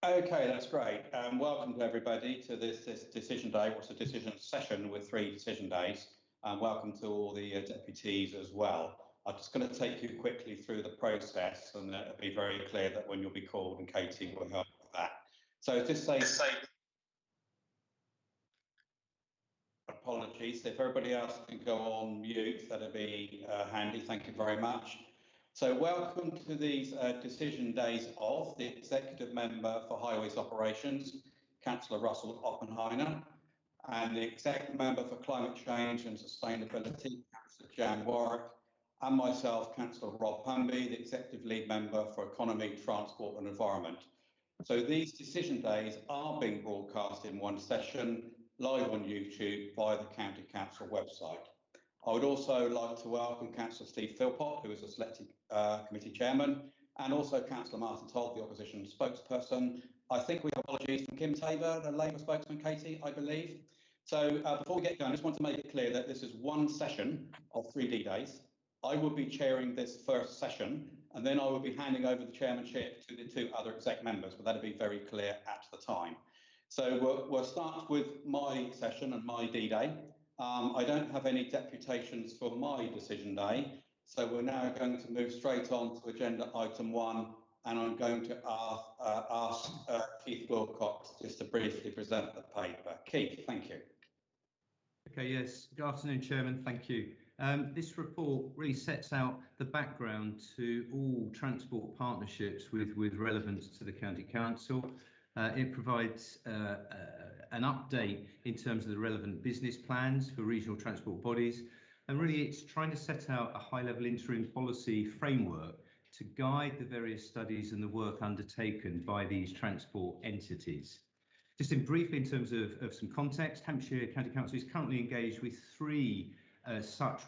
Okay, that's great. Welcome to everybody to this decision day. What's a decision session with 3 decision days? Welcome to all the deputies as well. I'm just going to take you quickly through the process, and it'll be very clear that when you'll be called, and Katie will help with that. So just say apologies. If everybody else can go on mute, that'd be handy. Thank you very much. So welcome to these decision days of the Executive Member for Highways Operations, Councillor Russell Oppenheimer, and the Executive Member for Climate Change and Sustainability, Councillor Jan Warwick, and myself, Councillor Rob Humby, the Executive Lead Member for Economy, Transport and Environment. So these decision days are being broadcast in one session, live on YouTube via the County Council website. I would also like to welcome Councillor Steve Philpott, who is the selected committee chairman, and also Councillor Martin Todd, the opposition spokesperson. I think we have apologies from Kim Tabor, the Labour spokesman, Katie, I believe. So before we get going, I just want to make it clear that this is one session of 3D days. I will be chairing this first session, and then I will be handing over the chairmanship to the 2 other exec members, but that'll be very clear at the time. So we'll start with my session and my D-Day. I don't have any deputations for my decision day, so we're now going to move straight on to agenda item 1, and I'm going to ask Keith Wilcox just to briefly present the paper. Keith, thank you. Okay, yes, good afternoon, Chairman, thank you. This report really sets out the background to all transport partnerships with relevance to the County Council. It provides an update in terms of the relevant business plans for regional transport bodies, and really it's trying to set out a high-level interim policy framework to guide the various studies and the work undertaken by these transport entities. Just in brief, in terms of some context, Hampshire County Council is currently engaged with 3 such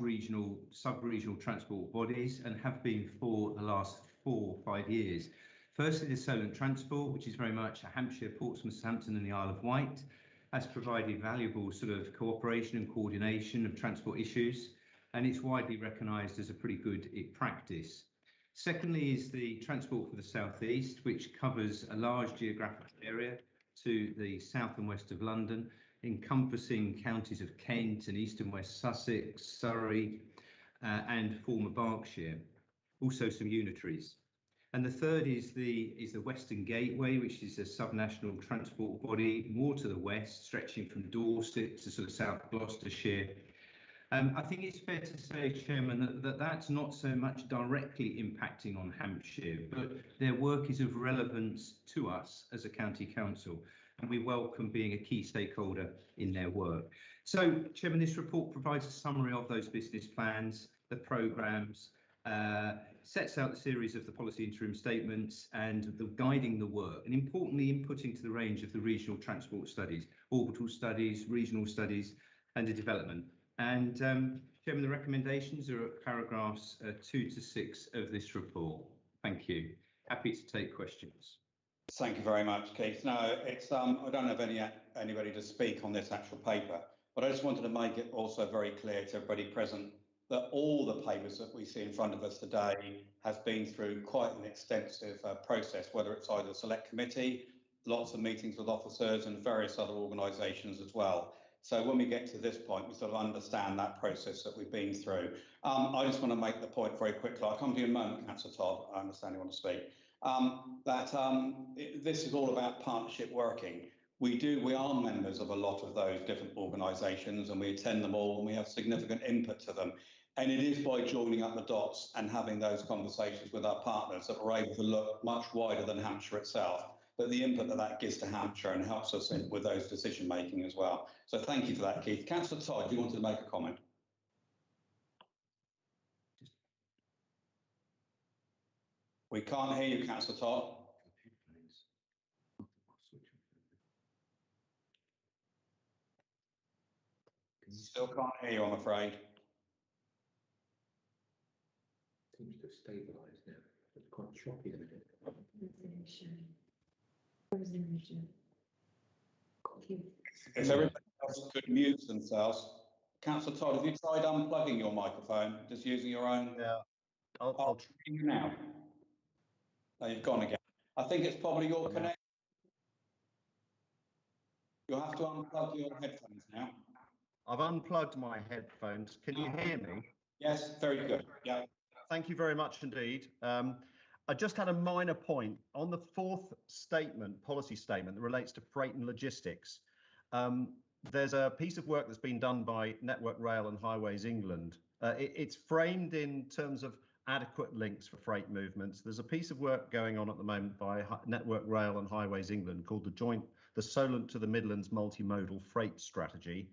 sub-regional transport bodies and have been for the last 4 or 5 years. Firstly, the Solent Transport, which is very much a Hampshire, Portsmouth, Southampton and the Isle of Wight, has provided valuable sort of cooperation and coordination of transport issues, and it's widely recognised as a pretty good practice. Secondly is the Transport for the South East, which covers a large geographical area to the south and west of London, encompassing counties of Kent and east and west Sussex, Surrey and former Berkshire, also some unitaries. And the third is the Western Gateway, which is a subnational transport body more to the west, stretching from Dorset to sort of South Gloucestershire. I think it's fair to say, Chairman, that's not so much directly impacting on Hampshire, but their work is of relevance to us as a county council, and we welcome being a key stakeholder in their work. So, Chairman, this report provides a summary of those business plans, the programmes, sets out the series of the policy interim statements and the guiding the work, and importantly inputting to the range of the regional transport studies, orbital studies, regional studies and the development. And Chairman, the recommendations are at paragraphs 2 to 6 of this report. Thank you. Happy to take questions. Thank you very much, Keith. No, it's I don't have anybody to speak on this actual paper, but I just wanted to make it also very clear to everybody present that all the papers that we see in front of us today has been through quite an extensive process, whether it's either select committee, lots of meetings with officers and various other organisations as well. So when we get to this point, we sort of understand that process that we've been through. I just want to make the point very quickly. I'll come to you in a moment, Councillor Todd. I understand you want to speak. This is all about partnership working. We are members of a lot of those different organisations and we attend them all and we have significant input to them. And it is by joining up the dots and having those conversations with our partners that we're able to look much wider than Hampshire itself. But the input that gives to Hampshire and helps us with those decision making as well. So thank you for that, Keith. Councillor Todd, do you want to make a comment? We can't hear you, Councillor Todd. Still can't hear you, I'm afraid. Seems to have stabilised now. It's quite choppy in a minute. If everybody else could mute themselves. Councillor Todd, have you tried unplugging your microphone, just using your own? Yeah, I'll try you now. No, you've gone again. I think it's probably your connection. You'll have to unplug your headphones now. I've unplugged my headphones. Can you hear me? Yes, very good. Yeah. Thank you very much indeed. I just had a minor point on the fourth statement, policy statement that relates to freight and logistics. There's a piece of work that's been done by Network Rail and Highways England. It's framed in terms of adequate links for freight movements. There's a piece of work going on at the moment by Network Rail and Highways England called the Solent to the Midlands Multimodal Freight Strategy,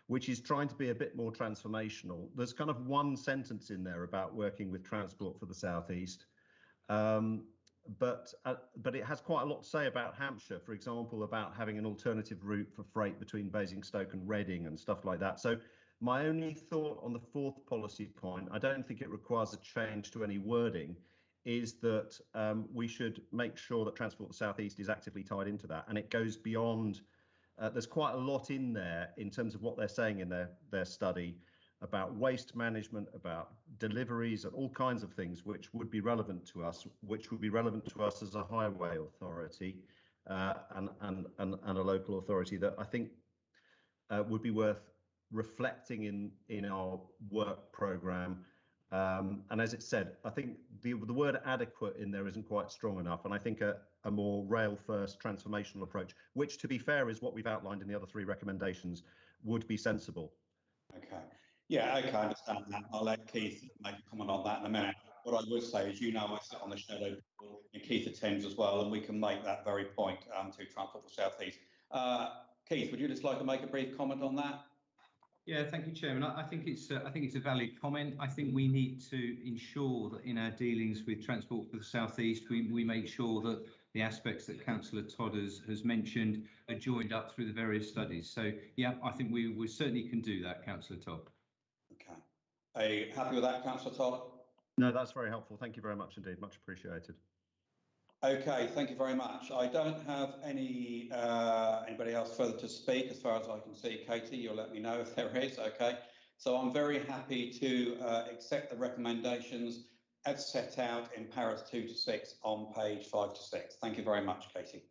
which is trying to be a bit more transformational. There's kind of one sentence in there about working with Transport for the South East, but it has quite a lot to say about Hampshire, for example, about having an alternative route for freight between Basingstoke and Reading and stuff like that. So my only thought on the fourth policy point, I don't think it requires a change to any wording, is that we should make sure that Transport for the South East is actively tied into that, and it goes beyond. There's quite a lot in there in terms of what they're saying in their study about waste management, about deliveries, and all kinds of things which would be relevant to us, as a highway authority and a local authority that I think would be worth reflecting in our work programme. And as it said, I think the word adequate in there isn't quite strong enough. And I think a more rail first transformational approach, which to be fair is what we've outlined in the other three recommendations, would be sensible. Okay. Yeah, okay, I understand that. I'll let Keith make a comment on that in a minute. What I would say is, you know, I sit on the shadow board and Keith attends as well, and we can make that very point to Transport for South East. Keith, would you just like to make a brief comment on that? Yeah, thank you, Chairman. I think it's a valid comment. I think we need to ensure that in our dealings with Transport for the South East, we make sure that the aspects that Councillor Todd has mentioned are joined up through the various studies. So, yeah, I think we certainly can do that, Councillor Todd. Okay. Are you happy with that, Councillor Todd? No, that's very helpful. Thank you very much indeed. Much appreciated. Okay, thank you very much. I don't have anybody else further to speak as far as I can see. Katie, you'll let me know if there is. Okay, so I'm very happy to accept the recommendations as set out in paras 2 to 6 on page 5 to 6. Thank you very much, Katie.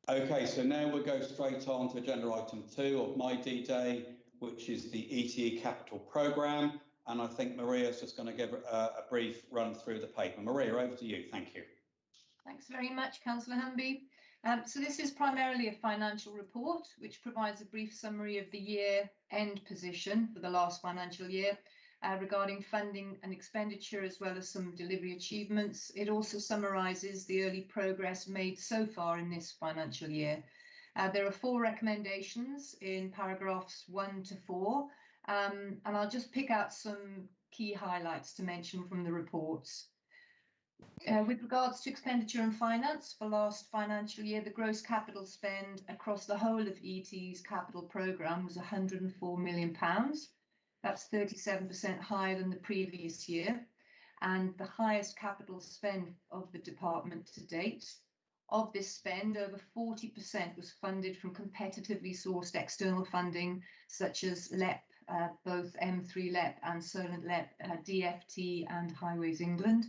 Okay, so now we'll go straight on to agenda item 2 of my D-Day, which is the ETE Capital Programme. And I think Maria's just going to give a brief run through the paper. Maria, over to you. Thank you. Thanks very much, Councillor Humby. So this is primarily a financial report, which provides a brief summary of the year-end position for the last financial year regarding funding and expenditure, as well as some delivery achievements. It also summarises the early progress made so far in this financial year. There are 4 recommendations in paragraphs 1 to 4. And I'll just pick out some key highlights to mention from the reports. With regards to expenditure and finance for last financial year, the gross capital spend across the whole of ETE's capital programme was £104 million. That's 37% higher than the previous year, and the highest capital spend of the department to date. Of this spend, over 40% was funded from competitively sourced external funding, such as LEP, both M3 LEP and Solent LEP, DFT and Highways England.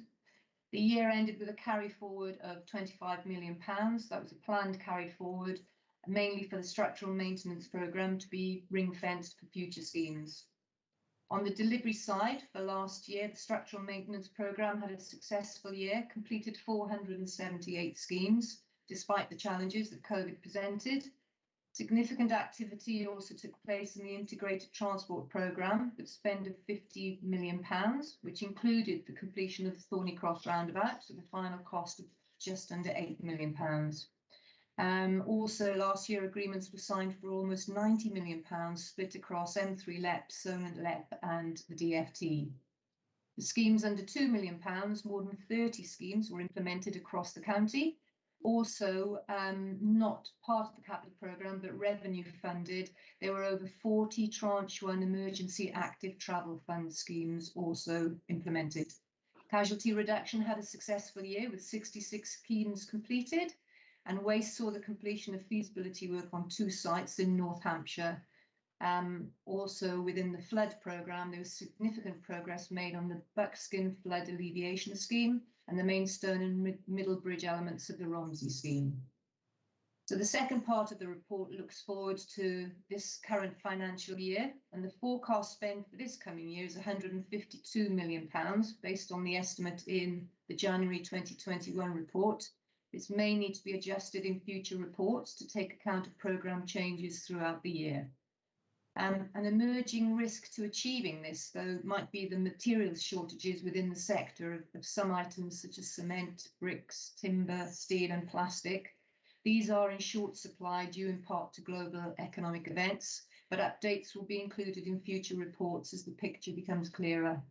The year ended with a carry forward of £25 million. That was a planned carry forward, mainly for the structural maintenance programme to be ring-fenced for future schemes. On the delivery side, for last year, the structural maintenance programme had a successful year, completed 478 schemes, despite the challenges that COVID presented. Significant activity also took place in the integrated transport programme with spend of £50 million, which included the completion of the Thorney Cross roundabout with a final cost of just under £8 million. Also, last year agreements were signed for almost £90 million split across M3 LEP, Solent LEP and the DFT. The schemes under £2 million, more than 30 schemes were implemented across the county. Also, not part of the capital programme, but revenue funded. There were over 40 Tranche 1 emergency active travel fund schemes also implemented. Casualty reduction had a successful year with 66 schemes completed, and Waste saw the completion of feasibility work on 2 sites in North Hampshire. Also within the flood programme, there was significant progress made on the Buckskin flood alleviation scheme and the Maidstone and Middle Bridge elements of the Romsey scheme. So the second part of the report looks forward to this current financial year, and the forecast spend for this coming year is £152 million based on the estimate in the January 2021 report. This may need to be adjusted in future reports to take account of programme changes throughout the year. An emerging risk to achieving this, though, might be the materials shortages within the sector of some items such as cement, bricks, timber, steel and plastic. These are in short supply due in part to global economic events, but updates will be included in future reports as the picture becomes clearer.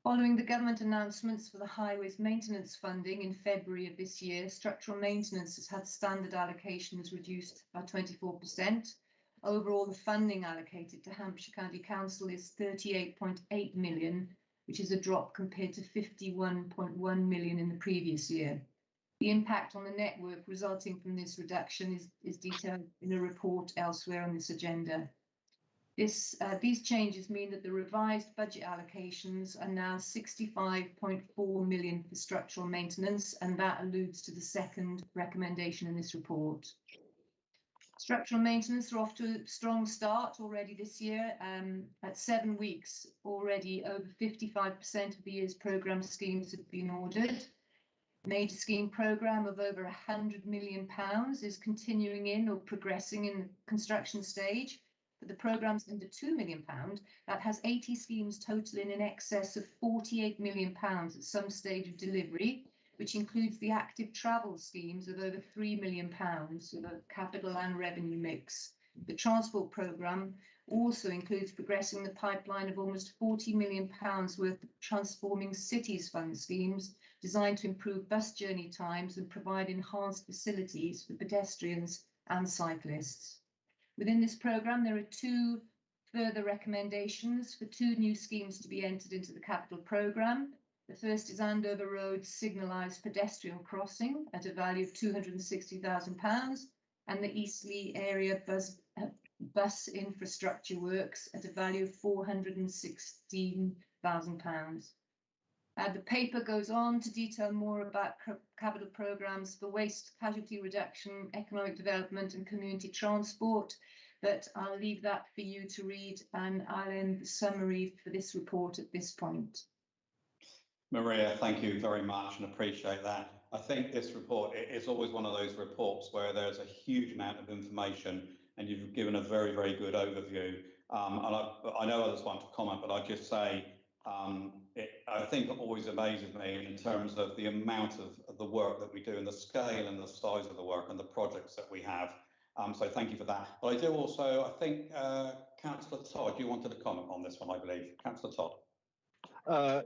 Following the government announcements for the highways maintenance funding in February of this year, structural maintenance has had standard allocations reduced by 24%. Overall, the funding allocated to Hampshire County Council is 38.8 million, which is a drop compared to 51.1 million in the previous year. The impact on the network resulting from this reduction is detailed in a report elsewhere on this agenda. These changes mean that the revised budget allocations are now 65.4 million for structural maintenance, and that alludes to the second recommendation in this report. Structural maintenance are off to a strong start already this year. At 7 weeks already, over 55% of the year's programme schemes have been ordered. Major scheme programme of over £100 million is continuing in or progressing in the construction stage. For the programmes under £2 million, that has 80 schemes totaling in excess of £48 million at some stage of delivery, which includes the active travel schemes of over £3 million with a capital and revenue mix. The transport programme also includes progressing the pipeline of almost £40 million worth of Transforming Cities Fund schemes designed to improve bus journey times and provide enhanced facilities for pedestrians and cyclists. Within this programme, there are 2 further recommendations for 2 new schemes to be entered into the capital programme. The first is Andover Road signalised pedestrian crossing at a value of £260,000 and the Eastleigh area bus infrastructure works at a value of £416,000. The paper goes on to detail more about capital programmes for waste, casualty reduction, economic development and community transport, but I'll leave that for you to read, and I'll end the summary for this report at this point. Maria, thank you very much and appreciate that. I think this report is always one of those reports where there's a huge amount of information and you've given a very, very good overview. And I know others want to comment, but I'd just say I think it always amazes me in terms of the amount of the work that we do and the scale and the size of the work and the projects that we have. So thank you for that. But I do also, I think, Councillor Todd, you wanted to comment on this one, I believe. Councillor Todd.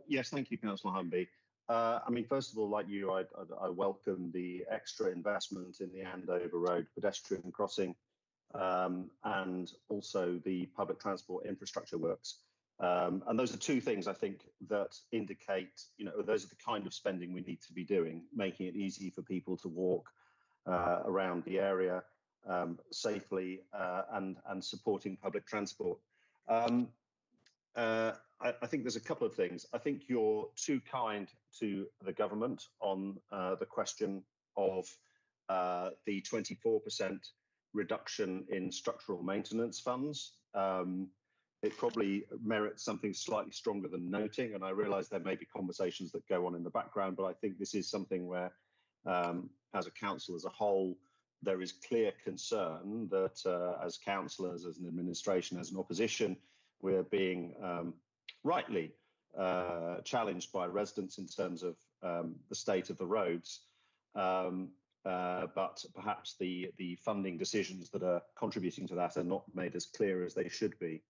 Yes, thank you, Councillor Humby. I mean, first of all, like you, I welcome the extra investment in the Andover Road pedestrian crossing and also the public transport infrastructure works. And those are 2 things I think that indicate, those are the kind of spending we need to be doing, making it easy for people to walk around the area safely and supporting public transport. I think there's a couple of things. I think you're too kind to the government on the question of the 24% reduction in structural maintenance funds. It probably merits something slightly stronger than noting, and I realise there may be conversations that go on in the background, but I think this is something where, as a council as a whole, there is clear concern that as councillors, as an administration, as an opposition, we're being rightly challenged by residents in terms of the state of the roads, but perhaps the funding decisions that are contributing to that are not made as clear as they should be.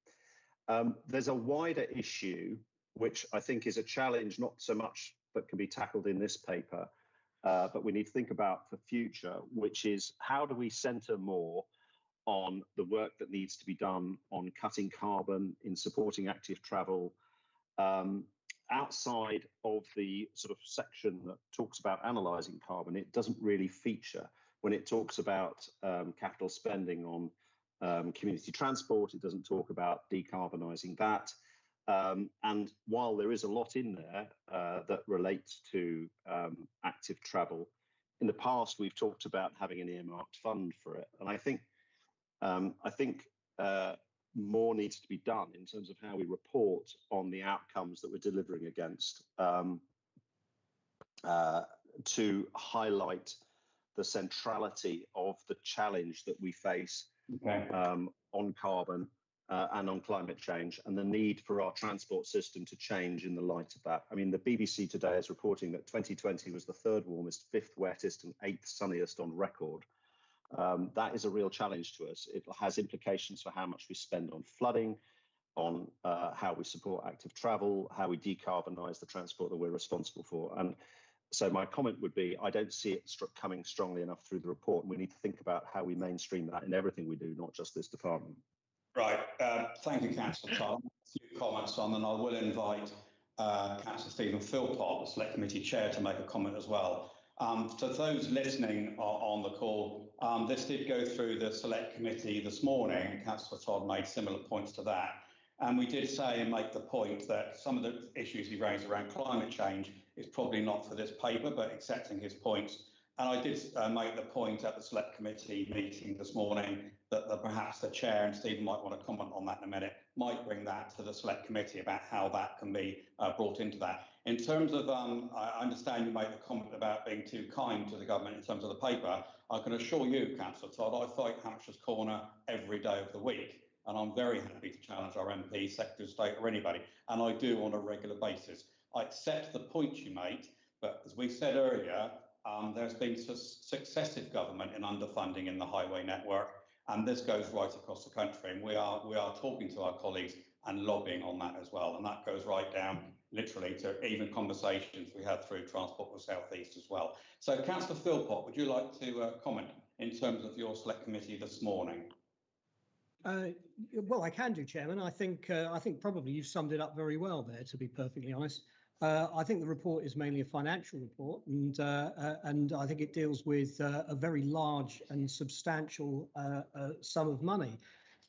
There's a wider issue, which I think is a challenge not so much that can be tackled in this paper, but we need to think about for future, which is how do we centre more on the work that needs to be done on cutting carbon, in supporting active travel, outside of the sort of section that talks about analysing carbon. It doesn't really feature when it talks about capital spending on community transport. It doesn't talk about decarbonising that. And while there is a lot in there that relates to active travel, in the past, we've talked about having an earmarked fund for it, and I think more needs to be done in terms of how we report on the outcomes that we're delivering against, to highlight the centrality of the challenge that we face on carbon and on climate change, and the need for our transport system to change in the light of that. I mean, the BBC today is reporting that 2020 was the 3rd warmest, 5th wettest, and 8th sunniest on record. That is a real challenge to us. It has implications for how much we spend on flooding, on how we support active travel, how we decarbonise the transport that we're responsible for. And so my comment would be, I don't see it coming strongly enough through the report, and we need to think about how we mainstream that in everything we do, not just this department. Right. Thank you, Councillor Todd. A few comments on, and I will invite Councillor Stephen Philpott, the Select Committee Chair, to make a comment as well. To those listening on the call, this did go through the Select Committee this morning. Councillor Todd made similar points to that. And we did say and make the point that some of the issues he raised around climate change is probably not for this paper, but accepting his points. And I did make the point at the Select Committee meeting this morning that perhaps the Chair, and Stephen might want to comment on that in a minute, might bring that to the Select Committee about how that can be brought into that. In terms of, I understand you made the comment about being too kind to the government in terms of the paper. I can assure you, Councillor Todd, I fight Hampshire's Corner every day of the week, and I'm very happy to challenge our MP, Secretary of State, or anybody, and I do on a regular basis. I accept the point you made, but as we said earlier, there's been successive government in underfunding in the highway network, and this goes right across the country, and we are talking to our colleagues and lobbying on that as well, and that goes right down literally to even conversations we had through Transport for South East as well. So, Councillor Philpott, would you like to comment in terms of your Select Committee this morning? Well, I can do, Chairman. I think probably you've summed it up very well there, to be perfectly honest. I think the report is mainly a financial report, and I think it deals with a very large and substantial sum of money.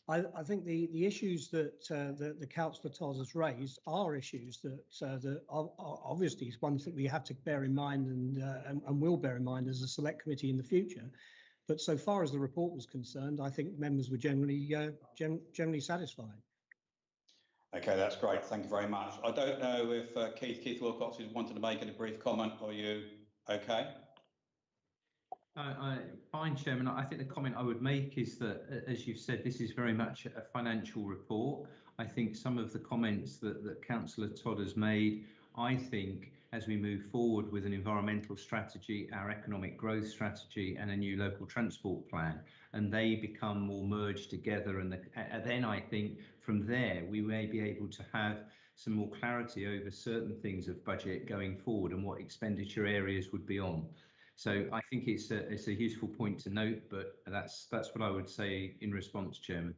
I think the issues that the Councillor Todd has raised are issues that are obviously ones that we have to bear in mind and will bear in mind as a Select Committee in the future. But so far as the report was concerned, I think members were generally satisfied. Okay, that's great. Thank you very much. I don't know if Keith Wilcox wanted to make any brief comment. Are you okay? Fine, Chairman. I think the comment I would make is that, as you've said, this is very much a financial report. I think some of the comments that Councillor Todd has made, I think, as we move forward with an environmental strategy, our economic growth strategy, and a new local transport plan, and they become more merged together, and then I think from there we may be able to have some more clarity over certain things of budget going forward and what expenditure areas would be on. So I think it's a useful point to note, but that's what I would say in response, Chairman.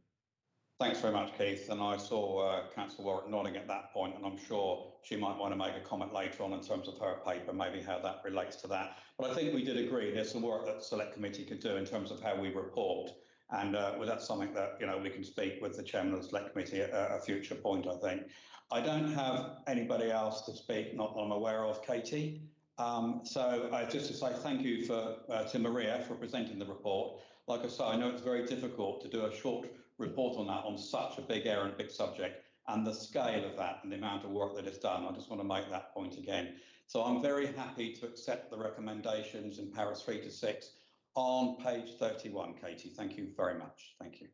Thanks very much, Keith. And I saw Councillor Warwick nodding at that point, and I'm sure she might want to make a comment later on in terms of her paper, maybe how that relates to that. But I think we did agree there's some work that the Select Committee could do in terms of how we report. And well, that's something that we can speak with the Chairman of the Select Committee at a future point, I think. I don't have anybody else to speak, not that I'm aware of, Katie. So just to say thank you to Maria for presenting the report. Like I say, I know it's very difficult to do a short report on that on such a big area and big subject, and the scale of that and the amount of work that is done. I just want to make that point again. So I'm very happy to accept the recommendations in paras 3 to 6 on page 31, Katie. Thank you very much. Thank you.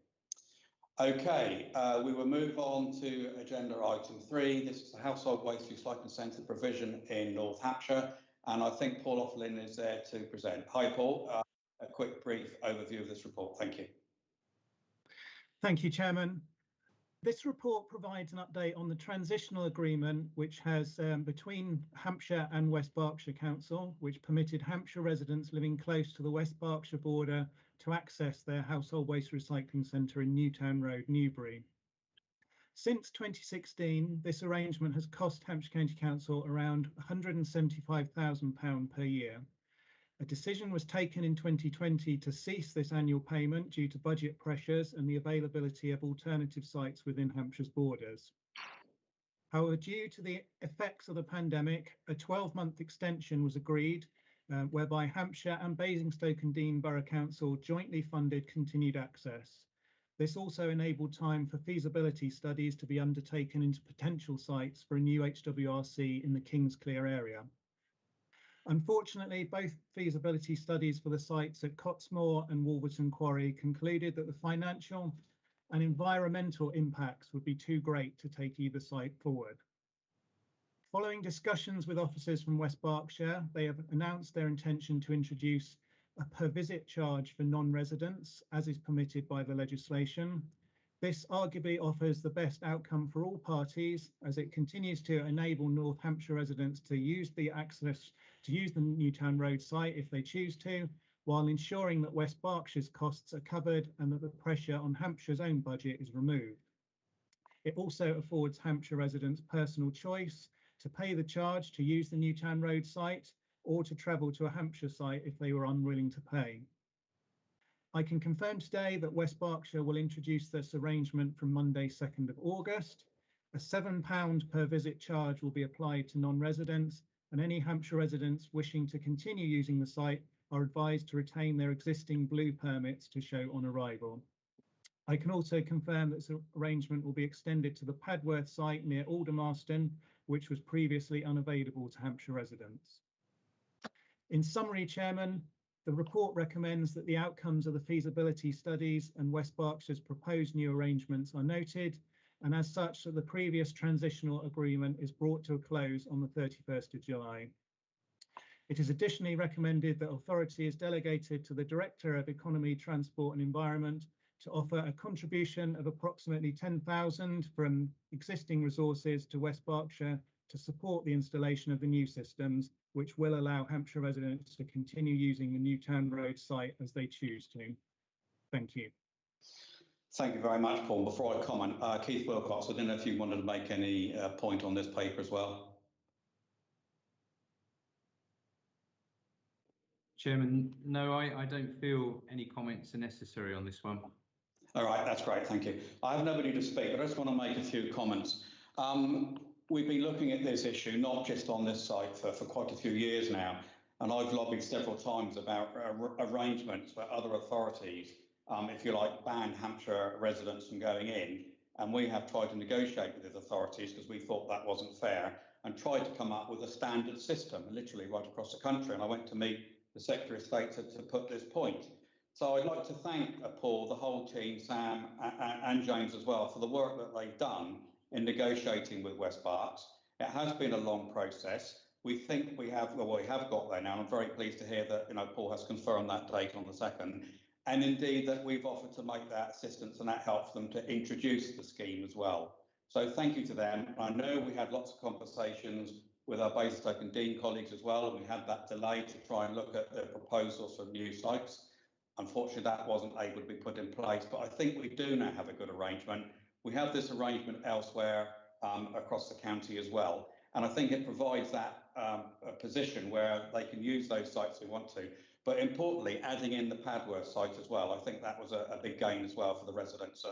Okay, we will move on to agenda item 3. This is the Household Waste Recycling Centre provision in North Hampshire, and I think Paul Offerlin is there to present. Hi, Paul. A quick brief overview of this report. Thank you. Thank you, Chairman. This report provides an update on the transitional agreement which has between Hampshire and West Berkshire Council, which permitted Hampshire residents living close to the West Berkshire border to access their household waste recycling centre in Newtown Road, Newbury. Since 2016, this arrangement has cost Hampshire County Council around £175,000 per year. A decision was taken in 2020 to cease this annual payment due to budget pressures and the availability of alternative sites within Hampshire's borders. However, due to the effects of the pandemic, a 12-month extension was agreed whereby Hampshire and Basingstoke and Deane Borough Council jointly funded continued access. This also enabled time for feasibility studies to be undertaken into potential sites for a new HWRC in the Kingsclear area. Unfortunately, both feasibility studies for the sites at Cottesmore and Wolverton Quarry concluded that the financial and environmental impacts would be too great to take either site forward. Following discussions with officers from West Berkshire, they have announced their intention to introduce a per visit charge for non-residents, as is permitted by the legislation. This arguably offers the best outcome for all parties, as it continues to enable North Hampshire residents to use the Newtown Road site if they choose to, while ensuring that West Berkshire's costs are covered and that the pressure on Hampshire's own budget is removed. It also affords Hampshire residents personal choice to pay the charge to use the Newtown Road site or to travel to a Hampshire site if they were unwilling to pay. I can confirm today that West Berkshire will introduce this arrangement from Monday, 2nd of August. A £7 per visit charge will be applied to non-residents, and any Hampshire residents wishing to continue using the site are advised to retain their existing blue permits to show on arrival. I can also confirm that this arrangement will be extended to the Padworth site near Aldermaston, which was previously unavailable to Hampshire residents. In summary, Chairman, the report recommends that the outcomes of the feasibility studies and West Berkshire's proposed new arrangements are noted, and as such that the previous transitional agreement is brought to a close on the 31st of July. It is additionally recommended that authority is delegated to the Director of Economy, Transport and Environment to offer a contribution of approximately £10,000 from existing resources to West Berkshire to support the installation of the new systems, which will allow Hampshire residents to continue using the Newtown Road site as they choose to. Thank you. Thank you very much, Paul. Before I comment, Keith Wilcox, I don't know if you wanted to make any point on this paper as well. Chairman, no, I don't feel any comments are necessary on this one. All right, that's great, thank you. I have nobody to speak, but I just want to make a few comments. We've been looking at this issue, not just on this site, for quite a few years now, and I've lobbied several times about arrangements where other authorities, if you like, ban Hampshire residents from going in, and we have tried to negotiate with these authorities because we thought that wasn't fair, and tried to come up with a standard system, literally right across the country, and I went to meet the Secretary of State to put this point. So I'd like to thank Paul, the whole team, Sam and James as well, for the work that they've done in negotiating with West Berks. It has been a long process. We think we have got there now, and I'm very pleased to hear that Paul has confirmed that date on the 2nd, and indeed that we've offered to make that assistance and that helps them to introduce the scheme as well. So thank you to them. I know we had lots of conversations with our Basingstoke and Deane colleagues as well, and we had that delay to try and look at the proposals for new sites. Unfortunately, that wasn't able to be put in place, but I think we do now have a good arrangement. We have this arrangement elsewhere across the county as well, and I think it provides that a position where they can use those sites they want to. But importantly, adding in the Padworth site as well, I think that was a big gain as well for the residents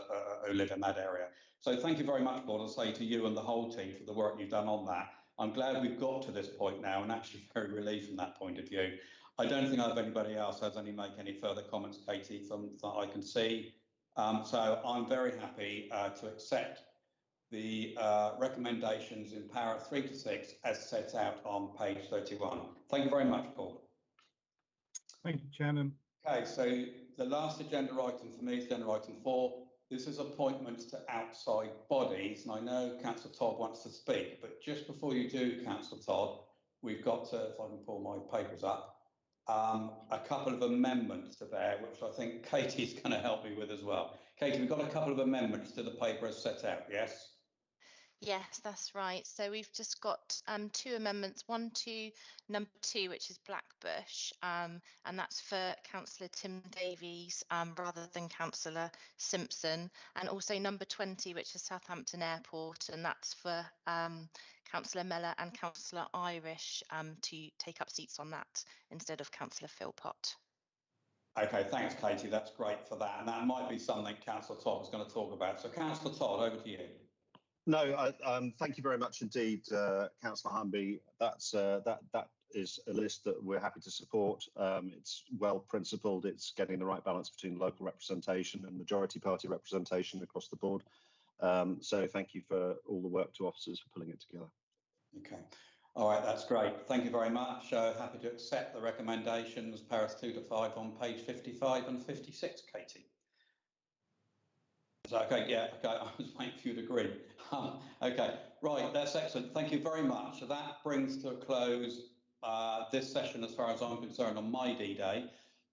who live in that area. So thank you very much, Paul, and say to you and the whole team for the work you've done on that. I'm glad we've got to this point now, and actually very relieved from that point of view. I don't think I have anybody else has make any further comments, Katie, from that I can see. So I'm very happy to accept the recommendations in para 3 to 6 as set out on page 31. Thank you very much, Paul. Thank you, Chairman. Okay, so the last agenda item for me is agenda item 4. This is appointments to outside bodies, and I know Councillor Todd wants to speak, but just before you do, Councillor Todd, we've got to, if I can pull my papers up, a couple of amendments to there, which I think Katie's going to help me with as well. Katie, we've got a couple of amendments to the paper as set out, yes? Yes, that's right. So we've just got 2 amendments, one to number 2, which is Blackbush, and that's for Councillor Tim Davies rather than Councillor Simpson, and also number 20, which is Southampton Airport, and that's for Councillor Mellor and Councillor Irish to take up seats on that instead of Councillor Philpott. Okay, thanks, Katie. That's great for that, and that might be something Councillor Todd was going to talk about. So, Councillor Todd, over to you. No, thank you very much indeed, Councillor Humby. That is a list that we're happy to support. It's well principled. It's getting the right balance between local representation and majority party representation across the board. So thank you for all the work to officers for pulling it together. Okay. All right, that's great. Thank you very much. Happy to accept the recommendations, paras 2 to 5 on page 55 and 56, Katie. Is that okay? Yeah, okay, I was waiting for you to agree. Okay, right, that's excellent. Thank you very much. So that brings to a close this session as far as I'm concerned on my D-Day.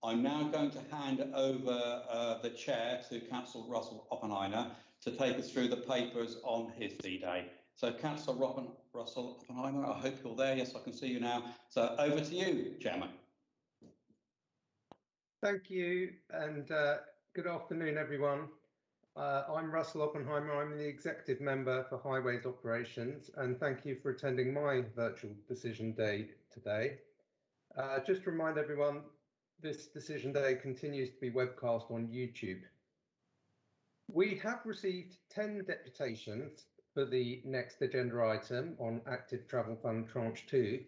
I'm now going to hand over the chair to Councillor Russell Oppenheimer to take us through the papers on his D-Day. So Councillor Russell Oppenheimer, I hope you're there. Yes, I can see you now. So over to you, Chairman. Thank you, and good afternoon, everyone. I'm Russell Oppenheimer. I'm the Executive Member for Highways Operations, and thank you for attending my virtual decision day today. Just to remind everyone, this decision day continues to be webcast on YouTube. We have received 10 deputations for the next agenda item on Active Travel Fund Tranche 2.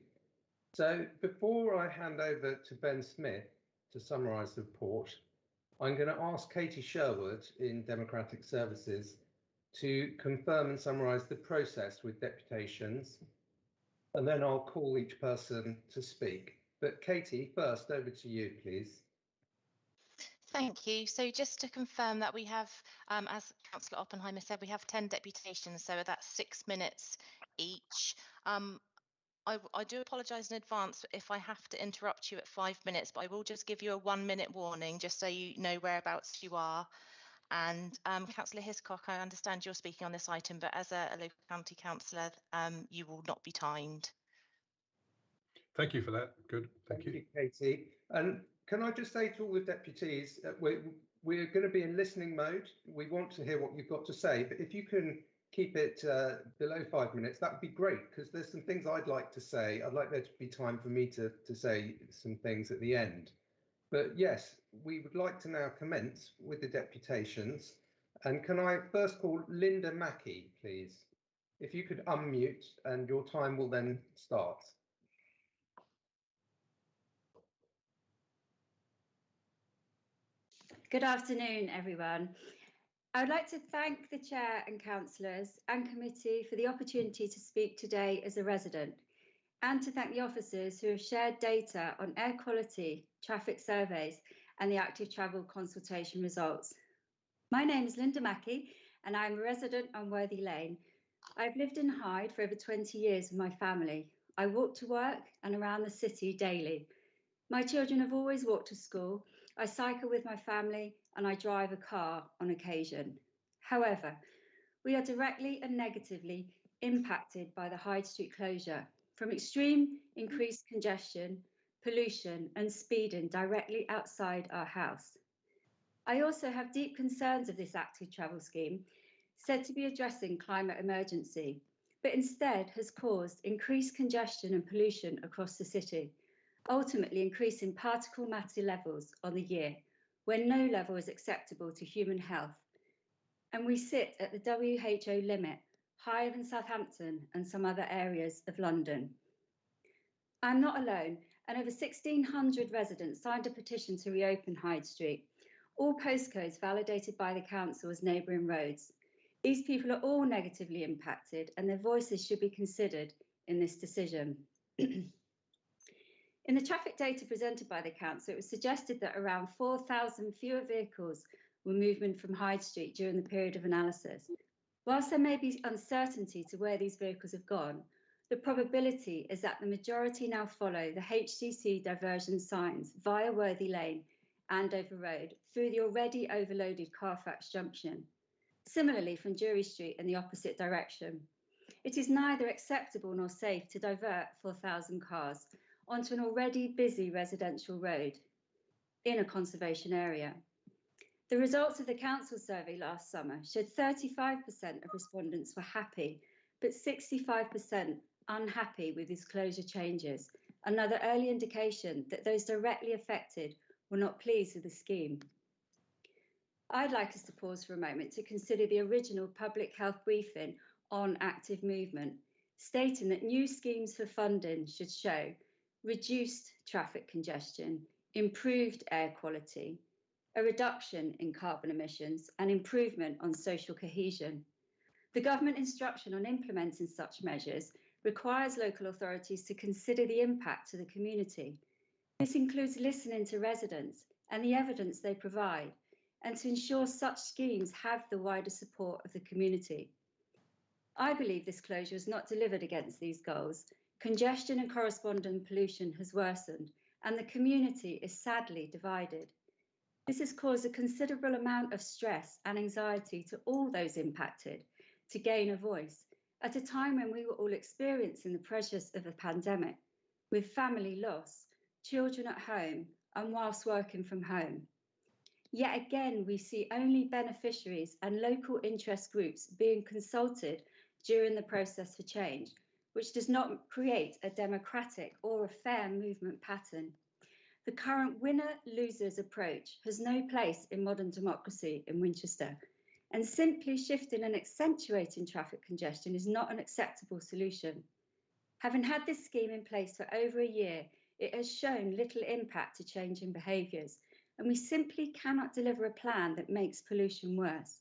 So before I hand over to Ben Smith to summarise the report, I'm going to ask Katie Sherwood in Democratic Services to confirm and summarise the process with deputations, and then I'll call each person to speak. But Katie, first, over to you, please. Thank you. So just to confirm that we have, as Councillor Oppenheimer said, we have 10 deputations, so that's 6 minutes each. I do apologise in advance if I have to interrupt you at 5 minutes, but I will just give you a 1 minute warning just so you know whereabouts you are. And Councillor Hiscock, I understand you're speaking on this item, but as a local county councillor, you will not be timed. Thank you for that. Good. Thank you. Katie. And can I just say to all the deputies, we're going to be in listening mode. We want to hear what you've got to say, but if you can keep it below 5 minutes, that would be great, because there's some things I'd like to say. I'd like there to be time for me to say some things at the end. But yes, we would like to now commence with the deputations. And can I first call Linda Mackey, please? If you could unmute, and your time will then start. Good afternoon, everyone. I would like to thank the Chair and Councillors and Committee for the opportunity to speak today as a resident, and to thank the officers who have shared data on air quality, traffic surveys and the active travel consultation results. My name is Linda Mackey and I'm a resident on Worthy Lane. I've lived in Hyde for over 20 years with my family. I walk to work and around the city daily. My children have always walked to school. I cycle with my family and I drive a car on occasion. However, we are directly and negatively impacted by the Hyde Street closure, from extreme increased congestion, pollution and speeding directly outside our house. I also have deep concerns of this active travel scheme, said to be addressing climate emergency, but instead has caused increased congestion and pollution across the city, ultimately increasing particle matter levels on the year, when no level is acceptable to human health. And we sit at the WHO limit, higher than Southampton and some other areas of London. I'm not alone, and over 1,600 residents signed a petition to reopen Hyde Street, all postcodes validated by the council as neighbouring roads. These people are all negatively impacted, and their voices should be considered in this decision. In the traffic data presented by the council, it was suggested that around 4,000 fewer vehicles were moving from Hyde Street during the period of analysis. Whilst there may be uncertainty to where these vehicles have gone, the probability is that the majority now follow the HCC diversion signs via Worthy Lane, Andover Road, through the already overloaded Carfax Junction. Similarly, from Jury Street in the opposite direction. It is neither acceptable nor safe to divert 4,000 cars onto an already busy residential road in a conservation area. The results of the council survey last summer showed 35% of respondents were happy, but 65% unhappy with these closure changes, another early indication that those directly affected were not pleased with the scheme. I'd like us to pause for a moment to consider the original public health briefing on active movement, stating that new schemes for funding should show reduced traffic congestion, improved air quality, a reduction in carbon emissions, and improvement on social cohesion. The government instruction on implementing such measures requires local authorities to consider the impact to the community. This includes listening to residents and the evidence they provide, and to ensure such schemes have the wider support of the community. I believe this closure has not delivered against these goals. Congestion and corresponding pollution has worsened, and the community is sadly divided. This has caused a considerable amount of stress and anxiety to all those impacted to gain a voice at a time when we were all experiencing the pressures of a pandemic, with family loss, children at home, and whilst working from home. Yet again, we see only beneficiaries and local interest groups being consulted during the process for change, which does not create a democratic or a fair movement pattern. The current winner-losers approach has no place in modern democracy in Winchester, and simply shifting and accentuating traffic congestion is not an acceptable solution. Having had this scheme in place for over a year, it has shown little impact to changing behaviours, and we simply cannot deliver a plan that makes pollution worse.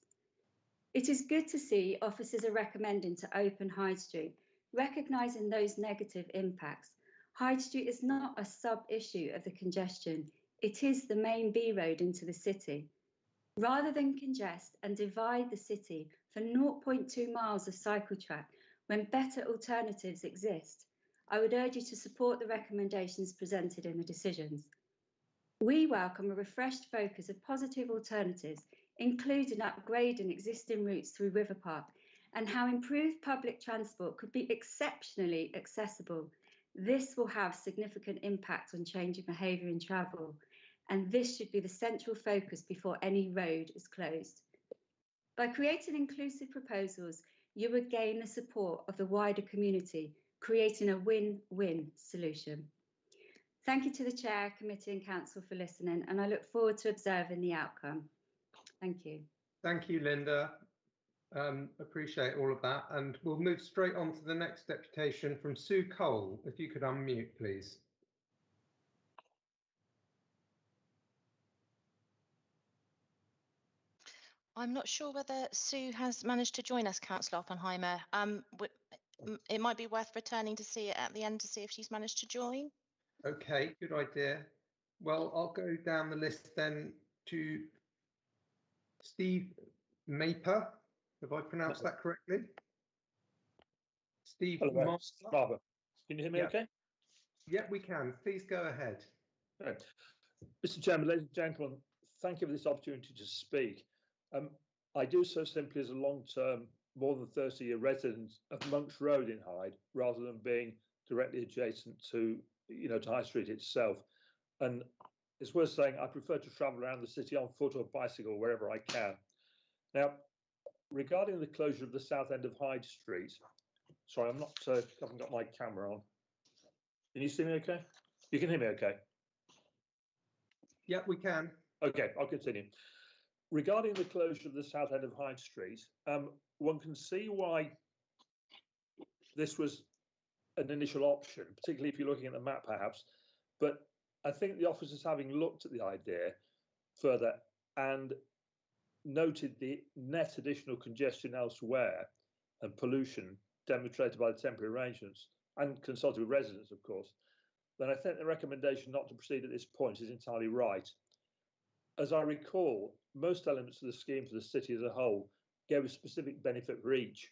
It is good to see officers are recommending to open Hyde Street, recognising those negative impacts. Hyde Street is not a sub-issue of the congestion, it is the main B road into the city. Rather than congest and divide the city for 0.2 miles of cycle track when better alternatives exist, I would urge you to support the recommendations presented in the decisions. We welcome a refreshed focus of positive alternatives, including upgrading existing routes through River Park and how improved public transport could be exceptionally accessible. This will have significant impact on changing behaviour in travel, and this should be the central focus before any road is closed. By creating inclusive proposals, you would gain the support of the wider community, creating a win-win solution. Thank you to the Chair, Committee and Council for listening, and I look forward to observing the outcome. Thank you. Thank you, Linda. Appreciate all of that. And we'll move straight on to the next deputation from Sue Cole. If you could unmute, please. I'm not sure whether Sue has managed to join us, Councillor Oppenheimer. It might be worth returning to see it at the end to see if she's managed to join. Okay, good idea. Well, I'll go down the list then to Steve Maper. Have I pronounced that correctly? Steve Maper. Can you hear me okay? Yeah, we can. Please go ahead. Right. Mr. Chairman, ladies and gentlemen, thank you for this opportunity to speak. I do so simply as a long-term, more than 30-year resident of Monks Road in Hyde, rather than being directly adjacent to, to High Street itself. And it's worth saying I prefer to travel around the city on foot or bicycle wherever I can. Now, regarding the closure of the south end of Hyde Street, sorry, I'm not, haven't got my camera on. Can you see me okay? You can hear me okay? Yeah, we can. Okay, I'll continue. Regarding the closure of the south end of Hyde Street, one can see why this was an initial option, particularly if you're looking at the map perhaps, but I think the officers, having looked at the idea further and noted the net additional congestion elsewhere and pollution demonstrated by the temporary arrangements and consulted with residents, of course, then I think the recommendation not to proceed at this point is entirely right. As I recall, most elements of the scheme for the city as a whole gave a specific benefit for each.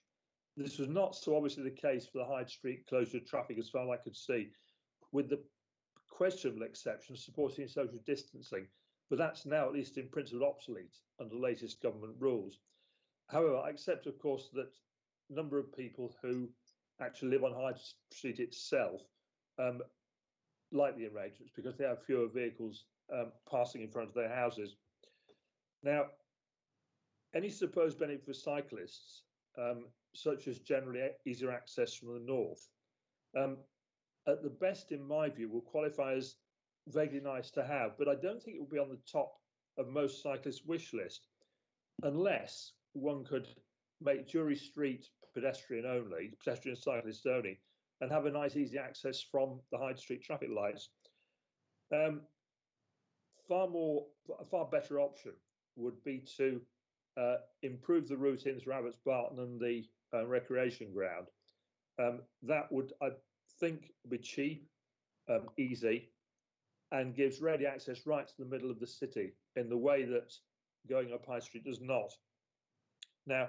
This was not so obviously the case for the Hyde Street closure of traffic as far as I could see, with the questionable exception supporting social distancing, but that's now at least in principle obsolete under the latest government rules. However, I accept, of course, that a number of people who actually live on Hyde Street itself like the arrangements because they have fewer vehicles passing in front of their houses. Now, any supposed benefit for cyclists, such as generally easier access from the north, at the best, in my view, will qualify as vaguely nice to have, but I don't think it will be on the top of most cyclists' wish list, unless one could make Jury Street pedestrian only, pedestrian cyclist only, and have a nice easy access from the Hyde Street traffic lights. A far better option would be to improve the route into Abbots Barton and the recreation ground. That would, I think, be cheap, easy, and gives ready access right to the middle of the city in the way that going up High Street does not. Now,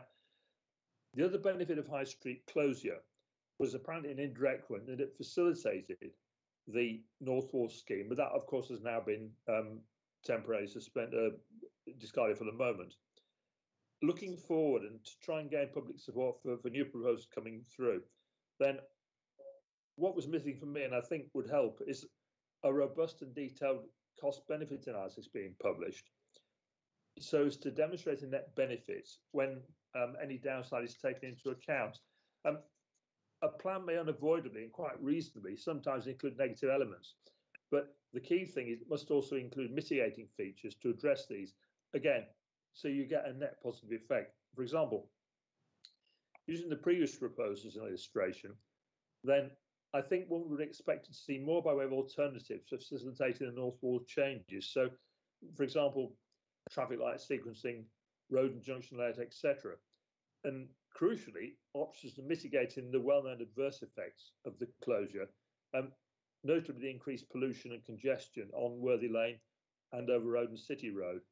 the other benefit of High Street closure was apparently an indirect one, that it facilitated the North Wall scheme, but that, of course, has now been temporarily discarded for the moment. Looking forward and to try and gain public support for new proposals coming through, then what was missing for me, and I think would help, is a robust and detailed cost-benefit analysis being published, so as to demonstrate the net benefits when any downside is taken into account. A plan may unavoidably and quite reasonably sometimes include negative elements, but the key thing is it must also include mitigating features to address these, again, so you get a net positive effect. For example, using the previous proposal as an illustration, then I think one would expect to see more by way of alternatives for facilitating the North Wall changes. So, for example, traffic light sequencing, road and junction layout, etc. And crucially, options for mitigating the well-known adverse effects of the closure, notably the increased pollution and congestion on Worthy Lane, Andover Road and City Road.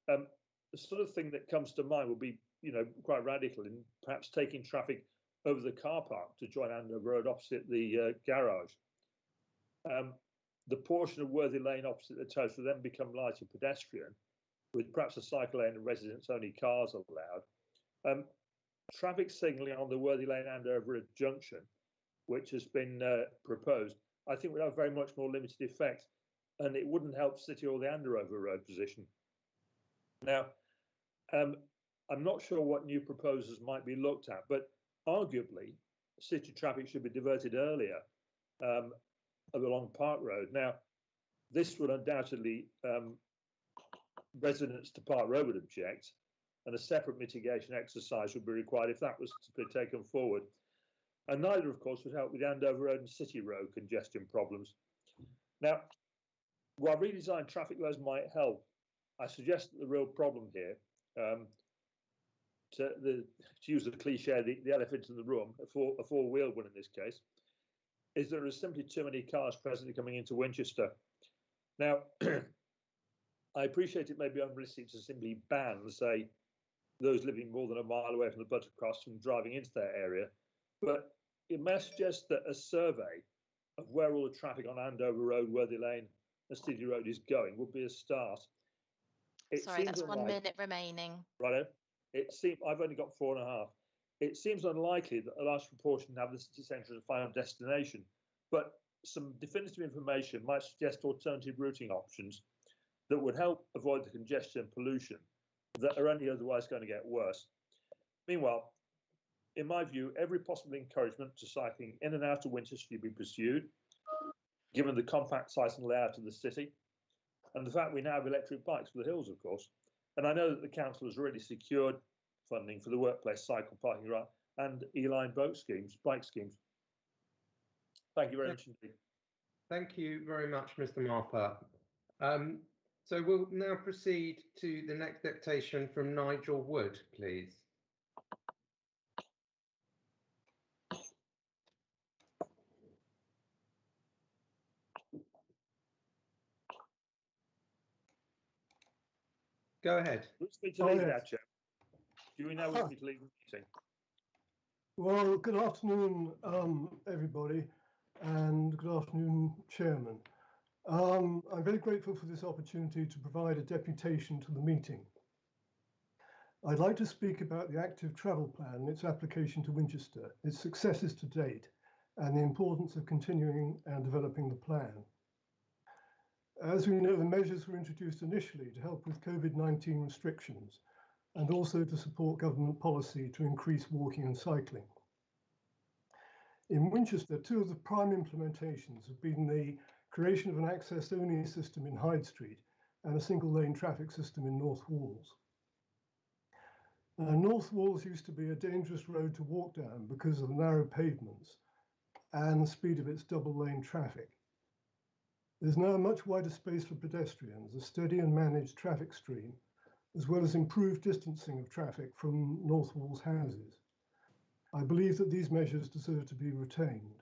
The sort of thing that comes to mind would be, quite radical in perhaps taking traffic over the car park to join Andover Road opposite the garage. The portion of Worthy Lane opposite the toast will then become lighter pedestrian, with perhaps a cycle lane and residents-only cars allowed. Traffic signalling on the Worthy Lane Andover junction, which has been proposed, I think would have very much more limited effect, and it wouldn't help City or the Andover Road position. Now, I'm not sure what new proposals might be looked at, but arguably, city traffic should be diverted earlier along Park Road. Now, this would undoubtedly, residents to Park Road would object, and a separate mitigation exercise would be required if that was to be taken forward. And neither, of course, would help with Andover Road and City Road congestion problems. Now, while redesigned traffic laws might help, I suggest that the real problem here, to use the cliche, the elephant in the room, a four-wheeled one in this case, is there are simply too many cars presently coming into Winchester. Now, I appreciate it may be unrealistic to simply ban, say, those living more than a mile away from the Buttercross from driving into that area, but it may suggest that a survey of where all the traffic on Andover Road, Worthy Lane and City Road is going would be a start. Sorry, that's 1 minute remaining. Righto. I've only got 4.5. It seems unlikely that a large proportion have the city centre as a final destination, but some definitive information might suggest alternative routing options that would help avoid the congestion and pollution that are only otherwise going to get worse. Meanwhile, in my view, every possible encouragement to cycling in and out of Winchester should be pursued, given the compact size and layout of the city, and the fact we now have electric bikes for the hills, of course. And I know that the council has already secured funding for the workplace cycle parking right and E-line bike schemes. Thank you very much indeed. Thank you very much, Mr. Marper. So we'll now proceed to the next deputation from Nigel Wood, please. Go ahead. Which way to leave that, Chair? Do we know which way to leave the meeting? Well, good afternoon, everybody, and good afternoon, Chairman. I'm very grateful for this opportunity to provide a deputation to the meeting. I'd like to speak about the Active Travel Plan and its application to Winchester, its successes to date, and the importance of continuing and developing the plan. As we know, the measures were introduced initially to help with COVID-19 restrictions and also to support government policy to increase walking and cycling. In Winchester, two of the prime implementations have been the creation of an access-only system in Hyde Street and a single-lane traffic system in North Walls. North Walls used to be a dangerous road to walk down because of the narrow pavements, and the speed of its double-lane traffic. There's now a much wider space for pedestrians, a steady and managed traffic stream, as well as improved distancing of traffic from North Wall's houses. I believe that these measures deserve to be retained.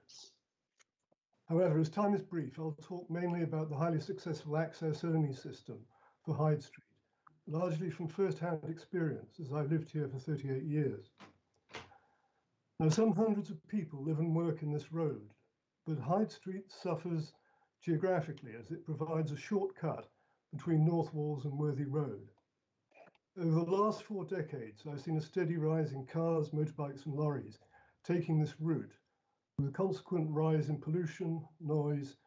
However, as time is brief, I'll talk mainly about the highly successful access-only system for Hyde Street, largely from first-hand experience, as I've lived here for 38 years. Now, some hundreds of people live and work in this road, but Hyde Street suffers geographically as it provides a shortcut between North Walls and Worthy Road. Over the last 4 decades, I've seen a steady rise in cars, motorbikes and lorries taking this route, with a consequent rise in pollution, noise,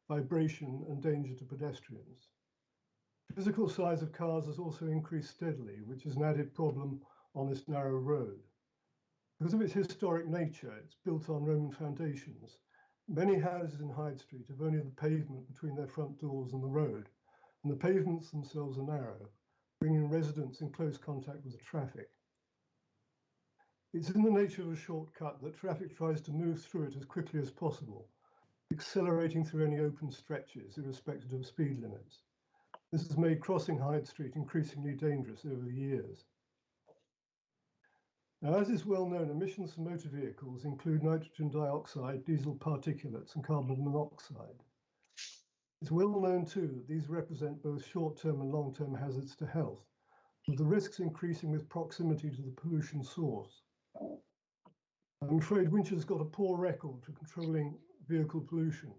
vibration and danger to pedestrians. Physical size of cars has also increased steadily, which is an added problem on this narrow road. Because of its historic nature, it's built on Roman foundations. Many houses in Hyde Street have only the pavement between their front doors and the road, and the pavements themselves are narrow, bringing residents in close contact with the traffic. It's in the nature of a shortcut that traffic tries to move through it as quickly as possible, accelerating through any open stretches, irrespective of speed limits. This has made crossing Hyde Street increasingly dangerous over the years. Now, as is well known, emissions from motor vehicles include nitrogen dioxide, diesel particulates, and carbon monoxide. It's well known too that these represent both short-term and long-term hazards to health, with the risks increasing with proximity to the pollution source. I'm afraid Winchester's got a poor record for controlling vehicle pollution,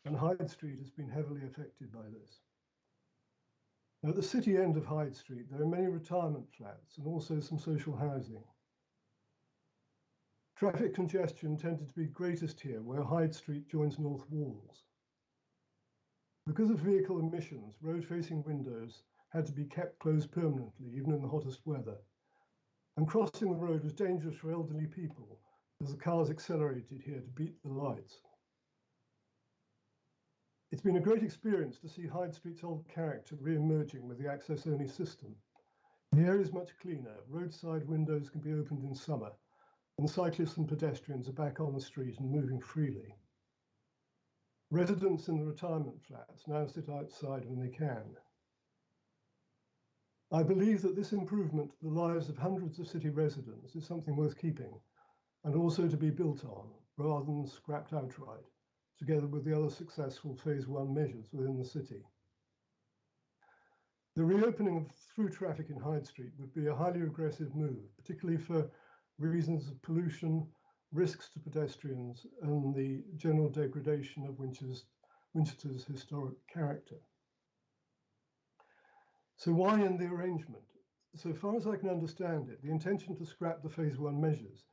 and Hyde Street has been heavily affected by this. Now, at the city end of Hyde Street, there are many retirement flats and also some social housing. Traffic congestion tended to be greatest here, where Hyde Street joins North Walls. Because of vehicle emissions, road-facing windows had to be kept closed permanently, even in the hottest weather. And crossing the road was dangerous for elderly people, as the cars accelerated here to beat the lights. It's been a great experience to see Hyde Street's old character re-emerging with the access-only system. The air is much cleaner, roadside windows can be opened in summer, and cyclists and pedestrians are back on the street and moving freely. Residents in the retirement flats now sit outside when they can. I believe that this improvement to the lives of hundreds of city residents is something worth keeping, and also to be built on, rather than scrapped outright, together with the other successful Phase 1 measures within the city. The reopening of through traffic in Hyde Street would be a highly aggressive move, particularly for reasons of pollution, risks to pedestrians, and the general degradation of Winchester's historic character. So why end the arrangement? So far as I can understand it, the intention to scrap the Phase 1 measures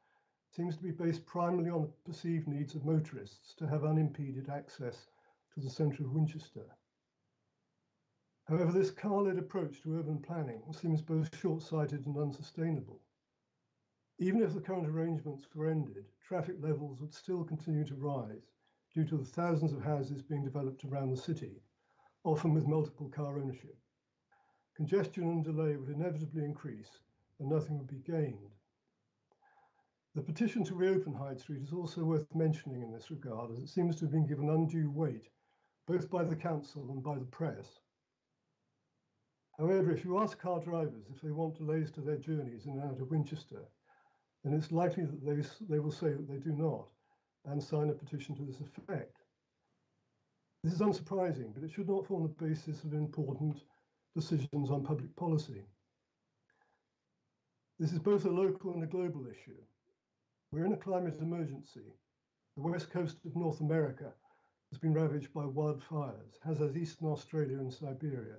seems to be based primarily on the perceived needs of motorists to have unimpeded access to the centre of Winchester. However, this car-led approach to urban planning seems both short-sighted and unsustainable. Even if the current arrangements were ended, traffic levels would still continue to rise due to the thousands of houses being developed around the city, often with multiple car ownership. Congestion and delay would inevitably increase and nothing would be gained. The petition to reopen Hyde Street is also worth mentioning in this regard, as it seems to have been given undue weight, both by the council and by the press. However, if you ask car drivers if they want delays to their journeys in and out of Winchester, then it's likely that they will say that they do not, and sign a petition to this effect. This is unsurprising, but it should not form the basis of important decisions on public policy. This is both a local and a global issue. We're in a climate emergency. The west coast of North America has been ravaged by wildfires, as has Eastern Australia and Siberia.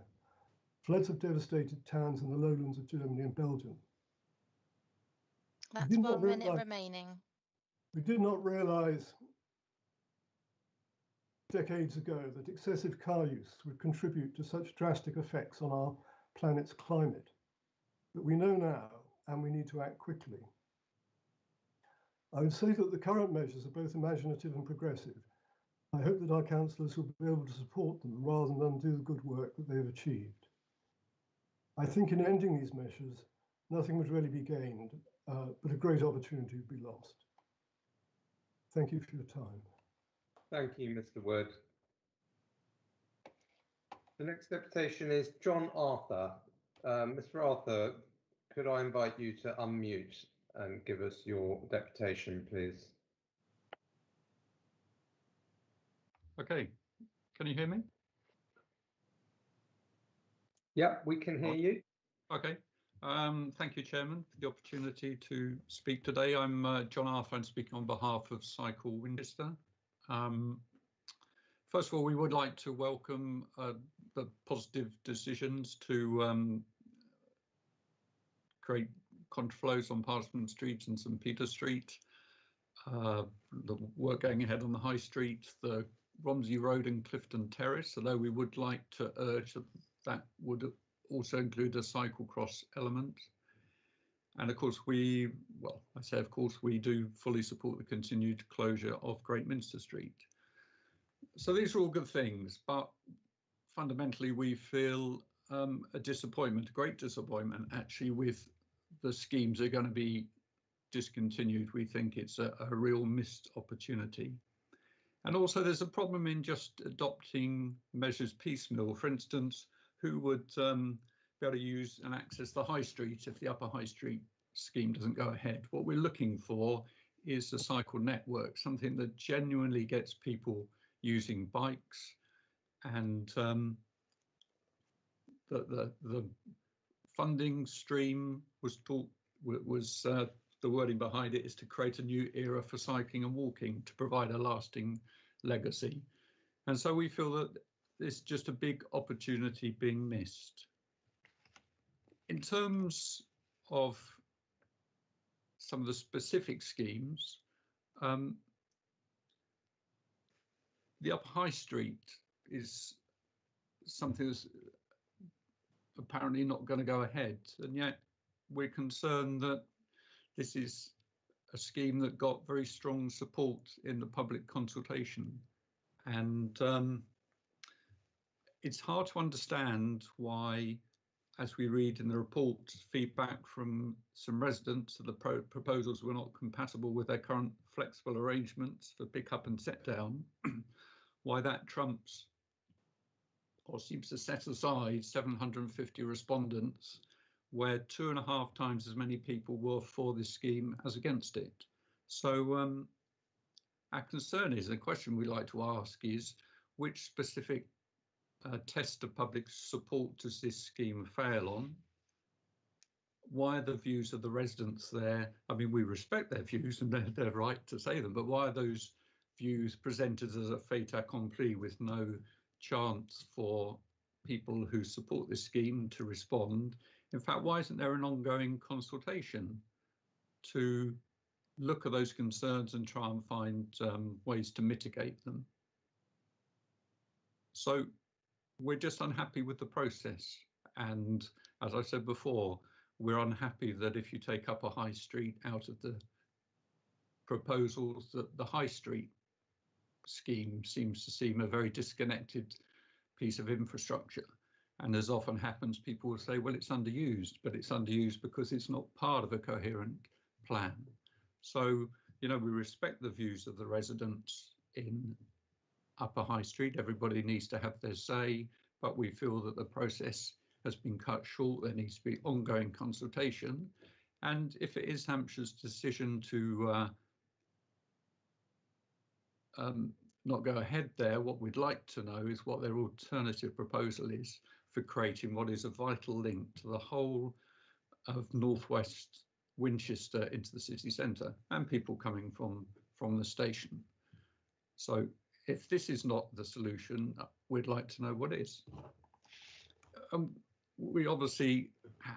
Floods have devastated towns in the lowlands of Germany and Belgium. That's 1 minute remaining. We did not realise decades ago that excessive car use would contribute to such drastic effects on our planet's climate. But we know now, and we need to act quickly. I would say that the current measures are both imaginative and progressive. I hope that our councillors will be able to support them rather than undo the good work that they have achieved. I think in ending these measures, nothing would really be gained, but a great opportunity would be lost. Thank you for your time. Thank you, Mr. Wood. The next deputation is John Arthur. Mr. Arthur, could I invite you to unmute and give us your deputation, please? Okay, can you hear me? Yep, we can hear you. Okay, thank you, Chairman, for the opportunity to speak today. I'm John Arthur and speaking on behalf of Cycle Winchester. First of all, we would like to welcome the positive decisions to create contraflows on Parliament Street and St Peter Street, the work going ahead on the High Street, the Romsey Road and Clifton Terrace, although we would like to urge that would also include a cycle cross element. And of course, we do fully support the continued closure of Great Minster Street. So these are all good things, but fundamentally we feel a disappointment, a great disappointment actually, with the schemes that are going to be discontinued. We think it's a real missed opportunity. And also there's a problem in just adopting measures piecemeal. For instance, who would be able to use and access the High Street if the Upper High Street scheme doesn't go ahead? What we're looking for is a cycle network, something that genuinely gets people using bikes, and the funding stream was the wording behind it is to create a new era for cycling and walking to provide a lasting legacy. And so we feel that it's just a big opportunity being missed. In terms of some of the specific schemes, the Upper High Street is something that's apparently not going to go ahead, and yet we're concerned that this is a scheme that got very strong support in the public consultation, and it's hard to understand why, as we read in the report, feedback from some residents that the proposals were not compatible with their current flexible arrangements for pick up and set down, why that trumps or seems to set aside 750 respondents, where 2.5 times as many people were for this scheme as against it. So our concern is, the question we like to ask is, which specific test of public support does this scheme fail on? Why are the views of the residents there? I mean, we respect their views and they're right to say them, but why are those views presented as a fait accompli with no chance for people who support this scheme to respond? In fact, why isn't there an ongoing consultation to look at those concerns and try and find ways to mitigate them? So we're just unhappy with the process. And as I said before, we're unhappy that if you take Upper High Street out of the proposals, that the High Street scheme seems to seem a very disconnected piece of infrastructure. And as often happens, people will say, well, it's underused, but it's underused because it's not part of a coherent plan. So, you know, we respect the views of the residents in Upper High Street. Everybody needs to have their say, but we feel that the process has been cut short. There needs to be ongoing consultation. And if it is Hampshire's decision to not go ahead there, what we'd like to know is what their alternative proposal is for creating what is a vital link to the whole of northwest Winchester into the city centre and people coming from the station. So if this is not the solution, we'd like to know what is. We obviously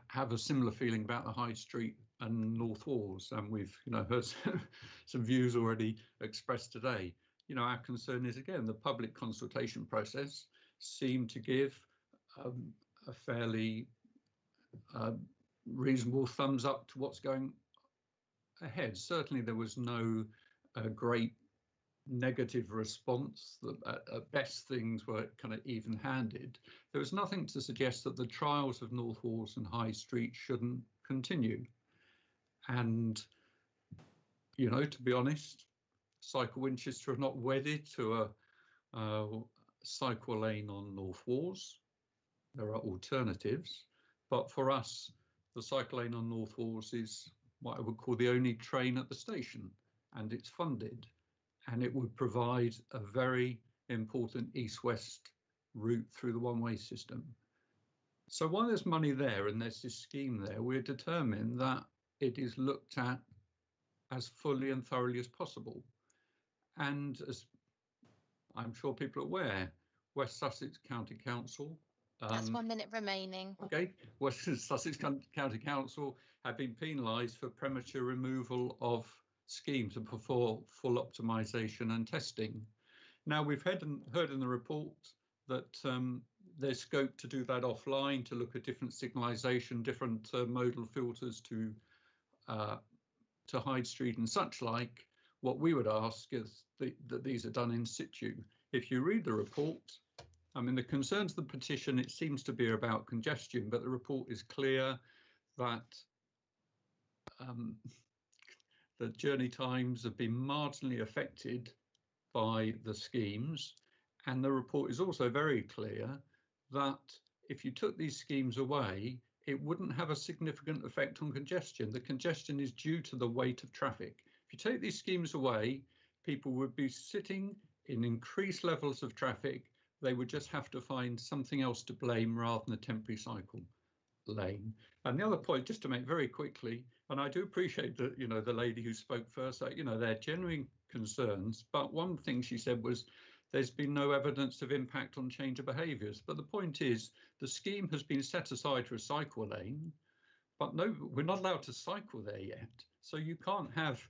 have a similar feeling about the High Street and North Walls, and we've heard some views already expressed today. Our concern is, again, the public consultation process seemed to give a fairly reasonable thumbs up to what's going ahead. Certainly there was no great negative response. At best, things were kind of even-handed. There was nothing to suggest that the trials of North Walls and High Street shouldn't continue. And, to be honest, Cycle Winchester are not wedded to a cycle lane on North Wars. There are alternatives, but for us, the cycle lane on North Wars is what I would call the only train at the station, and it's funded, and it would provide a very important east-west route through the one-way system. So while there's money there and there's this scheme there, we're determined that it is looked at as fully and thoroughly as possible. And as I'm sure people are aware, West Sussex County Council. That's 1 minute remaining. Okay, West Sussex County Council have been penalised for premature removal of schemes before full optimisation and testing. Now we've heard in the report that there's scope to do that offline, to look at different signalisation, different modal filters to Hyde Street and such like. What we would ask is that these are done in situ. If you read the report, I mean, the concerns of the petition, it seems to be about congestion, but the report is clear that the journey times have been marginally affected by the schemes. And the report is also very clear that if you took these schemes away, it wouldn't have a significant effect on congestion. The congestion is due to the weight of traffic. If you take these schemes away, people would be sitting in increased levels of traffic. They would just have to find something else to blame rather than a temporary cycle lane. And the other point, just to make very quickly, and I do appreciate that, you know, the lady who spoke first, you know, they're genuine concerns, but one thing she said was there's been no evidence of impact on change of behaviours. But the point is, the scheme has been set aside for a cycle lane, but no, we're not allowed to cycle there yet. So you can't have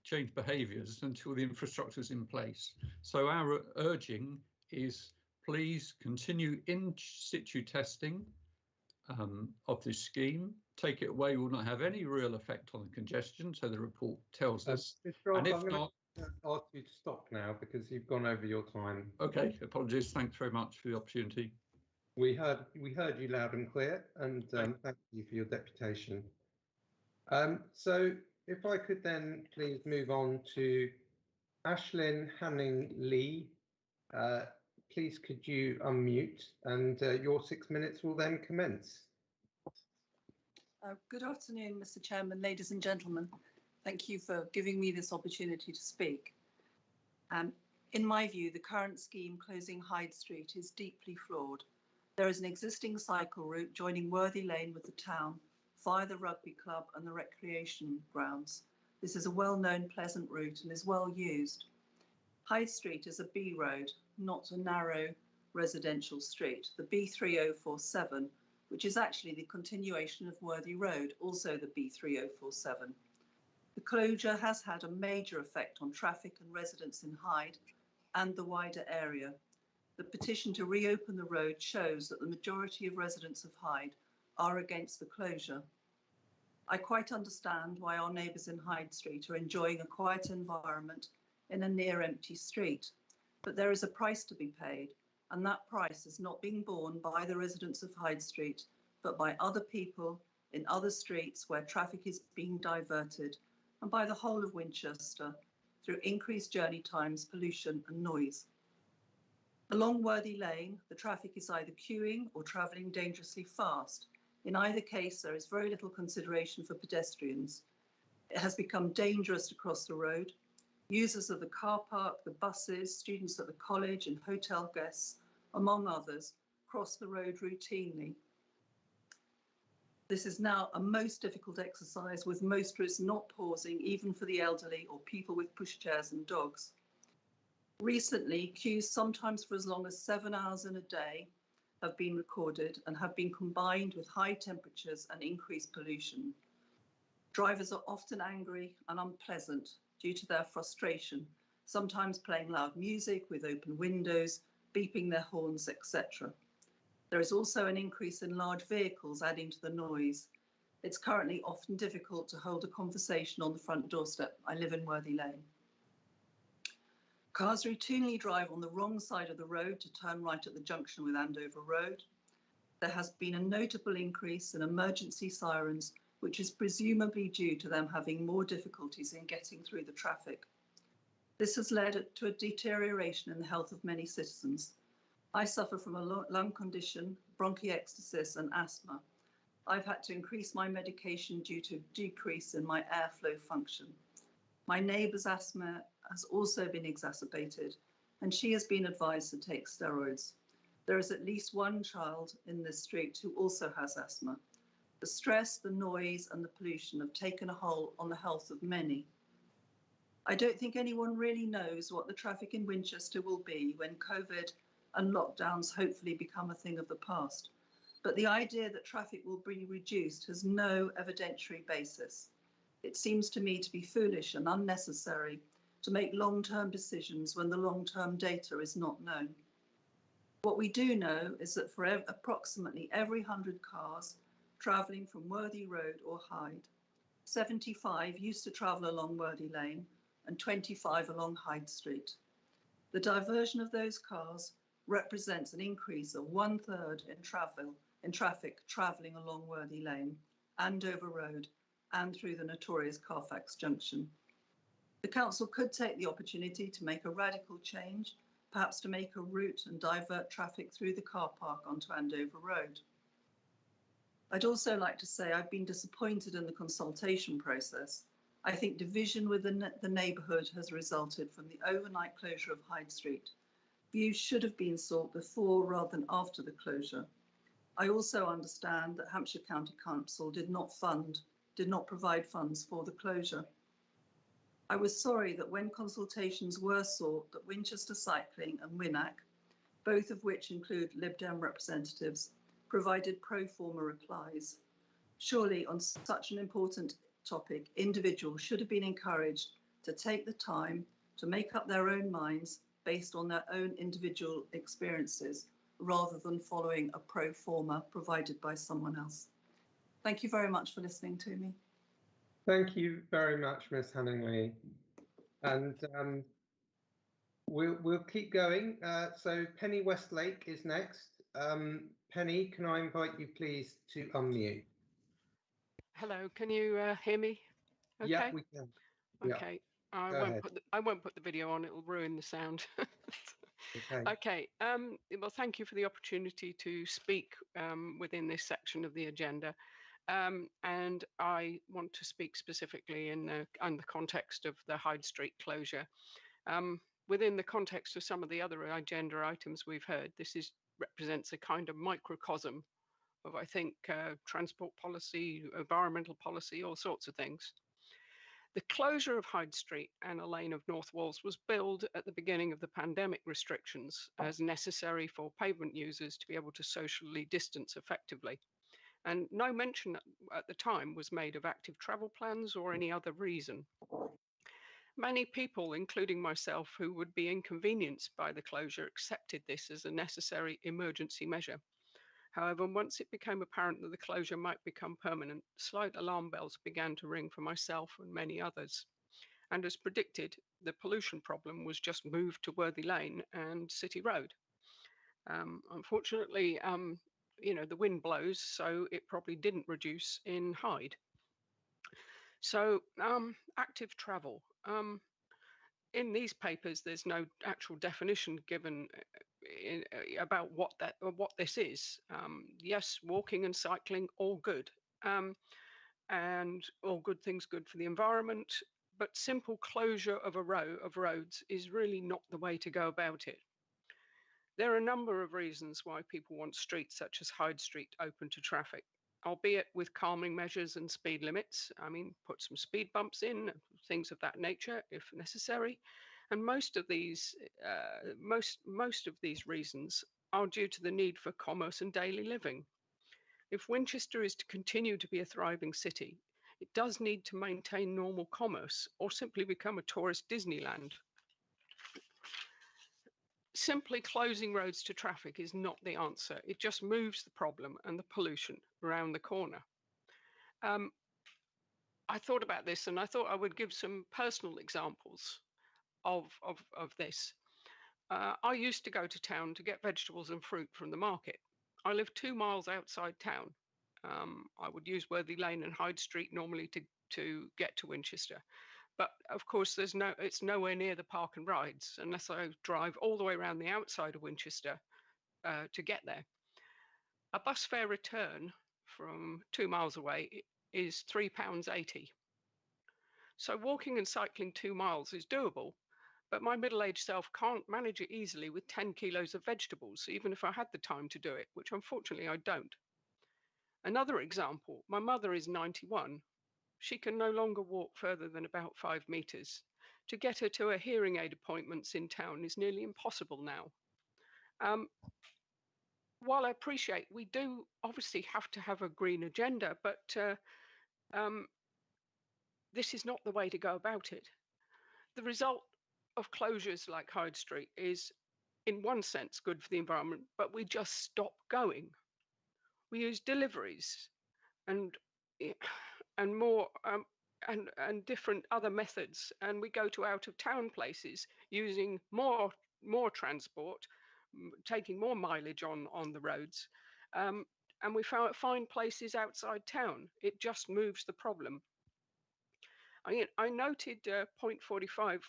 change behaviours until the infrastructure is in place. So our urging is please continue in situ testing of this scheme. Take it away will not have any real effect on the congestion, so the report tells us. And if not, ask you to stop now because you've gone over your time. Okay, apologies. Thanks very much for the opportunity. We heard you loud and clear, and thank you for your deputation. So if I could then please move on to Ashlyn Hanning-Lee. Please could you unmute, and your 6 minutes will then commence. Good afternoon, Mr. Chairman, ladies and gentlemen. Thank you for giving me this opportunity to speak. In my view, the current scheme closing Hyde Street is deeply flawed. There is an existing cycle route joining Worthy Lane with the town via the rugby club and the recreation grounds. This is a well-known pleasant route and is well used. Hyde Street is a B road, not a narrow residential street. The B3047, which is actually the continuation of Worthy Road, also the B3047. The closure has had a major effect on traffic and residents in Hyde and the wider area. The petition to reopen the road shows that the majority of residents of Hyde are against the closure. I quite understand why our neighbours in Hyde Street are enjoying a quiet environment in a near empty street, but there is a price to be paid, and that price is not being borne by the residents of Hyde Street, but by other people in other streets where traffic is being diverted, and by the whole of Winchester through increased journey times, pollution and noise. Along Worthy Lane, the traffic is either queuing or travelling dangerously fast. In either case, there is very little consideration for pedestrians. It has become dangerous to cross the road. Users of the car park, the buses, students at the college and hotel guests, among others, cross the road routinely. This is now a most difficult exercise, with motorists not pausing even for the elderly or people with pushchairs and dogs. Recently, queues sometimes for as long as 7 hours in a day have been recorded and have been combined with high temperatures and increased pollution. Drivers are often angry and unpleasant due to their frustration, sometimes playing loud music with open windows, beeping their horns, etc. There is also an increase in large vehicles adding to the noise. It's currently often difficult to hold a conversation on the front doorstep. I live in Worthy Lane. Cars routinely drive on the wrong side of the road to turn right at the junction with Andover Road. There has been a notable increase in emergency sirens, which is presumably due to them having more difficulties in getting through the traffic. This has led to a deterioration in the health of many citizens. I suffer from a lung condition, bronchiectasis and asthma. I've had to increase my medication due to decrease in my airflow function. My neighbour's asthma has also been exacerbated, and she has been advised to take steroids. There is at least one child in this street who also has asthma. The stress, the noise and the pollution have taken a hold on the health of many. I don't think anyone really knows what the traffic in Winchester will be when COVID and lockdowns hopefully become a thing of the past. But the idea that traffic will be reduced has no evidentiary basis. It seems to me to be foolish and unnecessary to make long-term decisions when the long-term data is not known. What we do know is that for approximately every 100 cars travelling from Worthy Road or Hyde, 75 used to travel along Worthy Lane and 25 along Hyde Street. The diversion of those cars represents an increase of 1/3 in traffic travelling along Worthy Lane, Andover Road and through the notorious Carfax Junction. The council could take the opportunity to make a radical change, perhaps to make a route and divert traffic through the car park onto Andover Road. I'd also like to say I've been disappointed in the consultation process. I think division within the neighbourhood has resulted from the overnight closure of Hyde Street. Views should have been sought before rather than after the closure. I also understand that Hampshire County Council did not provide funds for the closure. I was sorry that when consultations were sought that Winchester Cycling and WINAC, both of which include Lib Dem representatives, provided pro forma replies. Surely on such an important topic, individuals should have been encouraged to take the time to make up their own minds based on their own individual experiences, rather than following a pro forma provided by someone else. Thank you very much for listening to me. Thank you very much, Ms. Hanningly. And we'll keep going. So Penny Westlake is next. Penny, can I invite you please to unmute? Hello, can you hear me? Okay. Yeah, we can. Okay. Yeah. I won't put the video on, it'll ruin the sound. Okay. Okay. Well, thank you for the opportunity to speak within this section of the agenda. And I want to speak specifically in the context of the Hyde Street closure. Within the context of some of the other agenda items we've heard, this represents a kind of microcosm of, I think, transport policy, environmental policy, all sorts of things. The closure of Hyde Street and a lane of North Walls was billed at the beginning of the pandemic restrictions as necessary for pavement users to be able to socially distance effectively. And no mention at the time was made of active travel plans or any other reason. Many people, including myself, who would be inconvenienced by the closure, accepted this as a necessary emergency measure. However, once it became apparent that the closure might become permanent, slight alarm bells began to ring for myself and many others. And as predicted, the pollution problem was just moved to Worthy Lane and City Road. Unfortunately, the wind blows, so it probably didn't reduce in Hyde. So active travel. In these papers, there's no actual definition given about what this is. Yes, walking and cycling, all good, and all good things good for the environment. But simple closure of a row of roads is really not the way to go about it. There are a number of reasons why people want streets such as Hyde Street open to traffic, albeit with calming measures and speed limits. I mean, put some speed bumps in, things of that nature if necessary. And most of these reasons are due to the need for commerce and daily living. If Winchester is to continue to be a thriving city, it does need to maintain normal commerce or simply become a tourist Disneyland. Simply closing roads to traffic is not the answer. It just moves the problem and the pollution around the corner. I thought about this and I thought I would give some personal examples of this. I used to go to town to get vegetables and fruit from the market. I live 2 miles outside town. I would use Worthy Lane and Hyde Street normally to get to Winchester. But of course, it's nowhere near the park and rides unless I drive all the way around the outside of Winchester to get there. A bus fare return from 2 miles away is £3.80. So walking and cycling 2 miles is doable, but my middle-aged self can't manage it easily with 10 kilos of vegetables, even if I had the time to do it, which unfortunately I don't. Another example, my mother is 91. She can no longer walk further than about 5 meters. To get her to her hearing aid appointments in town is nearly impossible now. While I appreciate we do obviously have to have a green agenda, but this is not the way to go about it. The result of closures like Hyde Street is, in one sense, good for the environment, but we just stop going. We use deliveries and more and different other methods, and we go to out of town places using more transport, taking more mileage on the roads, and we find places outside town. It just moves the problem. I noted point 45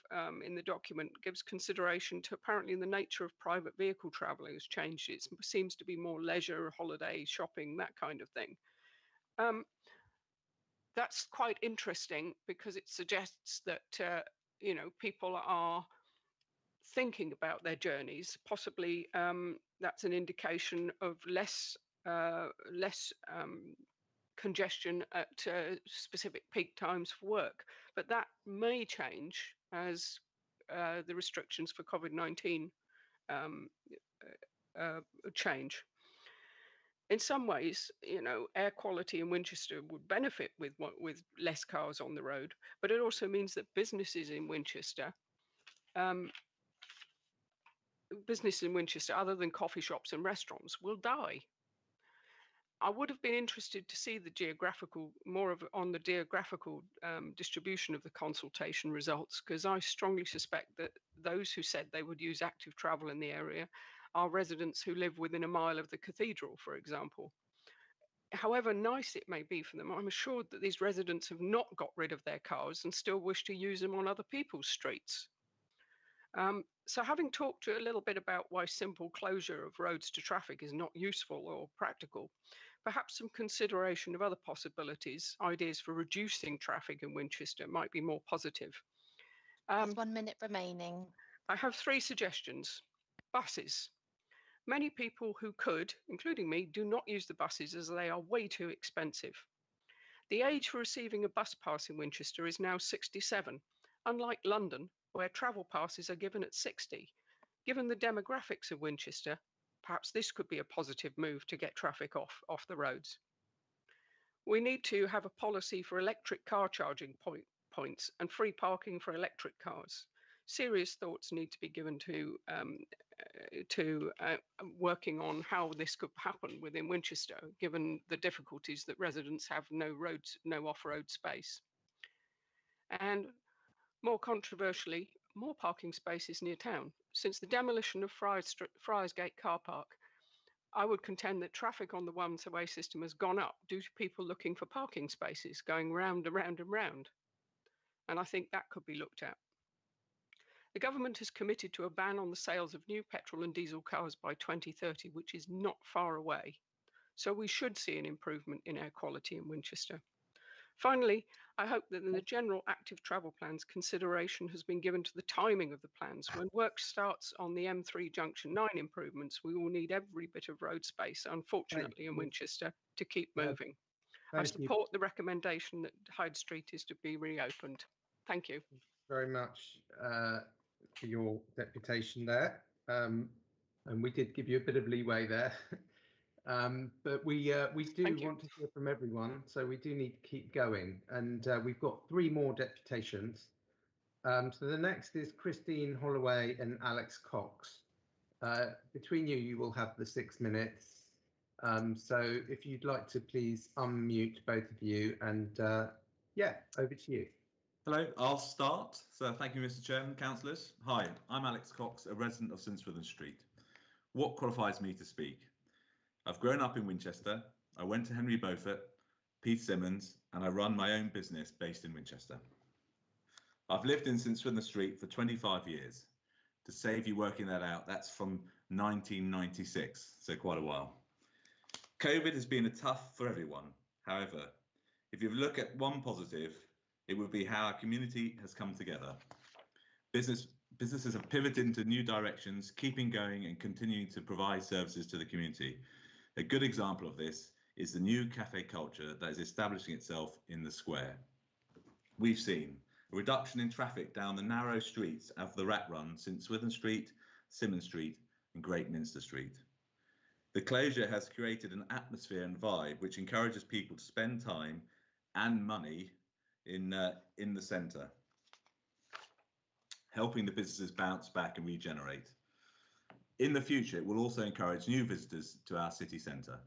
in the document gives consideration to apparently the nature of private vehicle travel has changed. It seems to be more leisure, holiday, shopping, that kind of thing. That's quite interesting because it suggests that people are thinking about their journeys. Possibly that's an indication of less congestion at specific peak times for work, but that may change as the restrictions for COVID-19 change. In some ways, air quality in Winchester would benefit with less cars on the road, but it also means that businesses in Winchester, other than coffee shops and restaurants, will die. I would have been interested to see the geographical distribution of the consultation results, because I strongly suspect that those who said they would use active travel in the area are residents who live within a mile of the cathedral, for example. However nice it may be for them, I'm assured that these residents have not got rid of their cars and still wish to use them on other people's streets. So having talked a little bit about why simple closure of roads to traffic is not useful or practical, perhaps some consideration of other possibilities, ideas for reducing traffic in Winchester might be more positive. There's 1 minute remaining. I have 3 suggestions. Buses. Many people who could, including me, do not use the buses as they are way too expensive. The age for receiving a bus pass in Winchester is now 67, unlike London, where travel passes are given at 60. Given the demographics of Winchester, perhaps this could be a positive move to get traffic off the roads. We need to have a policy for electric car charging points and free parking for electric cars. Serious thoughts need to be given to working on how this could happen within Winchester, given the difficulties that residents have no off-road space. And more controversially, more parking spaces near town. Since the demolition of Friarsgate car park, I would contend that traffic on the one-way system has gone up due to people looking for parking spaces, going round and round and round. And I think that could be looked at. The government has committed to a ban on the sales of new petrol and diesel cars by 2030, which is not far away. So we should see an improvement in air quality in Winchester. Finally, I hope that in the general active travel plans, consideration has been given to the timing of the plans. When work starts on the M3 Junction 9 improvements, we will need every bit of road space, unfortunately, in Winchester to keep moving. I support the recommendation that Hyde Street is to be reopened. Thank you. Very much for your deputation there. And we did give you a bit of leeway there. But we do want to hear from everyone, so we do need to keep going. And we've got 3 more deputations. So the next is Christine Holloway and Alex Cox. Between you, you will have the 6 minutes. So if you'd like to please unmute both of you, and yeah, over to you. Hello, I'll start. So thank you, Mr. Chairman, councillors. Hi, I'm Alex Cox, a resident of Sinswithan Street. What qualifies me to speak? I've grown up in Winchester. I went to Henry Beaufort, Pete Simmons, and I run my own business based in Winchester. I've lived in St Swithin Street for 25 years. To save you working that out, that's from 1996, so quite a while. COVID has been tough for everyone. However, if you look at one positive, it would be how our community has come together. Businesses have pivoted into new directions, keeping going and continuing to provide services to the community. A good example of this is the new cafe culture that is establishing itself in the square. We've seen a reduction in traffic down the narrow streets of the Rat Run since Swithin Street, Symonds Street and Great Minster Street. The closure has created an atmosphere and vibe which encourages people to spend time and money in the centre, helping the businesses bounce back and regenerate. In the future, it will also encourage new visitors to our city centre.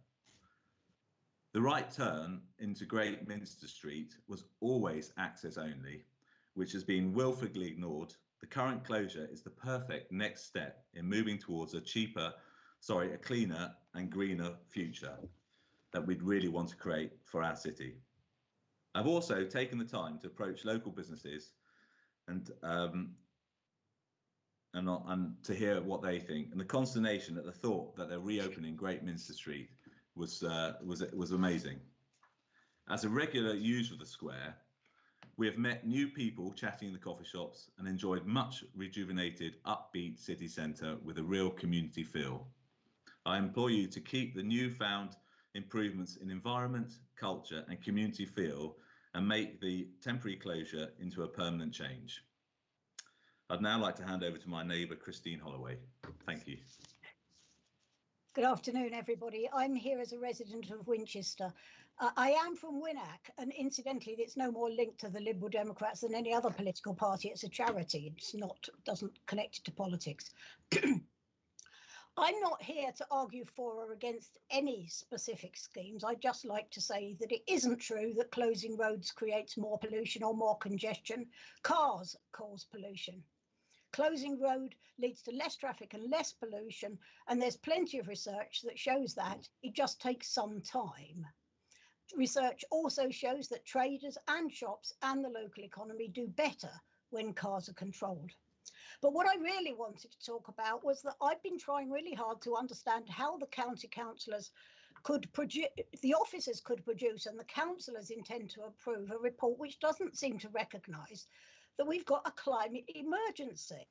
The right turn into Great Minster Street was always access only, which has been willfully ignored. The current closure is the perfect next step in moving towards a cleaner and greener future that we'd really want to create for our city. I've also taken the time to approach local businesses and to hear what they think. And the consternation at the thought that they're reopening Great Minster Street was amazing. As a regular user of the square, we have met new people chatting in the coffee shops and enjoyed much rejuvenated, upbeat city centre with a real community feel. I implore you to keep the newfound improvements in environment, culture and community feel and make the temporary closure into a permanent change. I'd now like to hand over to my neighbour, Christine Holloway. Thank you. Good afternoon, everybody. I'm here as a resident of Winchester. I am from Winnack, and incidentally, it's no more linked to the Liberal Democrats than any other political party. It's a charity. It's not, doesn't connect to politics. I'm not here to argue for or against any specific schemes. I'd just like to say that it isn't true that closing roads creates more pollution or more congestion. Cars cause pollution. Closing road leads to less traffic and less pollution, and there's plenty of research that shows that. It just takes some time. Research also shows that traders and shops and the local economy do better when cars are controlled. But what I really wanted to talk about was that I've been trying really hard to understand how the county councillors could produce, the officers could produce, and the councillors intend to approve a report which doesn't seem to recognise that we've got a climate emergency.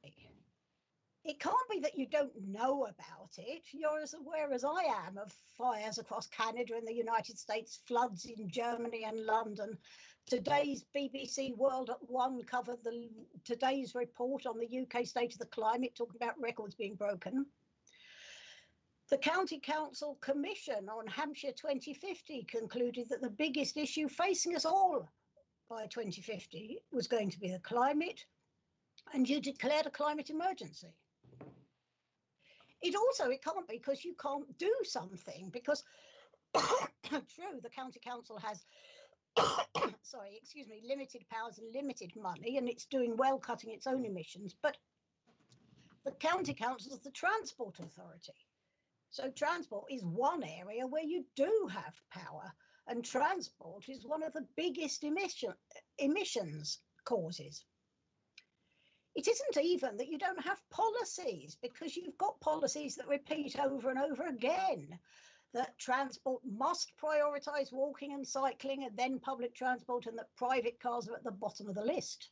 It can't be that you don't know about it. You're as aware as I am of fires across Canada and the United States, floods in Germany and London. Today's BBC World at One covered today's report on the UK state of the climate, talking about records being broken. The County Council Commission on Hampshire 2050 concluded that the biggest issue facing us all by 2050 was going to be the climate, and you declared a climate emergency. It can't be because you can't do something, because true, the County Council has limited powers and limited money, and it's doing well cutting its own emissions, but the County Council is the Transport Authority. So transport is one area where you do have power, and transport is one of the biggest emissions causes. It isn't even that you don't have policies, because you've got policies that repeat over and over again that transport must prioritise walking and cycling and then public transport, and that private cars are at the bottom of the list.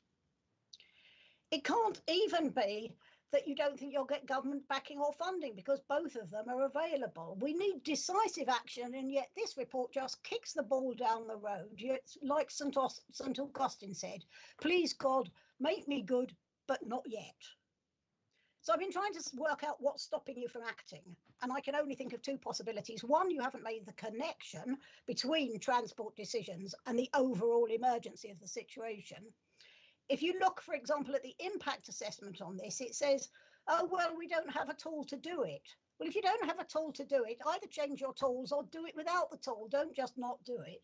It can't even be that you don't think you'll get government backing or funding, because both of them are available. We need decisive action, and yet this report just kicks the ball down the road. It's like St Augustine said, please God, make me good, but not yet. So I've been trying to work out what's stopping you from acting, and I can only think of two possibilities. One, you haven't made the connection between transport decisions and the overall emergency of the situation. If you look, for example, at the impact assessment on this, it says, oh, well, we don't have a tool to do it. Well, if you don't have a tool to do it, either change your tools or do it without the tool. Don't just not do it.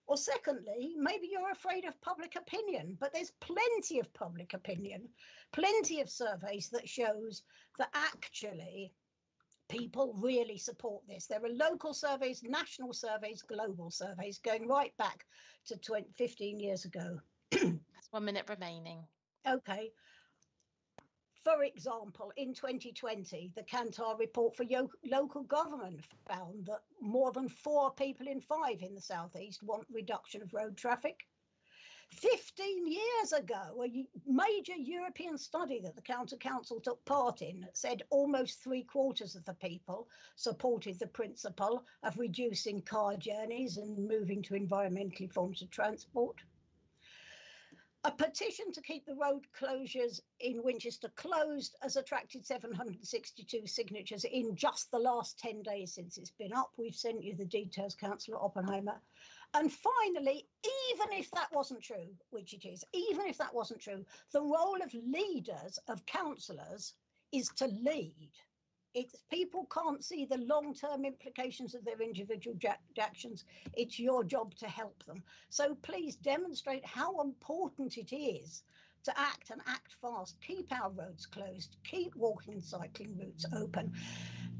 Or secondly, maybe you're afraid of public opinion, but there's plenty of public opinion, plenty of surveys that shows that actually people really support this. There are local surveys, national surveys, global surveys going right back to 15 years ago. There's 1 minute remaining. Okay. For example, in 2020, the Kantar report for local government found that more than 4 people in 5 in the southeast want reduction of road traffic. 15 years ago, a major European study that the County Council took part in said almost 3/4 of the people supported the principle of reducing car journeys and moving to environmentally forms of transport. A petition to keep the road closures in Winchester closed has attracted 762 signatures in just the last 10 days since it's been up. We've sent you the details, Councillor Oppenheimer. And finally, even if that wasn't true, which it is, even if that wasn't true, the role of leaders, of councillors, is to lead. It's people can't see the long-term implications of their individual actions. It's your job to help them. So please demonstrate how important it is to act and act fast. Keep our roads closed. Keep walking and cycling routes open.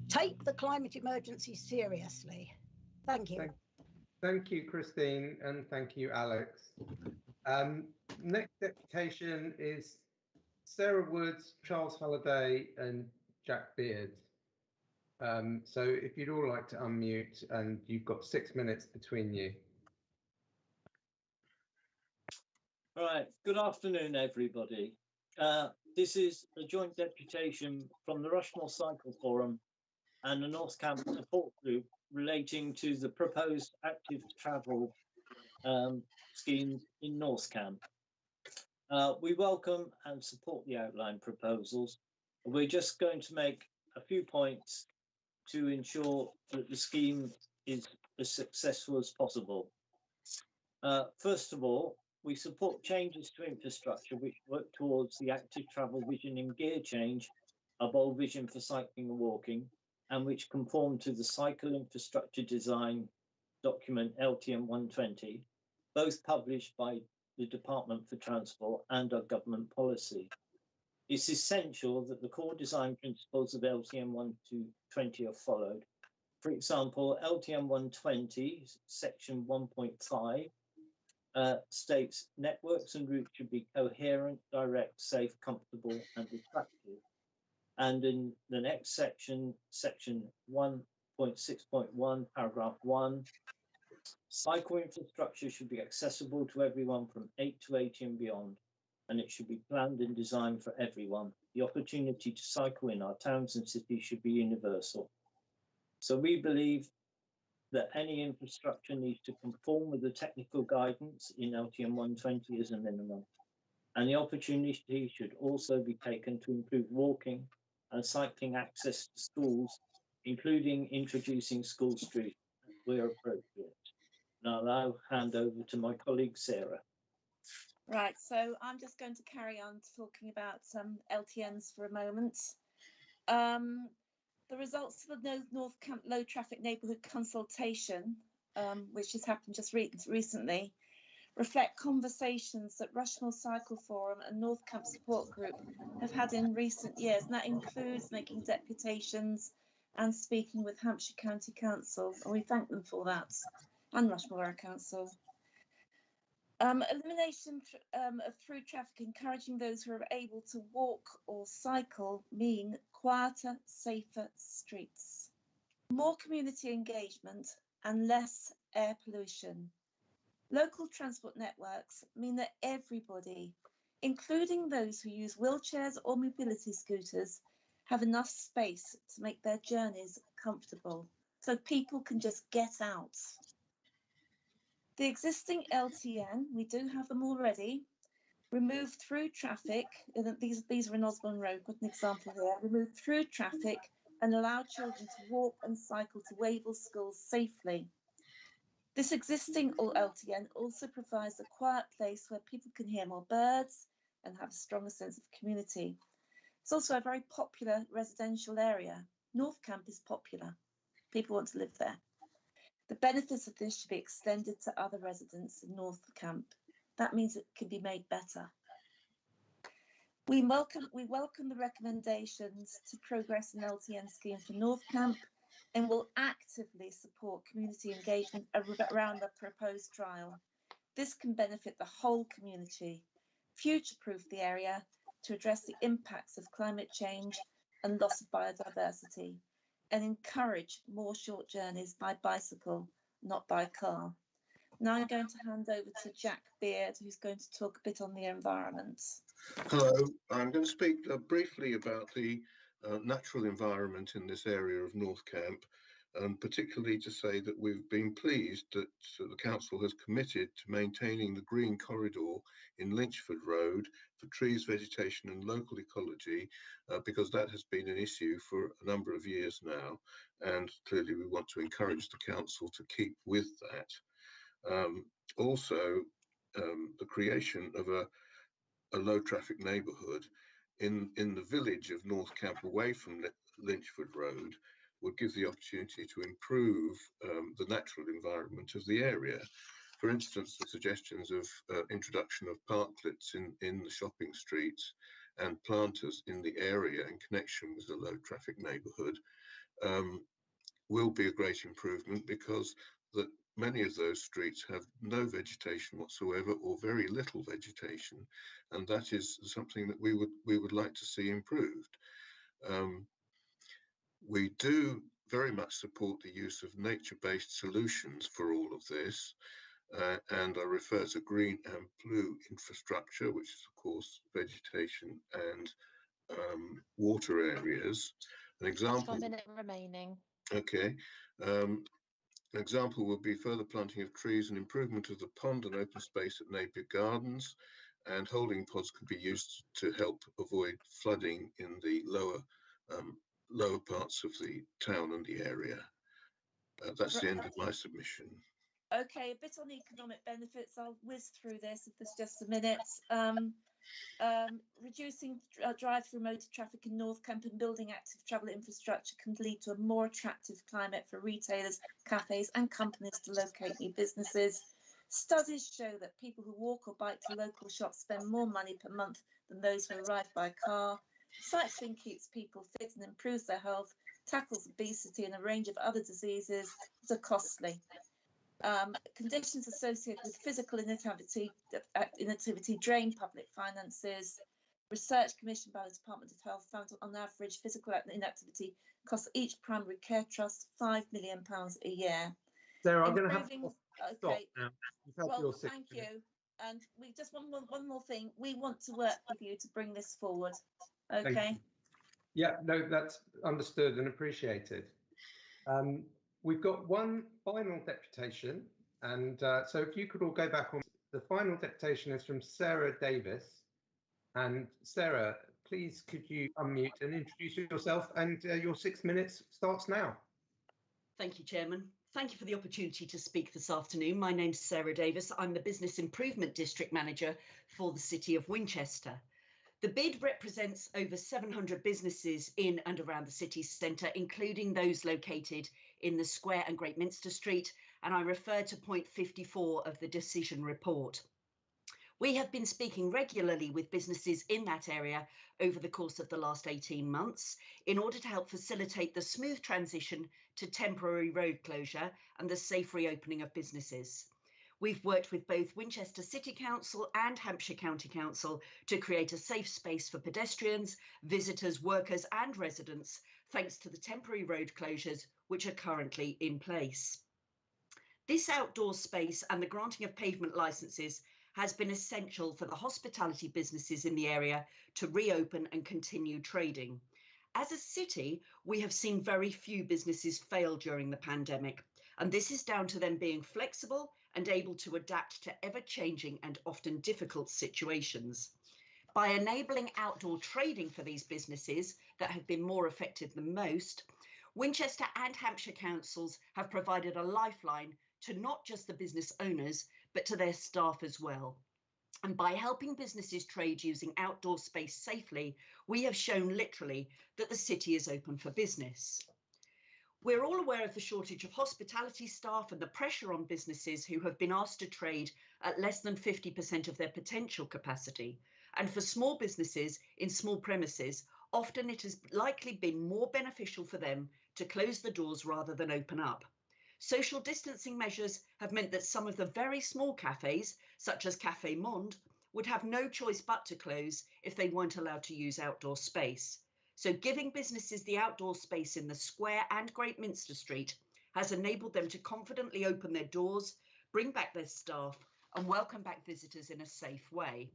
Take the climate emergency seriously. Thank you. Thank you, Christine, and thank you, Alex. Next deputation is Sarah Woods, Charles Halliday, and Jack Beard. So if you'd all like to unmute, and you've got 6 minutes between you. Right, good afternoon, everybody. This is a joint deputation from the Rushmore Cycle Forum and the North Camp Support Group relating to the proposed active travel scheme in North Camp. We welcome and support the outline proposals. We're just going to make a few points to ensure that the scheme is as successful as possible. First of all, we support changes to infrastructure which work towards the active travel vision in gear change, a bold vision for cycling and walking, and which conform to the cycle infrastructure design document LTM 120, both published by the Department for Transport and our government policy. It's essential that the core design principles of LTM 120 are followed. For example, LTM 120, section 1.5, states networks and routes should be coherent, direct, safe, comfortable, and attractive. And in the next section, section 1.6.1, paragraph 1, cycle infrastructure should be accessible to everyone from 8 to 80 and beyond, and it should be planned and designed for everyone. The opportunity to cycle in our towns and cities should be universal. So we believe that any infrastructure needs to conform with the technical guidance in LTM 120 as a minimum. And the opportunity should also be taken to improve walking and cycling access to schools, including introducing school streets where appropriate. Now I'll hand over to my colleague, Sarah. Right, so I'm just going to carry on talking about LTNs for a moment. The results of the North Camp Low Traffic Neighbourhood Consultation, which has happened just recently, reflect conversations that Rushmore Cycle Forum and North Camp Support Group have had in recent years, and that includes making deputations and speaking with Hampshire County Council, and we thank them for that, and Rushmore Borough Council. Elimination of through traffic, encouraging those who are able to walk or cycle, mean quieter, safer streets, more community engagement and less air pollution. Local transport networks mean that everybody, including those who use wheelchairs or mobility scooters, have enough space to make their journeys comfortable, so people can just get out. The existing LTN, we do have them already, remove through traffic, these are in Osborne Road, got an example here, remove through traffic and allow children to walk and cycle to Wavell schools safely. This existing LTN also provides a quiet place where people can hear more birds and have a stronger sense of community. It's also a very popular residential area. North Camp is popular. People want to live there. The benefits of this should be extended to other residents in North Camp. That means it can be made better. We welcome the recommendations to progress an LTN scheme for North Camp and will actively support community engagement around the proposed trial. This can benefit the whole community. future-proof the area to address the impacts of climate change and loss of biodiversity, and encourage more short journeys by bicycle, not by car. Now I'm going to hand over to Jack Beard, who's going to talk a bit on the environment. Hello, I'm going to speak briefly about the natural environment in this area of North Camp, and particularly to say that we've been pleased that the council has committed to maintaining the green corridor in Lynchford Road for trees, vegetation and local ecology, because that has been an issue for a number of years now, and clearly we want to encourage the council to keep with that. Also, the creation of a low traffic neighbourhood in the village of North Camp away from Lynchford Road would give the opportunity to improve the natural environment of the area. For instance, the suggestions of introduction of parklets in the shopping streets and planters in the area in connection with the low traffic neighbourhood will be a great improvement, because many of those streets have no vegetation whatsoever or very little vegetation, and that is something that we would like to see improved. We do very much support the use of nature-based solutions for all of this, and I refer to green and blue infrastructure, which is of course vegetation and water areas. An example. 1 minute remaining. Okay. An example would be further planting of trees and improvement of the pond and open space at Napier Gardens, and holding pods could be used to help avoid flooding in the lower parts of the town and the area. That's the end of my submission. Okay, a bit on economic benefits. I'll whiz through this if there's just a minute. Reducing drive-through motor traffic in North Camp and building active travel infrastructure can lead to a more attractive climate for retailers, cafes and companies to locate new businesses. Studies show that people who walk or bike to local shops spend more money per month than those who arrive by car. Cycling keeps people fit and improves their health, tackles obesity and a range of other diseases that are costly. Conditions associated with physical inactivity drain public finances. Research commissioned by the Department of Health found on average physical inactivity costs each primary care trust £5 million a year. Sarah, I'm going to have to stop okay. now. Well, thank you. And we just one more thing. We want to work with you to bring this forward. Okay. Yeah, no, that's understood and appreciated. We've got one final deputation, and so if you could all go back on. The final deputation is from Sarah Davis. And Sarah, please could you unmute and introduce yourself, and your 6 minutes starts now. Thank you, Chairman. Thank you for the opportunity to speak this afternoon. My name's Sarah Davis. I'm the Business Improvement District Manager for the City of Winchester. The bid represents over 700 businesses in and around the city centre, including those located in the Square and Great Minster Street, and I refer to point 54 of the decision report. We have been speaking regularly with businesses in that area over the course of the last 18 months in order to help facilitate the smooth transition to temporary road closure and the safe reopening of businesses. We've worked with both Winchester City Council and Hampshire County Council to create a safe space for pedestrians, visitors, workers and residents, thanks to the temporary road closures which are currently in place. This outdoor space and the granting of pavement licences has been essential for the hospitality businesses in the area to reopen and continue trading. As a city, we have seen very few businesses fail during the pandemic, and this is down to them being flexible and able to adapt to ever-changing and often difficult situations. By enabling outdoor trading for these businesses that have been more affected than most, Winchester and Hampshire councils have provided a lifeline to not just the business owners, but to their staff as well. And by helping businesses trade using outdoor space safely, we have shown literally that the city is open for business. We're all aware of the shortage of hospitality staff and the pressure on businesses who have been asked to trade at less than 50% of their potential capacity. And for small businesses in small premises, often it has likely been more beneficial for them to close the doors rather than open up. Social distancing measures have meant that some of the very small cafes, such as Café Monde, would have no choice but to close if they weren't allowed to use outdoor space. So giving businesses the outdoor space in the square and Great Minster Street has enabled them to confidently open their doors, bring back their staff and welcome back visitors in a safe way.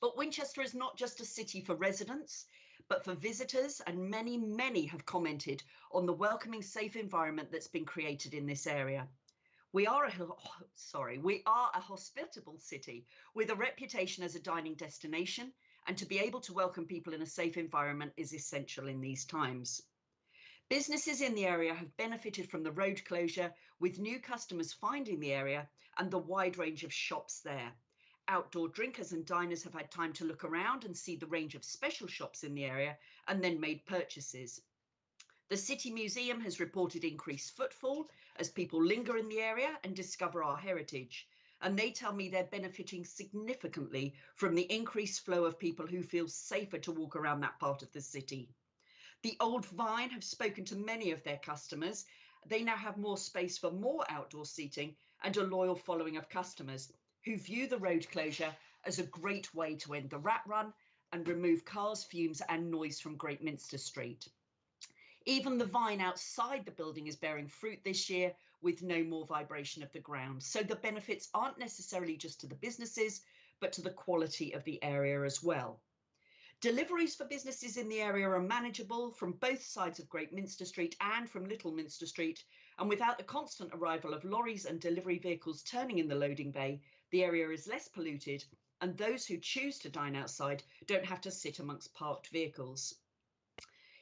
But Winchester is not just a city for residents, but for visitors, and many, many have commented on the welcoming, safe environment that's been created in this area. We are a hospitable city with a reputation as a dining destination, and to be able to welcome people in a safe environment is essential in these times. Businesses in the area have benefited from the road closure, with new customers finding the area and the wide range of shops there. Outdoor drinkers and diners have had time to look around and see the range of special shops in the area and then made purchases. The City Museum has reported increased footfall as people linger in the area and discover our heritage. And they tell me they're benefiting significantly from the increased flow of people who feel safer to walk around that part of the city. The Old Vine have spoken to many of their customers. They now have more space for more outdoor seating and a loyal following of customers who view the road closure as a great way to end the rat run and remove cars, fumes and noise from Great Minster Street. Even the vine outside the building is bearing fruit this year with no more vibration of the ground. So the benefits aren't necessarily just to the businesses, but to the quality of the area as well. Deliveries for businesses in the area are manageable from both sides of Great Minster Street and from Little Minster Street. And without the constant arrival of lorries and delivery vehicles turning in the loading bay, the area is less polluted, and those who choose to dine outside don't have to sit amongst parked vehicles.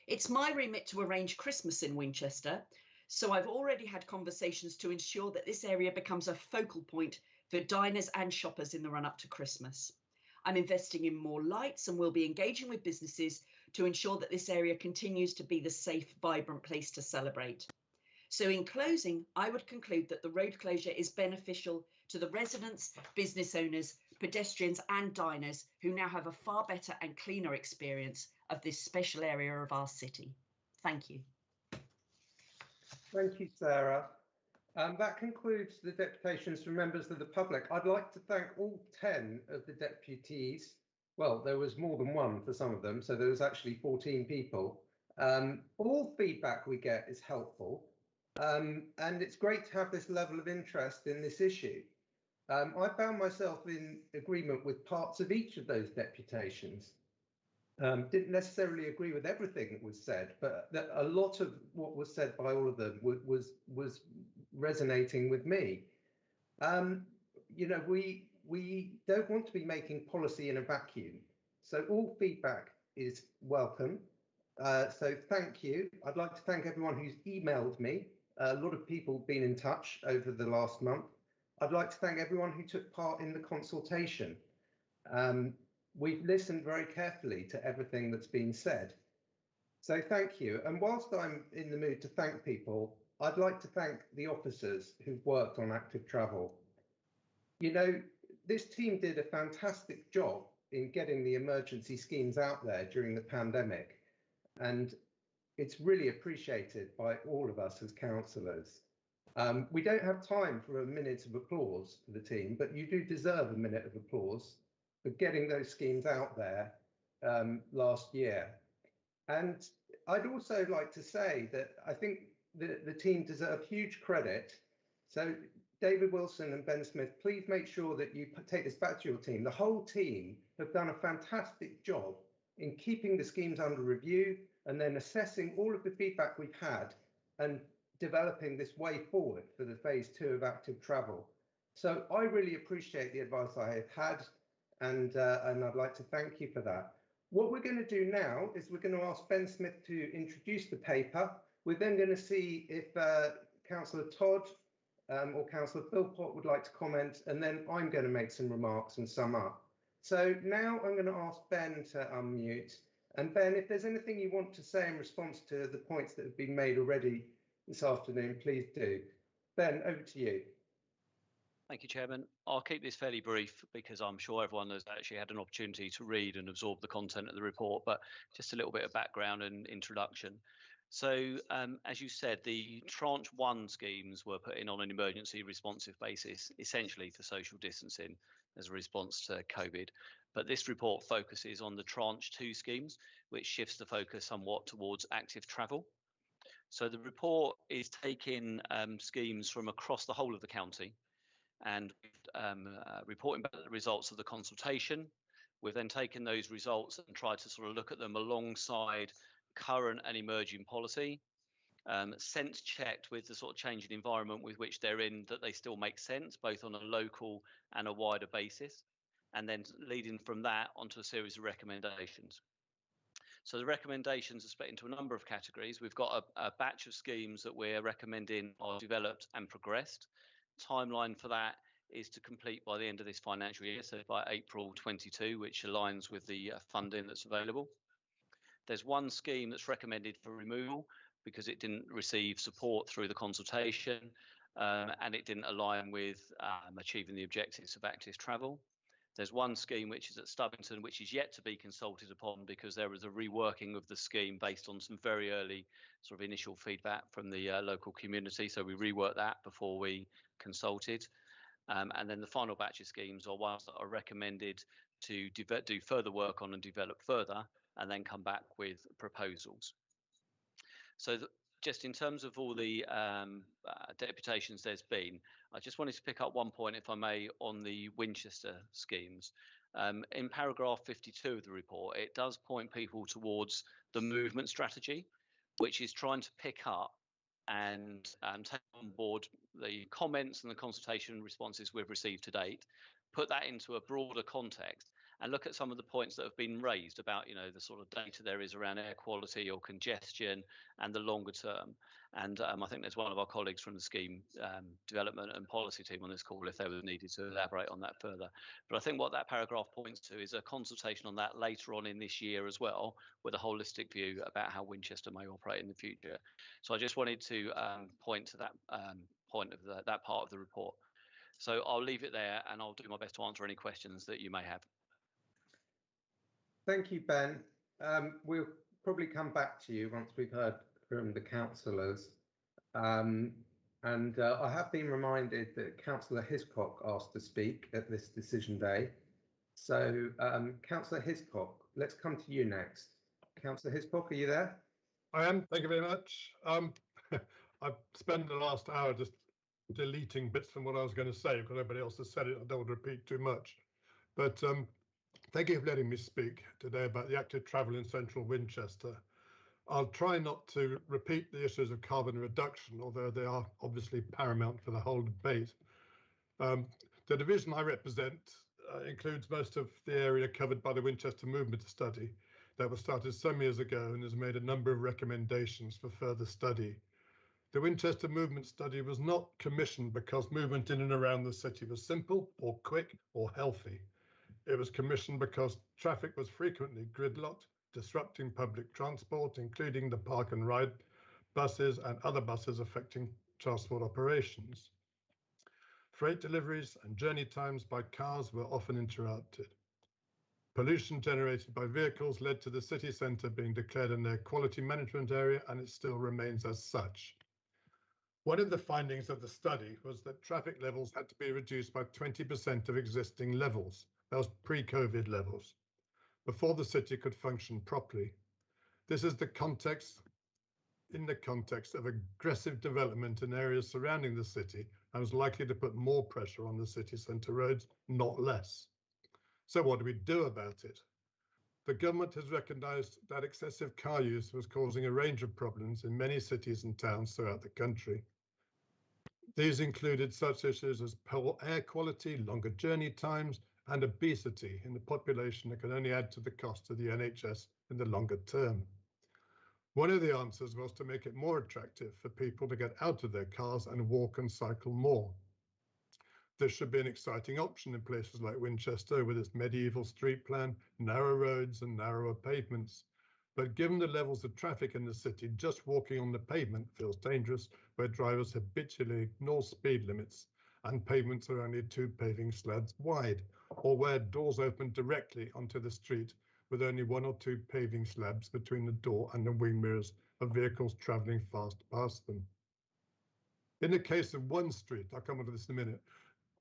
It's my remit to arrange Christmas in Winchester, so I've already had conversations to ensure that this area becomes a focal point for diners and shoppers in the run-up to Christmas. I'm investing in more lights and will be engaging with businesses to ensure that this area continues to be the safe, vibrant place to celebrate. So in closing, I would conclude that the road closure is beneficial to the residents, business owners, pedestrians and diners who now have a far better and cleaner experience of this special area of our city. Thank you. Thank you, Sarah. That concludes the deputations from members of the public. I'd like to thank all 10 of the deputies. Well, there was more than one for some of them, so there was actually 14 people. All feedback we get is helpful, and it's great to have this level of interest in this issue. I found myself in agreement with parts of each of those deputations. Didn't necessarily agree with everything that was said, but a lot of what was said by all of them was resonating with me. You know, we don't want to be making policy in a vacuum, so all feedback is welcome. So thank you. I'd like to thank everyone who's emailed me. A lot of people have been in touch over the last month. I'd like to thank everyone who took part in the consultation. We've listened very carefully to everything that's been said. So thank you. And whilst I'm in the mood to thank people, I'd like to thank the officers who've worked on active travel. You know, this team did a fantastic job in getting the emergency schemes out there during the pandemic. And it's really appreciated by all of us as councillors. We don't have time for a minute of applause for the team, but you do deserve a minute of applause for getting those schemes out there last year. And I'd also like to say that I think the team deserve huge credit. So David Wilson and Ben Smith, please make sure that you take this back to your team. The whole team have done a fantastic job in keeping the schemes under review and then assessing all of the feedback we've had and developing this way forward for the phase 2 of active travel. So I really appreciate the advice I have had, and I'd like to thank you for that. What we're going to do now is we're going to ask Ben Smith to introduce the paper. We're then going to see if Councillor Todd or Councillor Philpott would like to comment, and then I'm going to make some remarks and sum up. So now I'm going to ask Ben to unmute. And Ben, if there's anything you want to say in response to the points that have been made already this afternoon, please do. Ben, over to you. Thank you, Chairman. I'll keep this fairly brief because I'm sure everyone has actually had an opportunity to read and absorb the content of the report, but just a little bit of background and introduction. So, as you said, the Tranche 1 schemes were put in on an emergency responsive basis, essentially for social distancing. as a response to COVID. But this report focuses on the Tranche 2 schemes, which shifts the focus somewhat towards active travel. So the report is taking schemes from across the whole of the county and reporting back the results of the consultation. We've then taken those results and tried to sort of look at them alongside current and emerging policy, sense checked with the sort of changing environment with which they're in, that they still make sense, both on a local and a wider basis, and then leading from that onto a series of recommendations. So the recommendations are split into a number of categories. We've got a batch of schemes that we're recommending are developed and progressed. Timeline for that is to complete by the end of this financial year, so by April 22, which aligns with the funding that's available. There's one scheme that's recommended for removal because it didn't receive support through the consultation and it didn't align with achieving the objectives of active travel. There's one scheme which is at Stubbington, which is yet to be consulted upon because there was a reworking of the scheme based on some very early sort of initial feedback from the local community. So we reworked that before we consulted. And then the final batch of schemes are ones that are recommended to do further work on and develop further, and then come back with proposals. So just in terms of all the deputations there's been, I just wanted to pick up one point, if I may, on the Winchester schemes. In paragraph 52 of the report, it does point people towards the movement strategy, which is trying to pick up and take on board the comments and the consultation responses we've received to date, put that into a broader context, and look at some of the points that have been raised about, you know, the sort of data there is around air quality or congestion and the longer term. And I think there's one of our colleagues from the scheme development and policy team on this call if they were needed to elaborate on that further. But I think what that paragraph points to is a consultation on that later on in this year as well, with a holistic view about how Winchester may operate in the future. So I just wanted to point to that point of that part of the report. So I'll leave it there and I'll do my best to answer any questions that you may have. Thank you, Ben. We'll probably come back to you once we've heard from the councillors. I have been reminded that Councillor Hiscock asked to speak at this decision day. So, Councillor Hiscock, let's come to you next. Councillor Hiscock, are you there? I am. Thank you very much. I've spent the last hour just deleting bits from what I was going to say because everybody else has said it. I don't want to repeat too much. But thank you for letting me speak today about the active travel in central Winchester. I'll try not to repeat the issues of carbon reduction, although they are obviously paramount for the whole debate. The division I represent includes most of the area covered by the Winchester Movement Study that was started some years ago and has made a number of recommendations for further study. The Winchester Movement Study was not commissioned because movement in and around the city was simple or quick or healthy. It was commissioned because traffic was frequently gridlocked, disrupting public transport, including the park and ride buses and other buses affecting transport operations. Freight deliveries and journey times by cars were often interrupted. Pollution generated by vehicles led to the city centre being declared an air quality management area, and it still remains as such. One of the findings of the study was that traffic levels had to be reduced by 20% of existing levels. That was pre-COVID levels, before the city could function properly. This is in the context of aggressive development in areas surrounding the city and was likely to put more pressure on the city centre roads, not less. So what do we do about it? The government has recognised that excessive car use was causing a range of problems in many cities and towns throughout the country. These included such issues as poor air quality, longer journey times, and obesity in the population that can only add to the cost of the NHS in the longer term. One of the answers was to make it more attractive for people to get out of their cars and walk and cycle more. This should be an exciting option in places like Winchester with its medieval street plan, narrow roads and narrower pavements. But given the levels of traffic in the city, just walking on the pavement feels dangerous where drivers habitually ignore speed limits and pavements are only 2 paving slabs wide, or where doors open directly onto the street with only 1 or 2 paving slabs between the door and the wing mirrors of vehicles travelling fast past them. In the case of one street, I'll come on to this in a minute,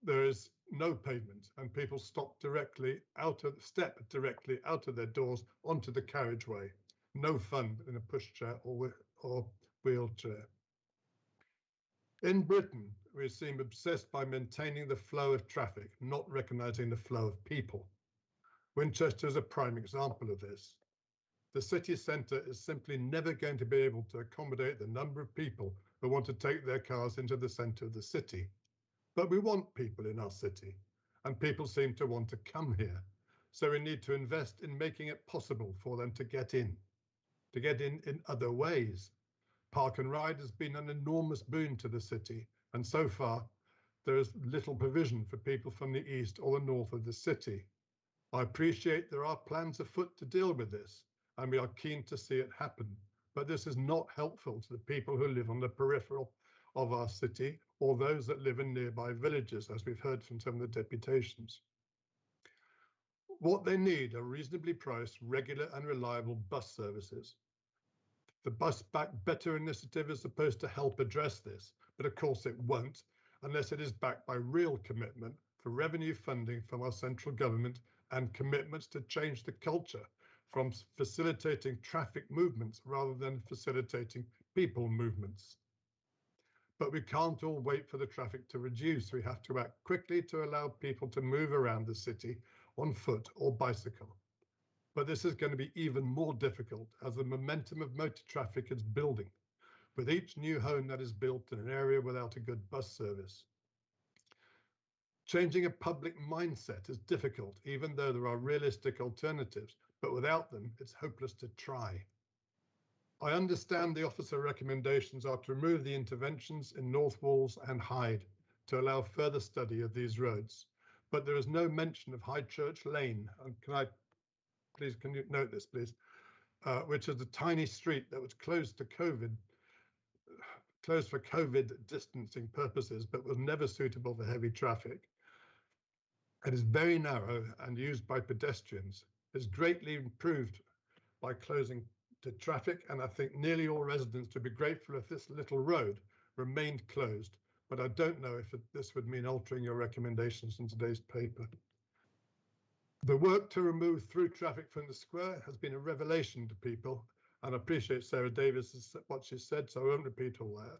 there is no pavement and people step directly out of their doors onto the carriageway. No fun in a pushchair or wheelchair. In Britain, we seem obsessed by maintaining the flow of traffic, not recognizing the flow of people. Winchester is a prime example of this. The city centre is simply never going to be able to accommodate the number of people who want to take their cars into the centre of the city. But we want people in our city, and people seem to want to come here. So we need to invest in making it possible for them to get in other ways. Park and Ride has been an enormous boon to the city, and so far there is little provision for people from the east or the north of the city. I appreciate there are plans afoot to deal with this, and we are keen to see it happen, but this is not helpful to the people who live on the peripheral of our city or those that live in nearby villages, as we've heard from some of the deputations. What they need are reasonably priced, regular and reliable bus services. The Bus Back Better initiative is supposed to help address this, but of course it won't unless it is backed by real commitment for revenue funding from our central government and commitments to change the culture from facilitating traffic movements rather than facilitating people movements. But we can't all wait for the traffic to reduce. We have to act quickly to allow people to move around the city on foot or bicycle. But this is going to be even more difficult as the momentum of motor traffic is building, with each new home that is built in an area without a good bus service. Changing a public mindset is difficult, even though there are realistic alternatives, but without them, it's hopeless to try. I understand the officer recommendations are to remove the interventions in North Walls and Hyde to allow further study of these roads, but there is no mention of High Church Lane. And can you note this, please? Which is a tiny street that was closed for COVID distancing purposes, but was never suitable for heavy traffic. It is very narrow and used by pedestrians. It's greatly improved by closing to traffic, and I think nearly all residents would be grateful if this little road remained closed, but I don't know if this would mean altering your recommendations in today's paper. The work to remove through traffic from the square has been a revelation to people, and I appreciate Sarah Davis what she said, so I won't repeat all that.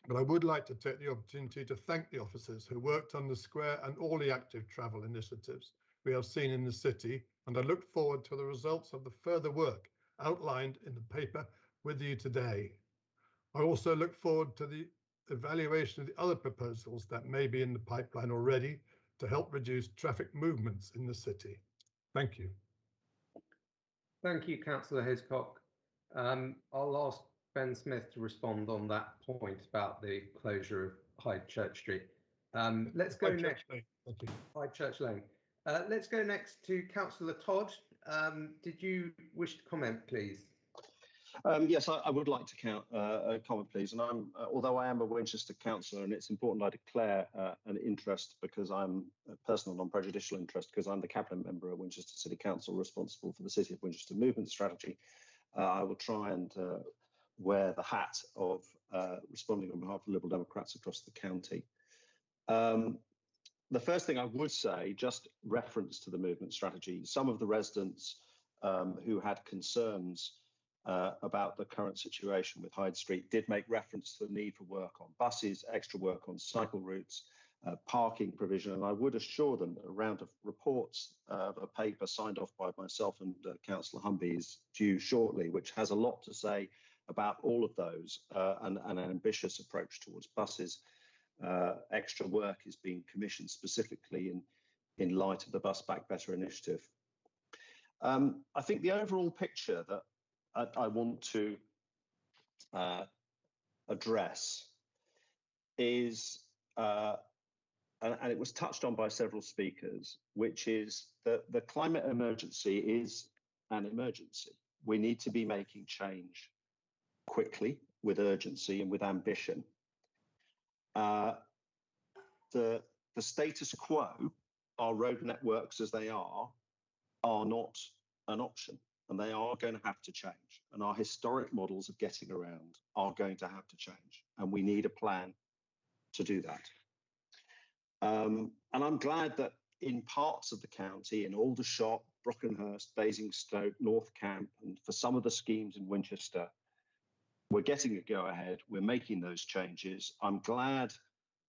But I would like to take the opportunity to thank the officers who worked on the square and all the active travel initiatives we have seen in the city, and I look forward to the results of the further work outlined in the paper with you today. I also look forward to the evaluation of the other proposals that may be in the pipeline already to help reduce traffic movements in the city. Thank you. Thank you, Councillor Hiscock. I'll ask Ben Smith to respond on that point about the closure of Hyde Church Street. Let's go next. Hyde Church Lane. Let's go next to Councillor Todd. Did you wish to comment, please? Yes, I would like to comment, please. And although I am a Winchester councillor, and it's important I declare an interest because I'm a personal non-prejudicial interest because I'm the cabinet member of Winchester City Council responsible for the City of Winchester movement strategy. I will try and wear the hat of responding on behalf of the Liberal Democrats across the county. The first thing I would say, just reference to the movement strategy, some of the residents who had concerns about the current situation with Hyde Street did make reference to the need for work on buses, extra work on cycle routes, parking provision, and I would assure them that a round of reports of a paper signed off by myself and Councillor Humby is due shortly, which has a lot to say about all of those and an ambitious approach towards buses. Extra work is being commissioned specifically in light of the Bus Back Better initiative. I think the overall picture that I want to address is, and it was touched on by several speakers, which is that the climate emergency is an emergency. We need to be making change quickly, with urgency and with ambition. The status quo, our road networks as they are not an option, and they are going to have to change. And our historic models of getting around are going to have to change, and we need a plan to do that. And I'm glad that in parts of the county, in Aldershot, Brockenhurst, Basingstoke, North Camp, and for some of the schemes in Winchester, we're getting a go-ahead, we're making those changes. I'm glad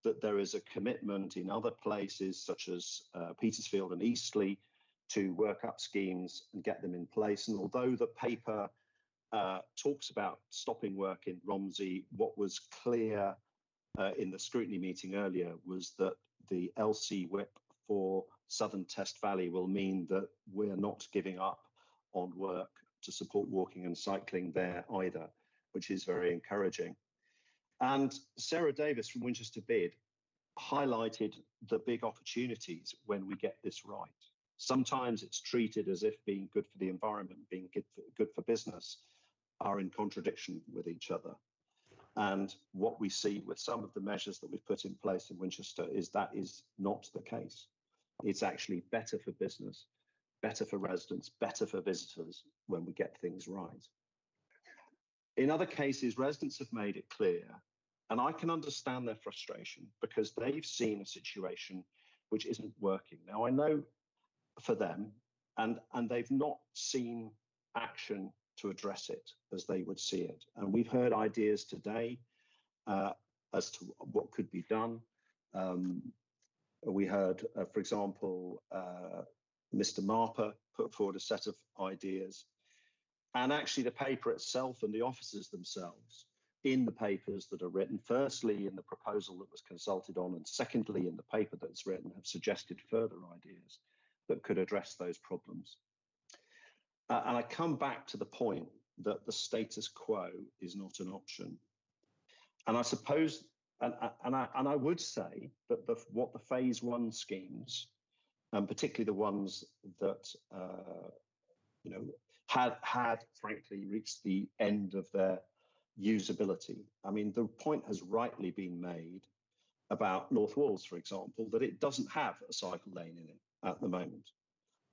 that there is a commitment in other places, such as Petersfield and Eastleigh, to work up schemes and get them in place. And although the paper talks about stopping work in Romsey, what was clear in the scrutiny meeting earlier was that the LC whip for Southern Test Valley will mean that we're not giving up on work to support walking and cycling there either, which is very encouraging. And Sarah Davis from Winchester Bid highlighted the big opportunities when we get this right. Sometimes it's treated as if being good for the environment, being good for business are in contradiction with each other. And what we see with some of the measures that we've put in place in Winchester is that is not the case. It's actually better for business, better for residents, better for visitors when we get things right. In other cases, residents have made it clear, and I can understand their frustration because they've seen a situation which isn't working. Now, I know for them, and they've not seen action to address it as they would see it. And we've heard ideas today as to what could be done. We heard, for example, Mr. Marper put forward a set of ideas. And actually the paper itself and the officers themselves in the papers that are written, firstly in the proposal that was consulted on, and secondly in the paper that's written, have suggested further ideas that could address those problems. And I come back to the point that the status quo is not an option. And I suppose, and I would say that what the phase one schemes, and particularly the ones that had frankly reached the end of their usability. I mean, the point has rightly been made about North Walls, for example, that it doesn't have a cycle lane in it at the moment.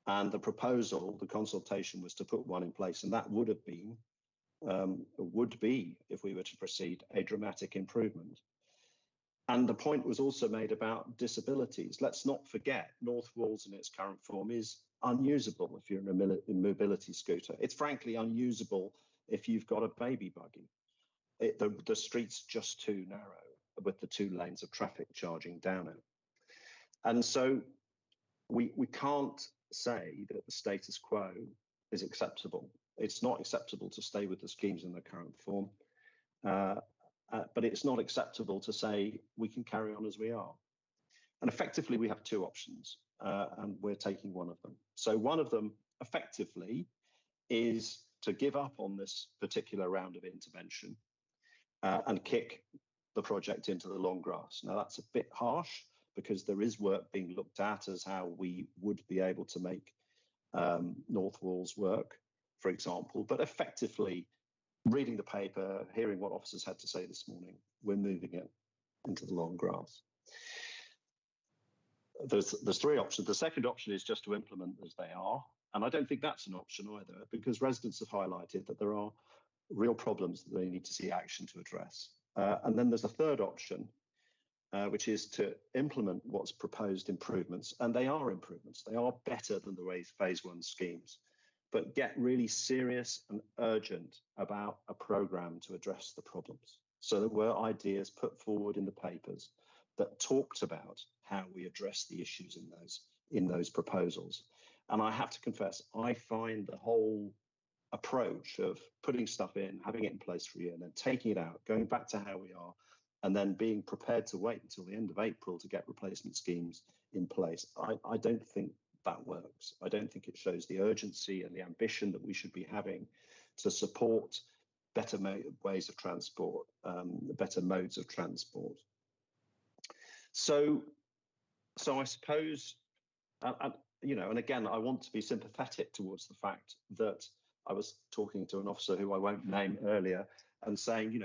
And the proposal, the consultation was to put one in place, and that would have been, if we were to proceed, a dramatic improvement. And the point was also made about disabilities. Let's not forget, North Walls in its current form is unusable if you're in a mobility scooter. It's frankly unusable if you've got a baby buggy. The street's just too narrow with the 2 lanes of traffic charging down it. And so we can't say that the status quo is acceptable. It's not acceptable to stay with the schemes in their current form, but it's not acceptable to say we can carry on as we are. And effectively, we have 2 options, and we're taking one of them. So one of them, effectively, is to give up on this particular round of intervention and kick the project into the long grass. Now, that's a bit harsh because there is work being looked at as how we would be able to make North Walls work, for example. But effectively, reading the paper, hearing what officers had to say this morning, we're moving it into the long grass. There's 3 options. The second option is just to implement as they are. And I don't think that's an option either, because residents have highlighted that there are real problems that they need to see action to address. And then there's a third option, which is to implement what's proposed improvements. And they are improvements. They are better than the phase one schemes, but get really serious and urgent about a programme to address the problems. So there were ideas put forward in the papers that talked about how we address the issues in those proposals. And I have to confess, I find the whole approach of putting stuff in, having it in place for a year, and then taking it out, going back to how we are, and then being prepared to wait until the end of April to get replacement schemes in place. I don't think that works. I don't think it shows the urgency and the ambition that we should be having to support better ways of transport, better modes of transport. So I suppose, and again, I want to be sympathetic towards the fact that I was talking to an officer who I won't name earlier and saying,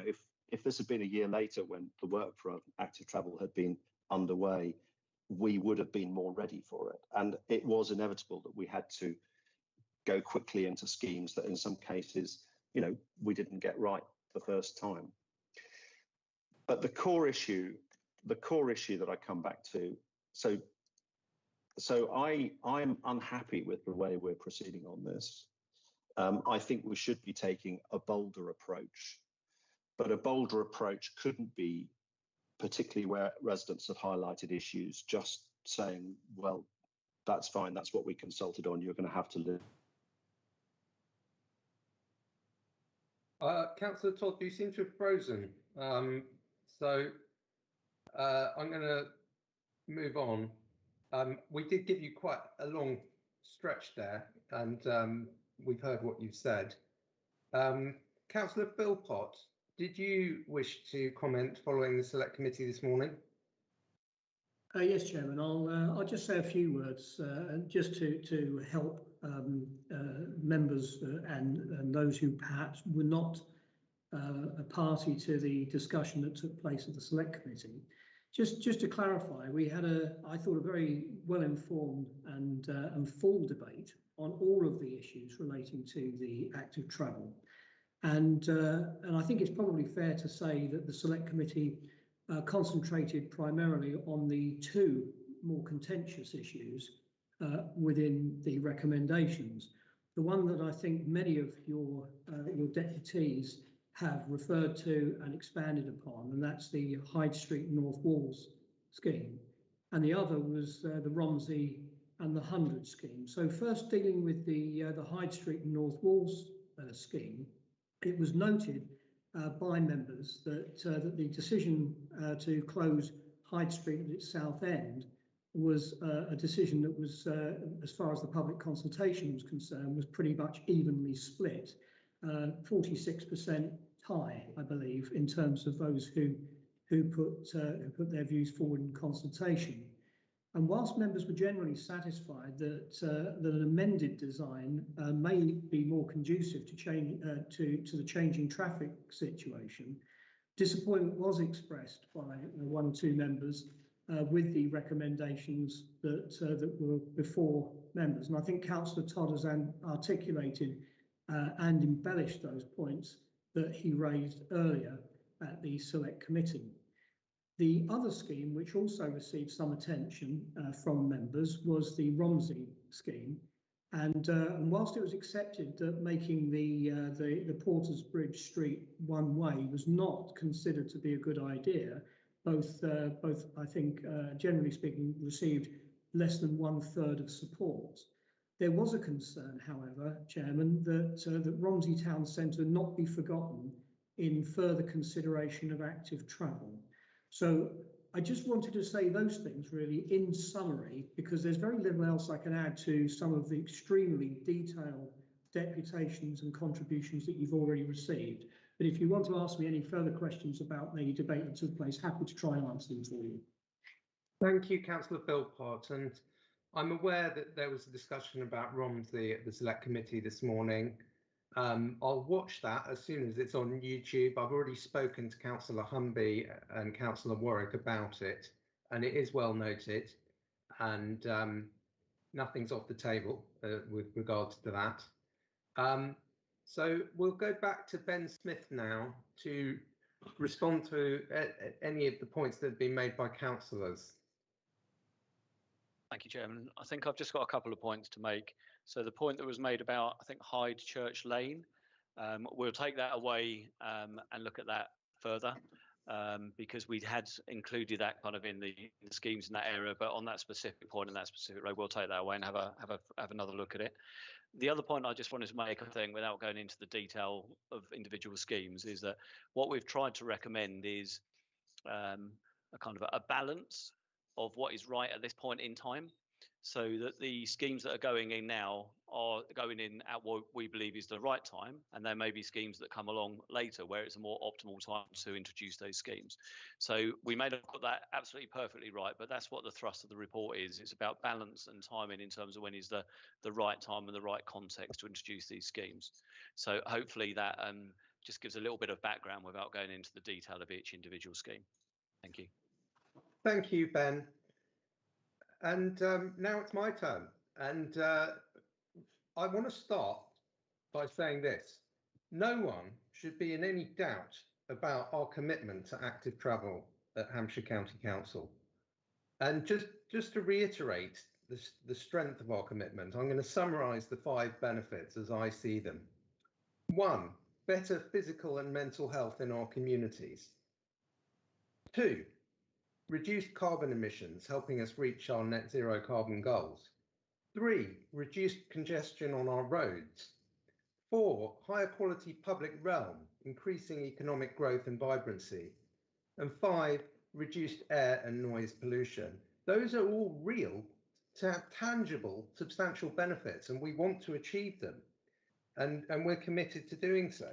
if this had been a year later when the work for active travel had been underway, we would have been more ready for it. And it was inevitable that we had to go quickly into schemes that in some cases, we didn't get right the first time. But the core issue that I come back to So I'm unhappy with the way we're proceeding on this. I think we should be taking a bolder approach, but a bolder approach couldn't be, particularly where residents have highlighted issues, just saying, well, that's fine, that's what we consulted on, you're going to have to live. Councillor Todd, you seem to have frozen. So I'm going to move on. We did give you quite a long stretch there, and we've heard what you've said. Councillor Philpott, did you wish to comment following the Select Committee this morning? Yes, Chairman. I'll just say a few words just to help members and those who perhaps were not a party to the discussion that took place at the Select Committee. Just to clarify, we had I thought, a very well-informed and full debate on all of the issues relating to the active travel, and I think it's probably fair to say that the Select Committee concentrated primarily on the two more contentious issues within the recommendations. The one that I think many of your deputies have referred to and expanded upon, and that's the Hyde Street North Walls scheme, and the other was the Romsey and the 100 scheme. So first, dealing with the Hyde Street North Walls scheme, it was noted by members that the decision to close Hyde Street at its south end was a decision that was, as far as the public consultation was concerned, was pretty much evenly split, 46% high, I believe, in terms of those who put their views forward in consultation. And whilst members were generally satisfied that an amended design may be more conducive to to the changing traffic situation, disappointment was expressed by one or two members with the recommendations that were before members. And I think Councillor Todd has articulated and embellished those points that he raised earlier at the Select Committee. The other scheme, which also received some attention from members, was the Romsey scheme. And whilst it was accepted that making the Porters Bridge Street one way was not considered to be a good idea, both I think, generally speaking, received less than 1/3 of support. There was a concern, however, Chairman, that Romsey Town Centre not be forgotten in further consideration of active travel. So I just wanted to say those things really in summary, because there's very little else I can add to some of the extremely detailed deputations and contributions that you've already received. But if you want to ask me any further questions about the debate that took place, happy to try and answer them for you. Thank you, Councillor Philpott. And I'm aware that there was a discussion about Romsey at the Select Committee this morning. I'll watch that as soon as it's on YouTube. I've already spoken to Councillor Humby and Councillor Warwick about it, and it is well noted, and nothing's off the table with regards to that. So we'll go back to Ben Smith now to respond to any of the points that have been made by councillors. Thank you, Chairman. I think I've just got a couple of points to make. So the point that was made about, I think, Hyde Church Lane, we'll take that away and look at that further because we had included that kind of in the schemes in that area, but on that specific point in that specific road, we'll take that away and have another look at it. The other point I just wanted to make, I think, without going into the detail of individual schemes, is that what we've tried to recommend is a kind of a balance of what is right at this point in time, so that the schemes that are going in now are going in at what we believe is the right time, and there may be schemes that come along later where it's a more optimal time to introduce those schemes. So we may not put that absolutely perfectly right, but that's what the thrust of the report is. It's about balance and timing in terms of when is the right time and the right context to introduce these schemes. So hopefully that just gives a little bit of background without going into the detail of each individual scheme. Thank you. Thank you, Ben. And now it's my turn. And I want to start by saying this. No one should be in any doubt about our commitment to active travel at Hampshire County Council. And just to reiterate the strength of our commitment, I'm going to summarise the 5 benefits as I see them. 1, better physical and mental health in our communities. 2, reduced carbon emissions, helping us reach our net zero carbon goals. 3, reduced congestion on our roads. 4, higher quality public realm, increasing economic growth and vibrancy. And 5, reduced air and noise pollution. Those are all real, tangible, substantial benefits, and we want to achieve them. And we're committed to doing so.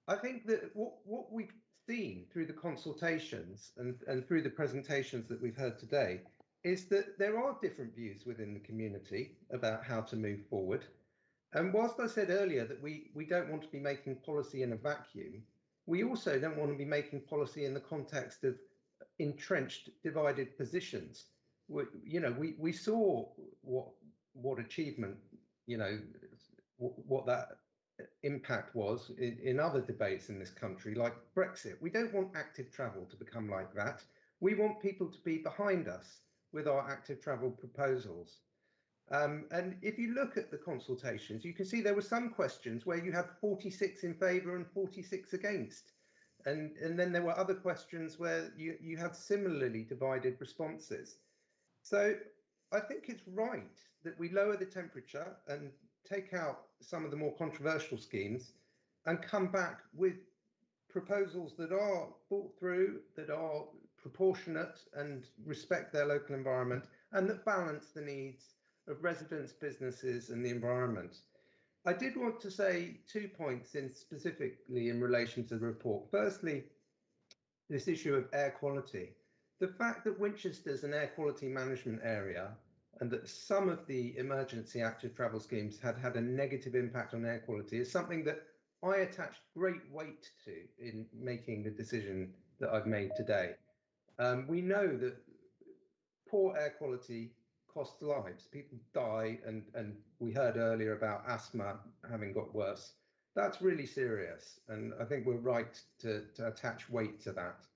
I think that what we've seen through the consultations and through the presentations that we've heard today is that there are different views within the community about how to move forward. And whilst I said earlier that we don't want to be making policy in a vacuum, we also don't want to be making policy in the context of entrenched, divided positions. We saw what achievement, what that impact was in other debates in this country, like Brexit. We don't want active travel to become like that. We want people to be behind us with our active travel proposals. And if you look at the consultations, you can see there were some questions where you had 46 in favour and 46 against. And then there were other questions where you had similarly divided responses. So I think it's right that we lower the temperature and take out some of the more controversial schemes and come back with proposals that are thought through, that are proportionate and respect their local environment, and that balance the needs of residents, businesses and the environment. I did want to say 2 points specifically in relation to the report. Firstly, this issue of air quality. The fact that Winchester's an air quality management area and that some of the emergency active travel schemes had a negative impact on air quality is something that I attached great weight to in making the decision that I've made today. We know that poor air quality costs lives. People die, and we heard earlier about asthma having got worse. That's really serious, and I think we're right to attach weight to that.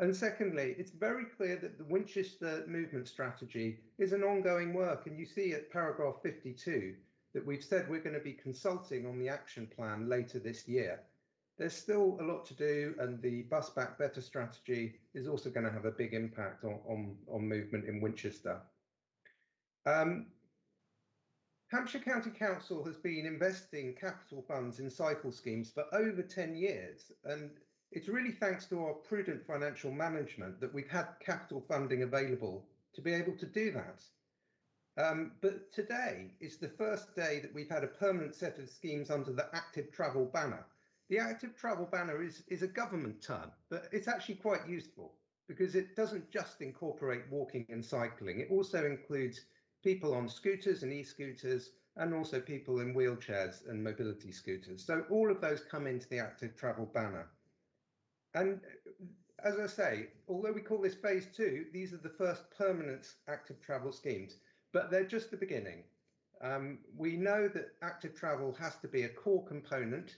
And secondly, it's very clear that the Winchester movement strategy is an ongoing work, and you see at paragraph 52 that we've said we're going to be consulting on the action plan later this year. There's still a lot to do, and the Bus Back Better strategy is also going to have a big impact on movement in Winchester. Hampshire County Council has been investing capital funds in cycle schemes for over 10 years, and it's really thanks to our prudent financial management that we've had capital funding available to be able to do that. But today is the first day that we've had a permanent set of schemes under the Active Travel banner. The Active Travel banner is a government term, but it's actually quite useful because it doesn't just incorporate walking and cycling. It also includes people on scooters and e-scooters, and also people in wheelchairs and mobility scooters. So all of those come into the Active Travel banner. And as I say, although we call this phase 2, these are the first permanent active travel schemes, but they're just the beginning. We know that active travel has to be a core component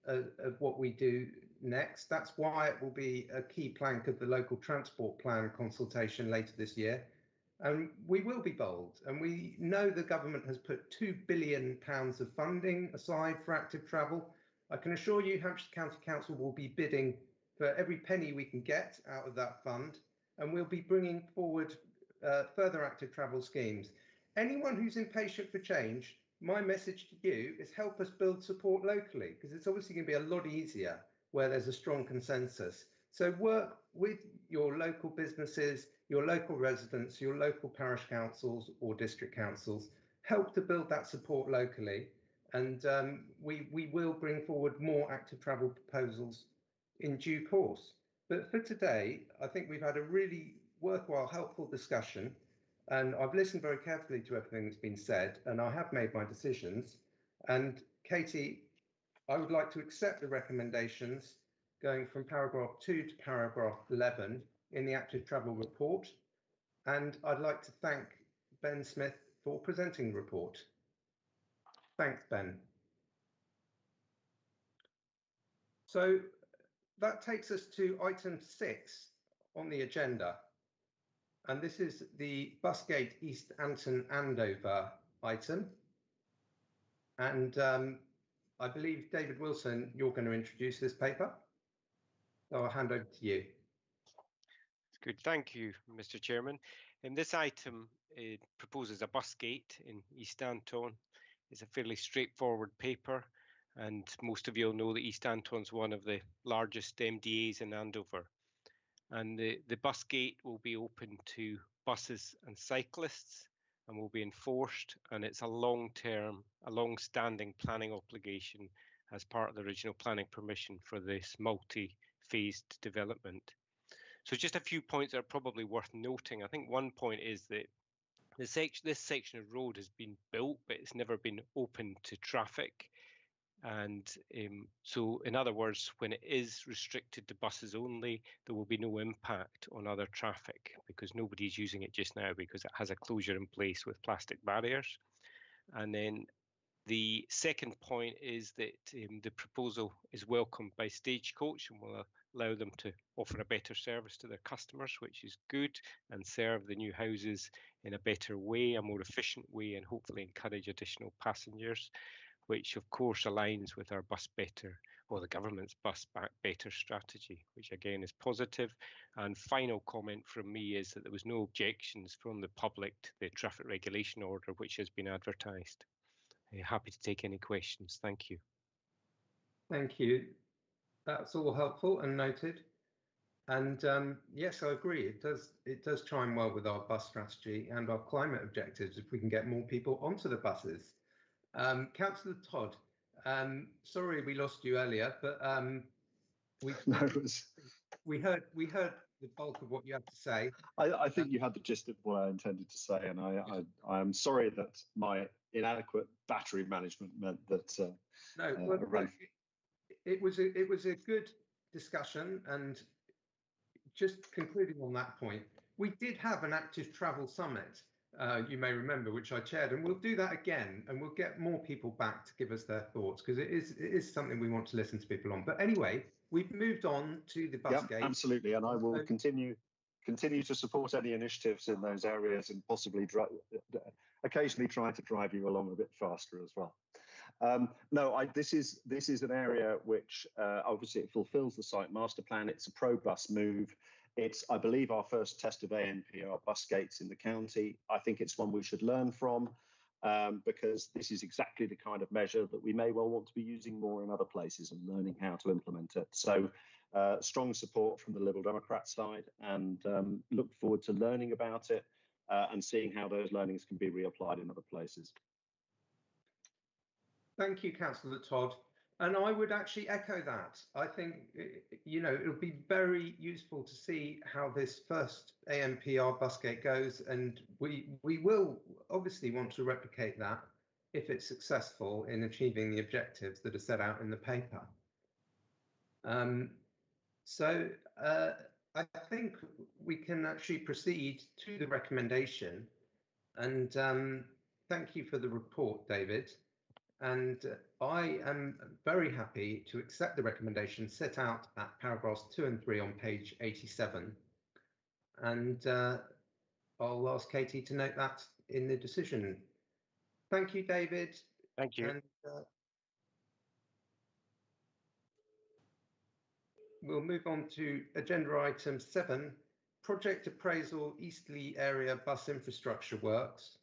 of what we do next. That's why it will be a key plank of the local transport plan consultation later this year. And we will be bold, and we know the government has put £2 billion of funding aside for active travel. I can assure you Hampshire County Council will be bidding for every penny we can get out of that fund, and we'll be bringing forward further active travel schemes. Anyone who's impatient for change, my message to you is help us build support locally, because it's obviously going to be a lot easier where there's a strong consensus. So work with your local businesses, your local residents, your local parish councils or district councils, help to build that support locally. And we will bring forward more active travel proposals in due course. But for today, I think we've had a really worthwhile, helpful discussion, and I've listened very carefully to everything that's been said, and I have made my decisions. And Katie, I would like to accept the recommendations going from paragraph 2 to paragraph 11 in the active travel report. And I'd like to thank Ben Smith for presenting the report. Thanks, Ben. So that takes us to item 6 on the agenda. and this is the Busgate East Anton Andover item. And I believe, David Wilson, you're going to introduce this paper. So I'll hand over to you. Good, thank you, Mr. Chairman. This item proposes a bus gate in East Anton. It's a fairly straightforward paper, and most of you will know that East Anton's one of the largest MDAs in Andover. And the bus gate will be open to buses and cyclists and will be enforced, and it's a long-standing planning obligation as part of the original planning permission for this multi-phased development. So just a few points that are probably worth noting. I think one point is that this section of road has been built, but it's never been open to traffic. And so, in other words, when it is restricted to buses only, there will be no impact on other traffic because nobody's using it just now because it has a closure in place with plastic barriers. And then the second point is that the proposal is welcomed by Stagecoach and will allow them to offer a better service to their customers, which is good, and serve the new houses in a better way, a more efficient way, and hopefully encourage additional passengers, which of course aligns with our Bus Better, or the government's Bus Back Better strategy, which again is positive. And final comment from me is that there was no objections from the public to the traffic regulation order, which has been advertised. Happy to take any questions. Thank you. Thank you. That's all helpful and noted. And yes, I agree. It does chime well with our bus strategy and our climate objectives if we can get more people onto the buses. Councillor Todd, sorry we lost you earlier, but we heard the bulk of what you had to say. I think you had the gist of what I intended to say, and I am sorry that my inadequate battery management meant that. It was a good discussion, and just concluding on that point, we did have an active travel summit. You may remember, which I chaired, and we'll do that again, and we'll get more people back to give us their thoughts because it is something we want to listen to people on. But anyway, we've moved on to the bus gate. Absolutely, and I will continue to support any initiatives in those areas, and possibly occasionally try to drive you along a bit faster as well. This is an area which obviously it fulfills the site master plan. It's a pro-bus move. It's, I believe, our first test of ANPR bus gates in the county. I think it's one we should learn from because this is exactly the kind of measure that we may well want to be using more in other places and learning how to implement it. So strong support from the Liberal Democrat side, and look forward to learning about it and seeing how those learnings can be reapplied in other places. Thank you, Councillor Todd. And I would actually echo that. I think, it'll be very useful to see how this first ANPR busgate goes. And we will obviously want to replicate that if it's successful in achieving the objectives that are set out in the paper. I think we can actually proceed to the recommendation. And thank you for the report, David. And I am very happy to accept the recommendation set out at paragraphs 2 and 3 on page 87. And I'll ask Katie to note that in the decision. Thank you, David. Thank you. And, we'll move on to agenda item 7, project appraisal Eastleigh area bus infrastructure works.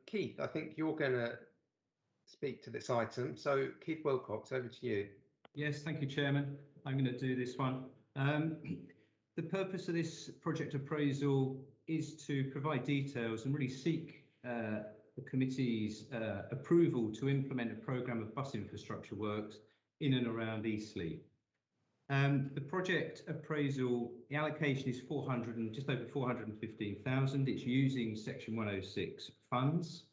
Keith, I think you're going to speak to this item. So Keith Wilcox, over to you. Yes, thank you, Chairman. I'm going to do this one. The purpose of this project appraisal is to provide details and really seek the committee's approval to implement a programme of bus infrastructure works in and around Eastleigh. The project appraisal, the allocation is just over 415,000. It's using Section 106 funds.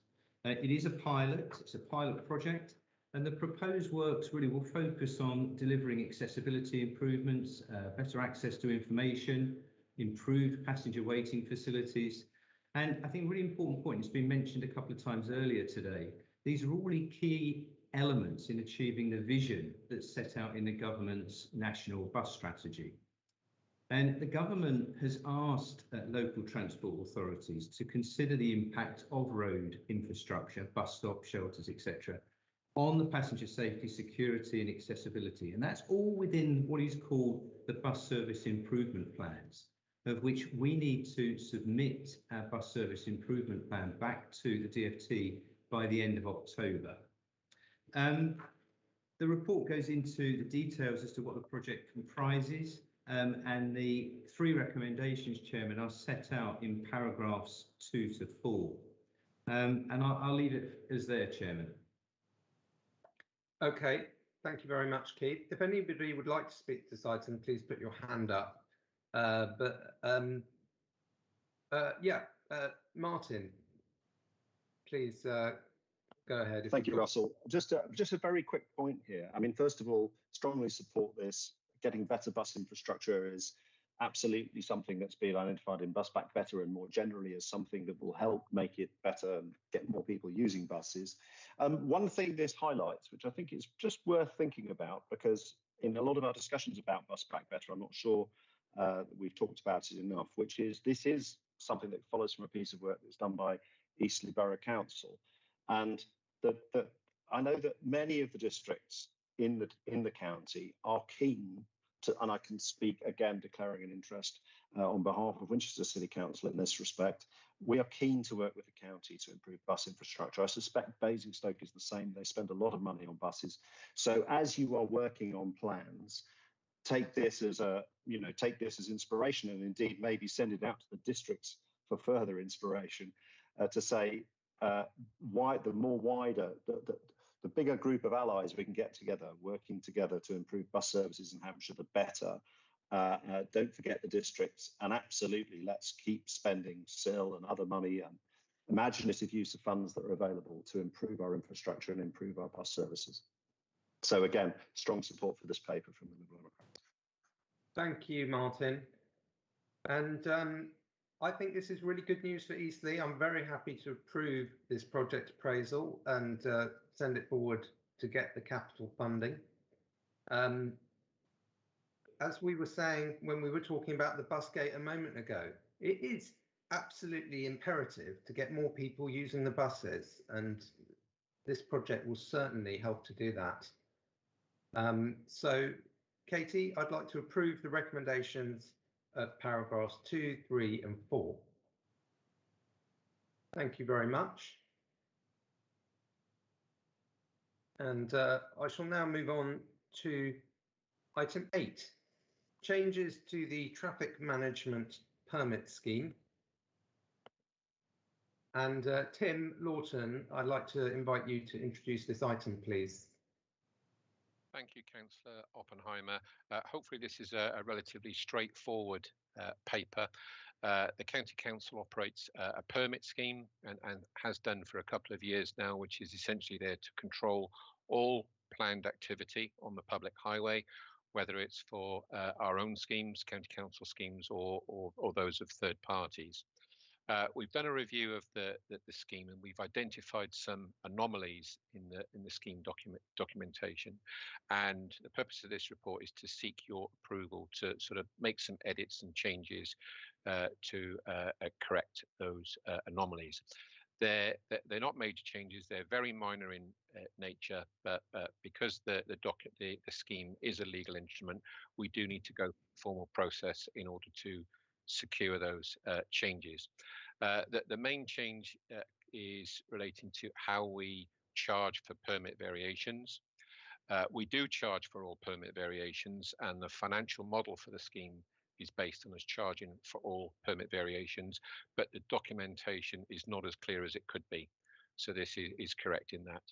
It is a pilot. It's a pilot project, and the proposed works really will focus on delivering accessibility improvements, better access to information, improved passenger waiting facilities, and I think a really important point, it's been mentioned a couple of times earlier today. These are all really key elements in achieving the vision that's set out in the government's national bus strategy. And the government has asked local transport authorities to consider the impact of road infrastructure, bus stops, shelters, etc., on the passenger safety, security and accessibility. And that's all within what is called the bus service improvement plans, of which we need to submit our bus service improvement plan back to the DfT by the end of October. The report goes into the details as to what the project comprises, and the 3 recommendations, Chairman, are set out in paragraphs 2 to 4. And I'll leave it as there, Chairman. Okay, thank you very much, Keith. If anybody would like to speak to this item, please put your hand up. Martin, please go ahead. Thank you, Russell. Just a very quick point here. I mean, first of all, strongly support this. Getting better bus infrastructure is absolutely something that's been identified in Bus Back Better and more generally as something that will help make it better and get more people using buses. One thing this highlights, which I think is just worth thinking about, because in a lot of our discussions about Bus Back Better, I'm not sure that we've talked about it enough, which is this is something that follows from a piece of work that's done by Eastleigh Borough Council. And I know that many of the districts in the county are keen to, and I can speak again, declaring an interest on behalf of Winchester City Council in this respect. We are keen to work with the county to improve bus infrastructure. I suspect Basingstoke is the same. They spend a lot of money on buses. So as you are working on plans, take this as inspiration, and indeed maybe send it out to the districts for further inspiration to say the bigger group of allies we can get together, working together to improve bus services in Hampshire, the better. Don't forget the districts, and absolutely let's keep spending SIL and other money and imaginative use of funds that are available to improve our infrastructure and improve our bus services. So again, strong support for this paper from the Liberal Democrats. Thank you, Martin. And I think this is really good news for Eastleigh. I'm very happy to approve this project appraisal and send it forward to get the capital funding. As we were saying when we were talking about the bus gate a moment ago, it is absolutely imperative to get more people using the buses, and this project will certainly help to do that. So, Katie, I'd like to approve the recommendations of paragraphs 2, 3 and 4. Thank you very much. And I shall now move on to item 8, changes to the traffic management permit scheme. And Tim Lawton, I'd like to invite you to introduce this item, please. Thank you, Councillor Oppenheimer. Hopefully this is a relatively straightforward paper. The County Council operates a permit scheme and has done for a couple of years now, which is essentially there to control all planned activity on the public highway, whether it's for our own schemes, County Council schemes, or those of third parties. We've done a review of the scheme, and we've identified some anomalies in the scheme documentation. And the purpose of this report is to seek your approval to sort of make some edits and changes to correct those anomalies. They're not major changes; they're very minor in nature. But because the scheme is a legal instrument, we do need to go through a formal process in order to secure those changes. The main change is relating to how we charge for permit variations. We do charge for all permit variations, and the financial model for the scheme is based on us charging for all permit variations, but the documentation is not as clear as it could be. So this is correct in that.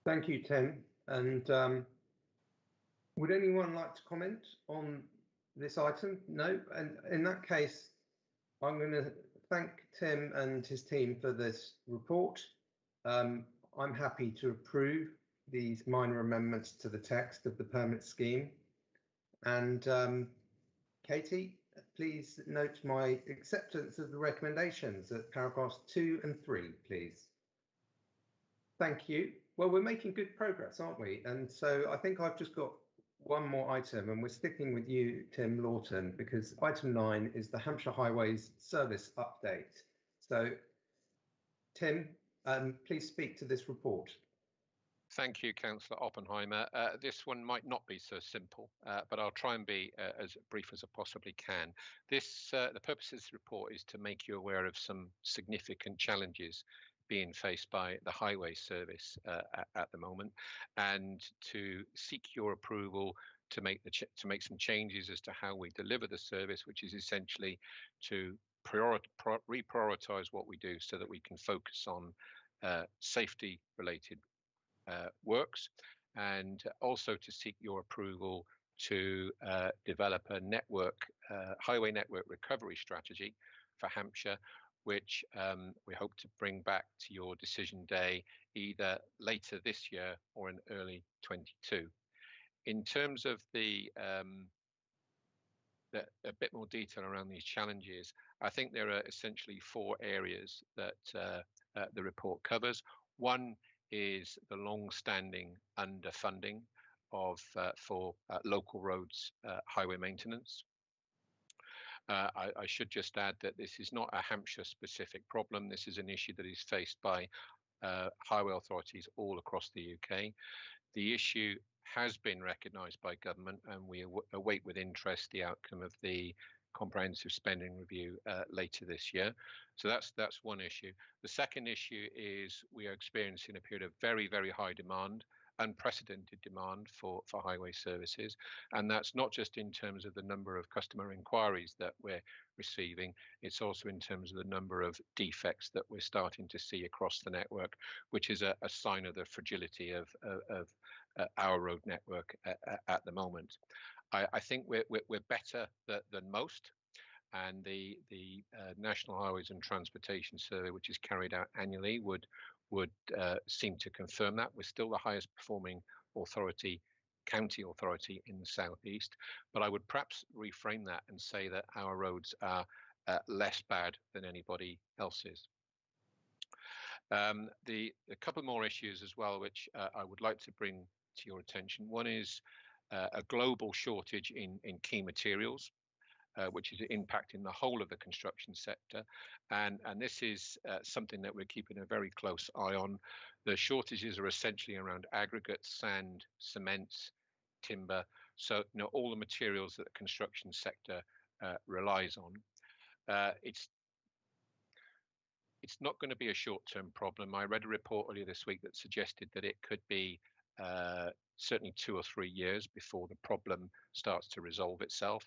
Thank you, Tim. And would anyone like to comment on this item? No, and in that case, I'm going to thank Tim and his team for this report. I'm happy to approve these minor amendments to the text of the permit scheme. And Katie, please note my acceptance of the recommendations at paragraphs 2 and 3, please. Thank you. Well, we're making good progress, aren't we? And so I think I've just got one more item, and we're sticking with you, Tim Lawton, because item 9 is the Hampshire Highways Service Update. So, Tim, please speak to this report. Thank you, Councillor Oppenheimer. This one might not be so simple, but I'll try and be as brief as I possibly can. The purpose of this report is to make you aware of some significant challenges being faced by the highway service at the moment, and to seek your approval to make some changes as to how we deliver the service, which is essentially to reprioritize what we do so that we can focus on safety related works, and also to seek your approval to develop a highway network recovery strategy for Hampshire, which we hope to bring back to your decision day either later this year or in early 22. In terms of a bit more detail around these challenges, I think there are essentially 4 areas that the report covers. One is the long-standing underfunding for local roads highway maintenance. I should just add that this is not a Hampshire-specific problem. This is an issue that is faced by highway authorities all across the UK. The issue has been recognised by government, and we await with interest the outcome of the comprehensive spending review later this year. So that's one issue. The second issue is we are experiencing a period of very, very high demand, unprecedented demand for highway services. And that's not just in terms of the number of customer inquiries that we're receiving, it's also in terms of the number of defects that we're starting to see across the network, which is a sign of the fragility of our road network at the moment. I think we're better than most, and the National Highways and Transportation Survey, which is carried out annually, would seem to confirm that. We're still the highest performing county authority in the southeast, but I would perhaps reframe that and say that our roads are less bad than anybody else's. A couple more issues as well, which I would like to bring to your attention. One is a global shortage in key materials, which is impacting the whole of the construction sector. And this is something that we're keeping a very close eye on. The shortages are essentially around aggregates, sand, cements, timber. So, all the materials that the construction sector relies on. It's not going to be a short-term problem. I read a report earlier this week that suggested that it could be certainly 2 or 3 years before the problem starts to resolve itself.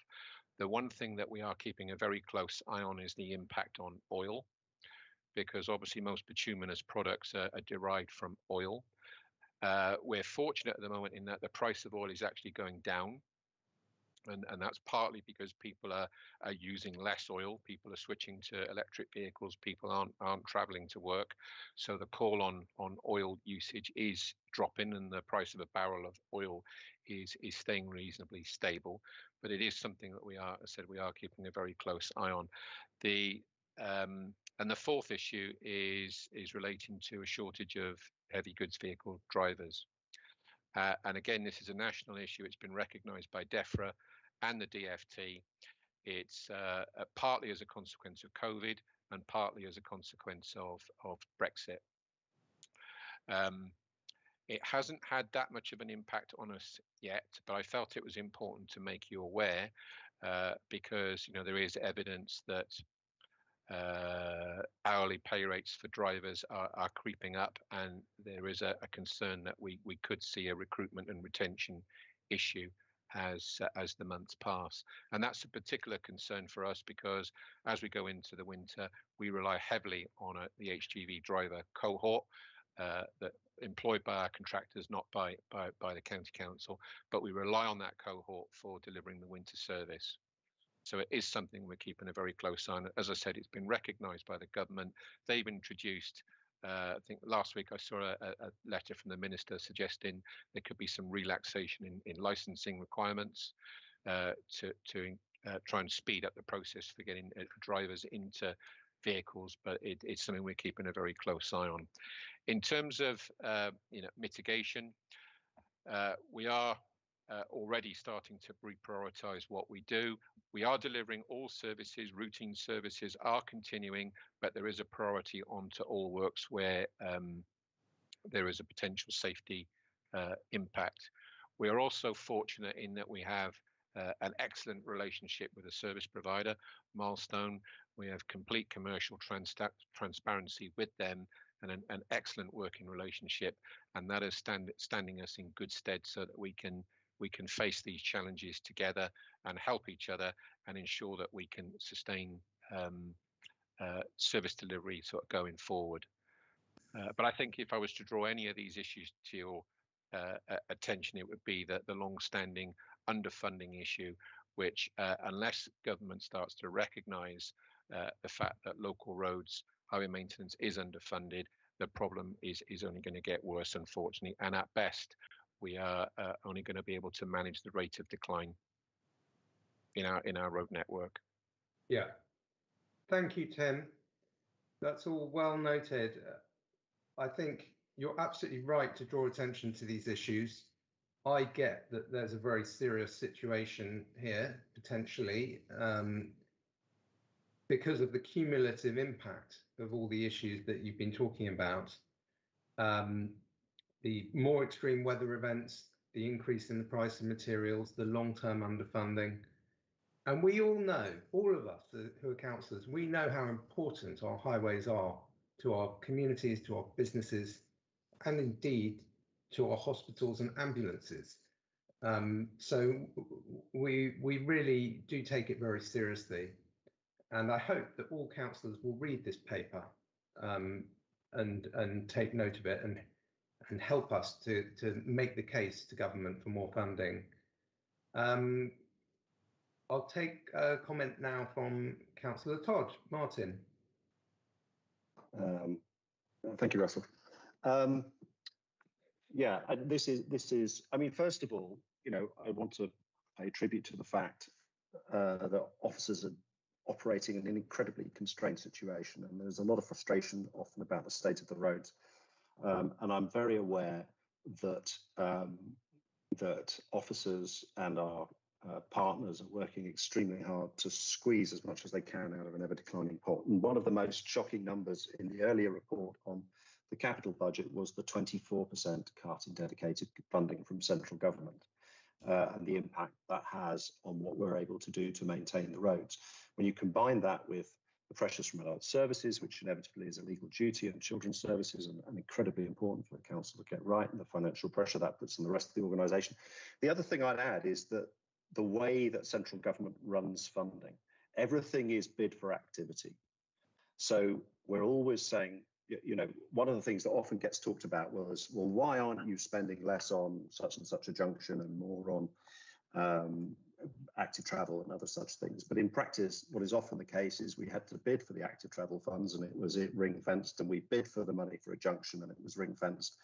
The one thing that we are keeping a very close eye on is the impact on oil, because obviously most bituminous products are derived from oil. We're fortunate at the moment in that the price of oil is actually going down. And that's partly because people are using less oil. People are switching to electric vehicles. People aren't traveling to work. So the call on oil usage is dropping, and the price of a barrel of oil is staying reasonably stable. But it is something that we are keeping a very close eye on. And the fourth issue is relating to a shortage of heavy goods vehicle drivers. And again, this is a national issue. It's been recognised by DEFRA and the DFT. It's partly as a consequence of COVID and partly as a consequence of Brexit. It hasn't had that much of an impact on us yet, but I felt it was important to make you aware because there is evidence that hourly pay rates for drivers are creeping up, and there is a concern that we could see a recruitment and retention issue as the months pass. And that's a particular concern for us because as we go into the winter, we rely heavily on the HGV driver cohort that employed by our contractors, not by the county council, but we rely on that cohort for delivering the winter service. So it is something we're keeping a very close eye on. As I said, it's been recognised by the government. They've introduced, I think last week I saw a letter from the minister suggesting there could be some relaxation in licensing requirements to try and speed up the process for getting drivers into vehicles, but it's something we're keeping a very close eye on. In terms of mitigation, we are already starting to reprioritise what we do. We are delivering all services, routine services are continuing, but there is a priority onto all works where there is a potential safety impact. We are also fortunate in that we have an excellent relationship with a service provider, Milestone. We have complete commercial transparency with them and an excellent working relationship, and that is standing us in good stead so that we can face these challenges together and help each other and ensure that we can sustain service delivery sort of going forward. But I think if I was to draw any of these issues to your attention, it would be that the long-standing underfunding issue, which unless government starts to recognise the fact that local roads, highway maintenance is underfunded, the problem is only going to get worse, unfortunately. And at best, we are only going to be able to manage the rate of decline in our road network. Yeah. Thank you, Tim. That's all well noted. I think you're absolutely right to draw attention to these issues. I get that there's a very serious situation here, potentially, because of the cumulative impact of all the issues that you've been talking about. The more extreme weather events, the increase in the price of materials, the long-term underfunding. And we all know, all of us who are councillors, we know how important our highways are to our communities, to our businesses, and indeed to our hospitals and ambulances. So we really do take it very seriously. And I hope that all councillors will read this paper and take note of it and help us to make the case to government for more funding. I'll take a comment now from Councillor Todd. Martin. Thank you, Russell. Yeah, this is. I mean, first of all, you know, I want to pay tribute to the fact that officers are operating in an incredibly constrained situation, and there's a lot of frustration often about the state of the roads. And I'm very aware that that officers and our partners are working extremely hard to squeeze as much as they can out of an ever-declining pot. And one of the most shocking numbers in the earlier report on the capital budget was the 24% cut in dedicated funding from central government, and the impact that has on what we're able to do to maintain the roads. When you combine that with the pressures from adult services, which inevitably is a legal duty, and children's services, and incredibly important for the council to get right, and the financial pressure that puts on the rest of the organisation. The other thing I'd add is that the way that central government runs funding, everything is bid for activity. So we're always saying, you know, one of the things that often gets talked about was, well, why aren't you spending less on such and such a junction and more on active travel and other such things? But in practice, what is often the case is we had to bid for the active travel funds, and it was ring fenced, and we bid for the money for a junction, and it was ring fenced.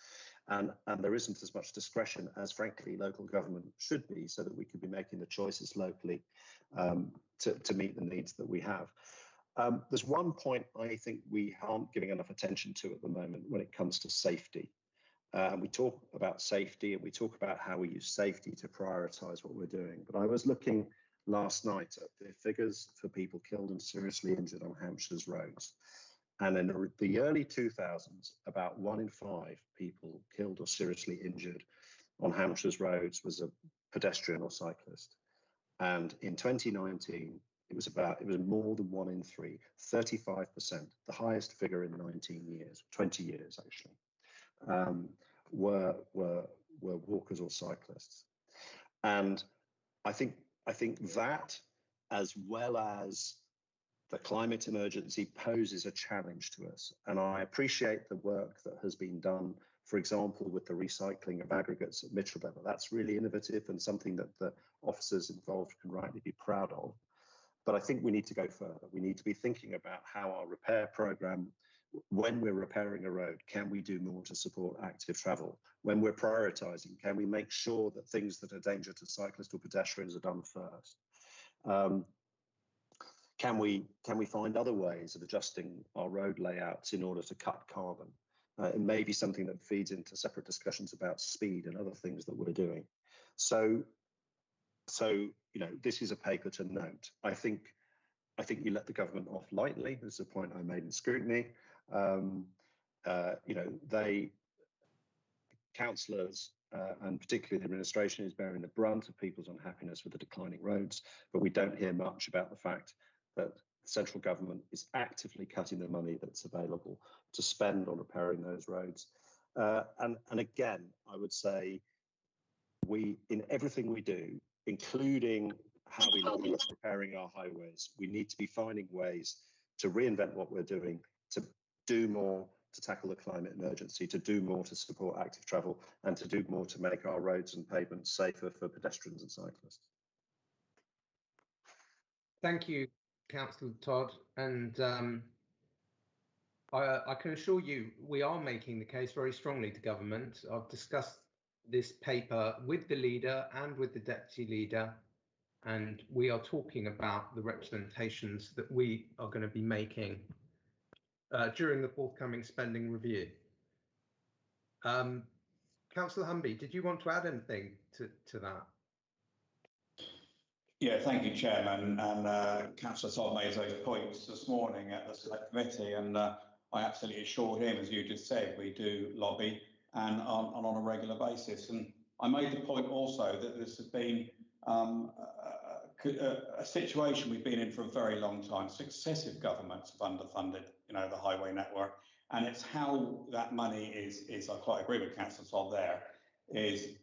And there isn't as much discretion as, frankly, local government should be, so that we could be making the choices locally to meet the needs that we have. There's one point I think we aren't giving enough attention to at the moment when it comes to safety. We talk about safety, and we talk about how we use safety to prioritise what we're doing. But I was looking last night at the figures for people killed and seriously injured on Hampshire's roads. And in the early 2000s, about 1 in 5 people killed or seriously injured on Hampshire's roads was a pedestrian or cyclist. And in 2019, it was more than 1 in 3, 35%, the highest figure in 19 years, 20 years actually, were walkers or cyclists. And I think that, as well as the climate emergency, poses a challenge to us. And I appreciate the work that has been done, for example, with the recycling of aggregates at Mitchell. That's really innovative and something that the officers involved can rightly be proud of. But I think we need to go further. We need to be thinking about how our repair programme, when we're repairing a road, can we do more to support active travel? When we're prioritising, can we make sure that things that are a danger to cyclists or pedestrians are done first? Can we find other ways of adjusting our road layouts in order to cut carbon? It may be something that feeds into separate discussions about speed and other things that we're doing. So So, this is a paper to note. I think you let the government off lightly. This is a point I made in scrutiny. Councillors and particularly the administration is bearing the brunt of people's unhappiness with the declining roads, but we don't hear much about the fact that the central government is actively cutting the money that's available to spend on repairing those roads. And again, I would say in everything we do, including how we look at repairing our highways, we need to be finding ways to reinvent what we're doing, to do more to tackle the climate emergency, to do more to support active travel, and to do more to make our roads and pavements safer for pedestrians and cyclists. Thank you, Councillor Todd. And I can assure you we are making the case very strongly to government. I've discussed this paper with the leader and with the deputy leader, and we are talking about the representations that we are going to be making during the forthcoming spending review. Councillor Humby, did you want to add anything to that? Yeah, thank you, Chairman. And Councillor Todd made those points this morning at the Select Committee, and I absolutely assure him, as you just said, we do lobby and on a regular basis. And I made the point also that this has been a situation we've been in for a very long time. Successive governments have underfunded, the highway network, and it's how that money is. I quite agree with Councillor Todd there. Is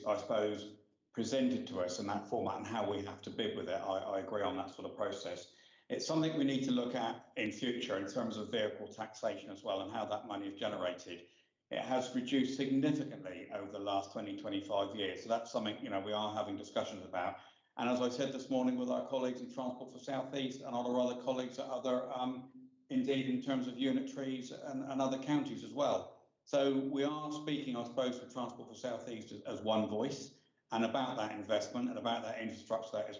I suppose presented to us in that format and how we have to bid with it. I agree on that sort of process. It's something we need to look at in future in terms of vehicle taxation as well and how that money is generated. It has reduced significantly over the last 20-25 years. So that's something we are having discussions about. And as I said this morning with our colleagues in Transport for South East and our other colleagues at other, indeed in terms of unitaries and other counties as well. So we are speaking, I suppose, for Transport for South East as one voice and about that investment and about that infrastructure that is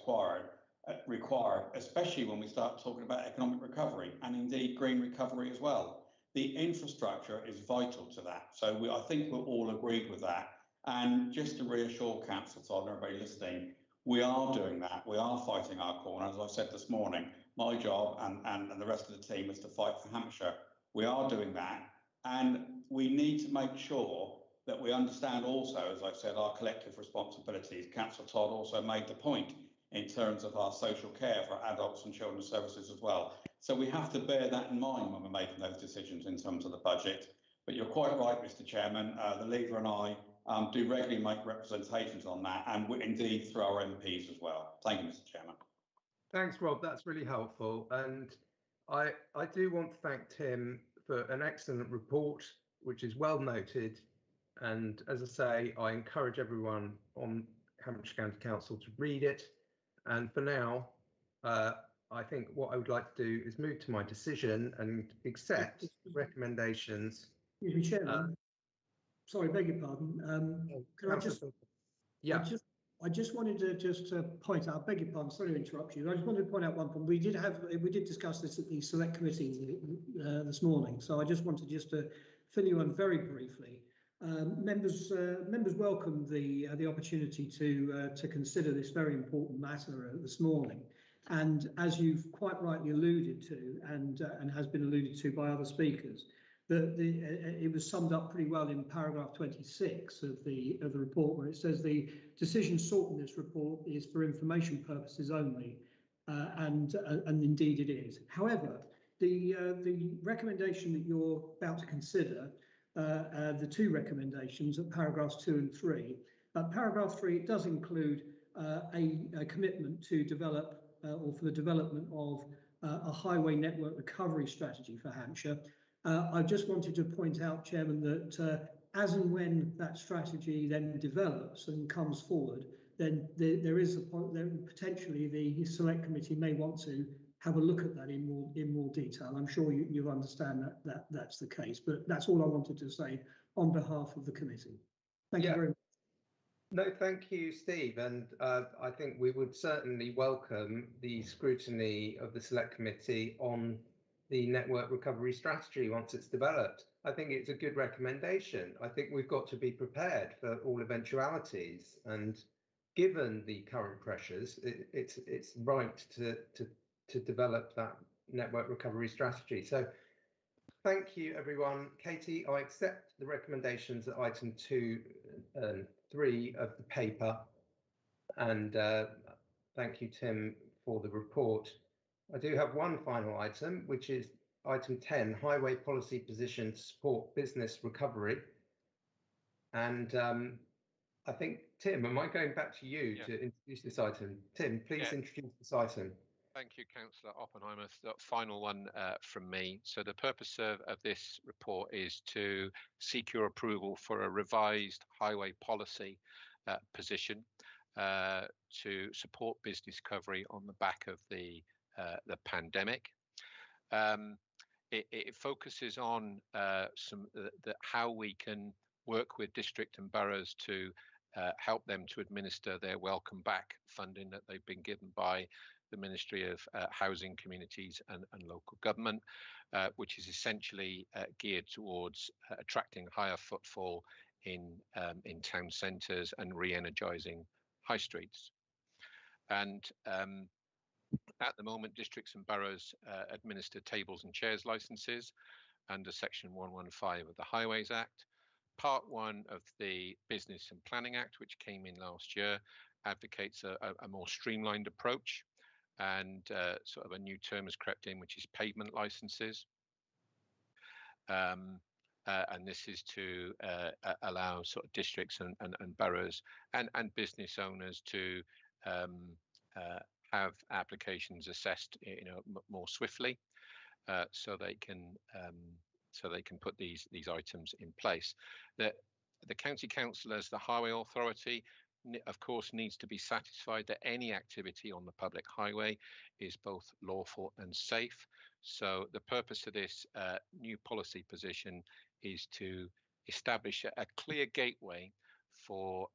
required, especially when we start talking about economic recovery and indeed green recovery as well. The infrastructure is vital to that. So I think we're all agreed with that. And just to reassure Councillor Todd and everybody listening, we are doing that. We are fighting our corner. As I said this morning, my job and the rest of the team is to fight for Hampshire. We are doing that. And we need to make sure that we understand also, as I said, our collective responsibilities. Councillor Todd also made the point in terms of our social care for adults and children's services as well. So we have to bear that in mind when we're making those decisions in terms of the budget. But you're quite right, Mr. Chairman. The leader and I do regularly make representations on that, and indeed through our MPs as well. Thank you, Mr. Chairman. Thanks, Rob. That's really helpful. And I do want to thank Tim for an excellent report, which is well noted. And as I say, I encourage everyone on Hampshire County Council to read it. And for now, I think what I would like to do is move to my decision and accept recommendations. Excuse me, Chairman. Sorry, beg your pardon. Can I just? Yeah. I just wanted to point out. Beg your pardon. Sorry to interrupt you. I just wanted to point out one thing. We did discuss this at the Select Committee this morning. So I just wanted to fill you in very briefly. Members welcomed the opportunity to consider this very important matter this morning, and as you've quite rightly alluded to, and has been alluded to by other speakers, it was summed up pretty well in paragraph 26 of the report, where it says the decision sought in this report is for information purposes only, and indeed it is. However, the recommendation that you're about to consider. The two recommendations at paragraphs 2 and 3. Paragraph 3, it does include a commitment to develop or for the development of a highway network recovery strategy for Hampshire. I just wanted to point out, Chairman, that as and when that strategy then develops and comes forward, then there is potentially the Select Committee may want to have a look at that in more detail. I'm sure you understand that that's the case, but that's all I wanted to say on behalf of the committee. Thank you very much. No, thank you, Steve. And I think we would certainly welcome the scrutiny of the Select Committee on the network recovery strategy once it's developed. I think it's a good recommendation. I think we've got to be prepared for all eventualities. And given the current pressures, it's right to develop that network recovery strategy. So thank you, everyone. Katie, I accept the recommendations at item 2 and 3 of the paper. And thank you, Tim, for the report. I do have one final item, which is item 10, highway policy position to support business recovery. And I think, Tim, am I going back to you to introduce this item? Tim, please introduce this item. Thank you, Councillor Oppenheimer. The final one from me. So the purpose of this report is to seek your approval for a revised highway policy position to support business recovery on the back of the pandemic. It focuses on how we can work with district and boroughs to help them to administer their welcome back funding that they've been given by the Ministry of Housing, Communities and Local Government, which is essentially geared towards attracting higher footfall in town centres and re-energising high streets. And at the moment, districts and boroughs administer tables and chairs licences under Section 115 of the Highways Act. Part 1 of the Business and Planning Act, which came in last year, advocates a more streamlined approach, and sort of a new term has crept in, which is pavement licences. And this is to allow sort of districts and boroughs and business owners to have applications assessed, more swiftly, so they can put these items in place. The county council, as the highway authority, of course, needs to be satisfied that any activity on the public highway is both lawful and safe. So the purpose of this new policy position is to establish a clear gateway for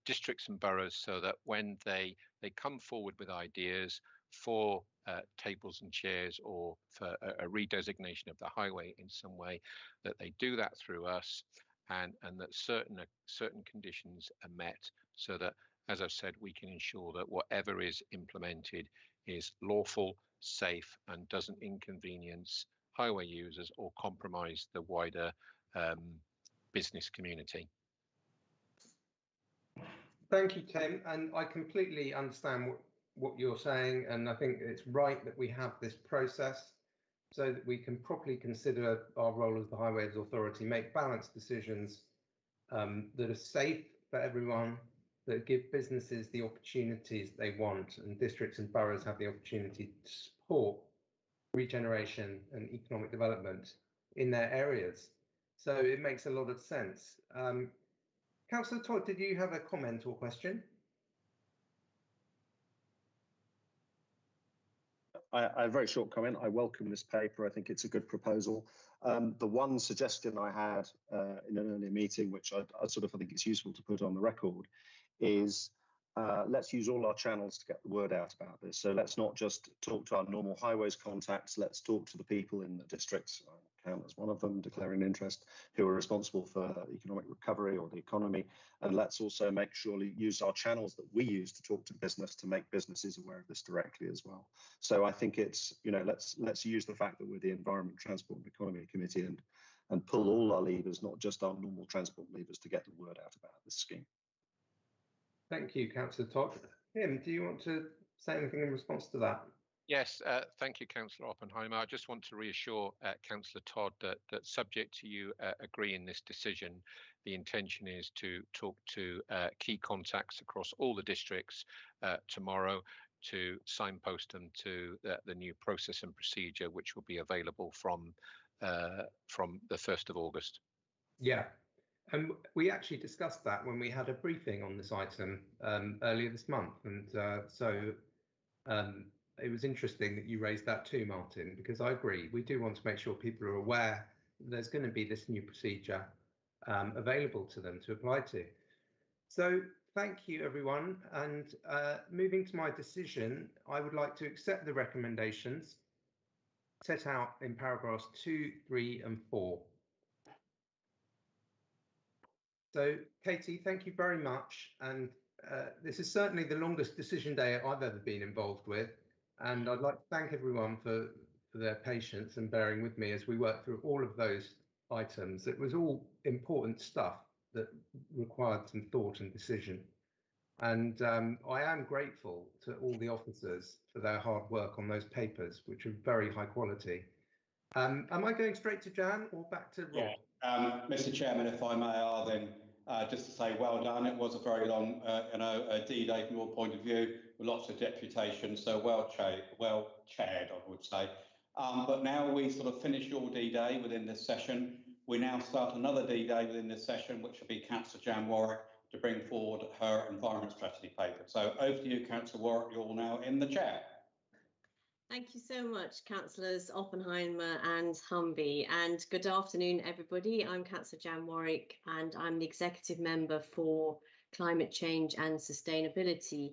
districts and boroughs, so that when they come forward with ideas for tables and chairs or for a redesignation of the highway in some way, that they do that through us, and that certain conditions are met, so that, as I've said, we can ensure that whatever is implemented is lawful, safe, and doesn't inconvenience highway users or compromise the wider business community. Thank you, Tim, and I completely understand what you're saying, and I think it's right that we have this process so that we can properly consider our role as the Highways Authority, make balanced decisions that are safe for everyone, that give businesses the opportunities they want, and districts and boroughs have the opportunity to support regeneration and economic development in their areas. So it makes a lot of sense. Councillor Todd, did you have a comment or question? I have a very short comment. I welcome this paper. I think it's a good proposal. The one suggestion I had in an earlier meeting, which I think it's useful to put on the record, is let's use all our channels to get the word out about this. So let's not just talk to our normal highways contacts. Let's talk to the people in the districts, I count as one of them, declaring an interest, who are responsible for economic recovery or the economy. And let's also make sure we use our channels that we use to talk to business, to make businesses aware of this directly as well. So I think it's, let's use the fact that we're the Environment, Transport and Economy Committee and pull all our levers, not just our normal transport levers, to get the word out about this scheme. Thank you, Councillor Todd. Tim, do you want to say anything in response to that? Yes, thank you, Councillor Oppenheimer. I just want to reassure Councillor Todd that subject to you agreeing this decision, the intention is to talk to key contacts across all the districts tomorrow to signpost them to the new process and procedure, which will be available from the 1st of August. Yeah, and we actually discussed that when we had a briefing on this item earlier this month, and it was interesting that you raised that too, Martin, because I agree. We do want to make sure people are aware that there's going to be this new procedure available to them to apply to. So thank you, everyone. And moving to my decision, I would like to accept the recommendations set out in paragraphs 2, 3 and 4. So, Katie, thank you very much. And This is certainly the longest decision day I've ever been involved with, and I'd like to thank everyone for their patience and bearing with me as we worked through all of those items. It was all important stuff that required some thought and decision. And I am grateful to all the officers for their hard work on those papers, which are very high quality. Am I going straight to Jan or back to Rob? Yeah, Mr. Chairman, if I may, I'll then just to say well done. It was a very long, D-Day from your point of view, with lots of deputation, so well chaired, I would say. But now we sort of finish your D-Day within this session. We now start another D-Day within this session, which will be Councillor Jan Warwick to bring forward her environment strategy paper. So over to you, Councillor Warwick, you're now in the chair. Thank you so much, Councillors Oppenheimer and Humby, and good afternoon, everybody. I'm Councillor Jan Warwick, and I'm the Executive Member for Climate Change and Sustainability.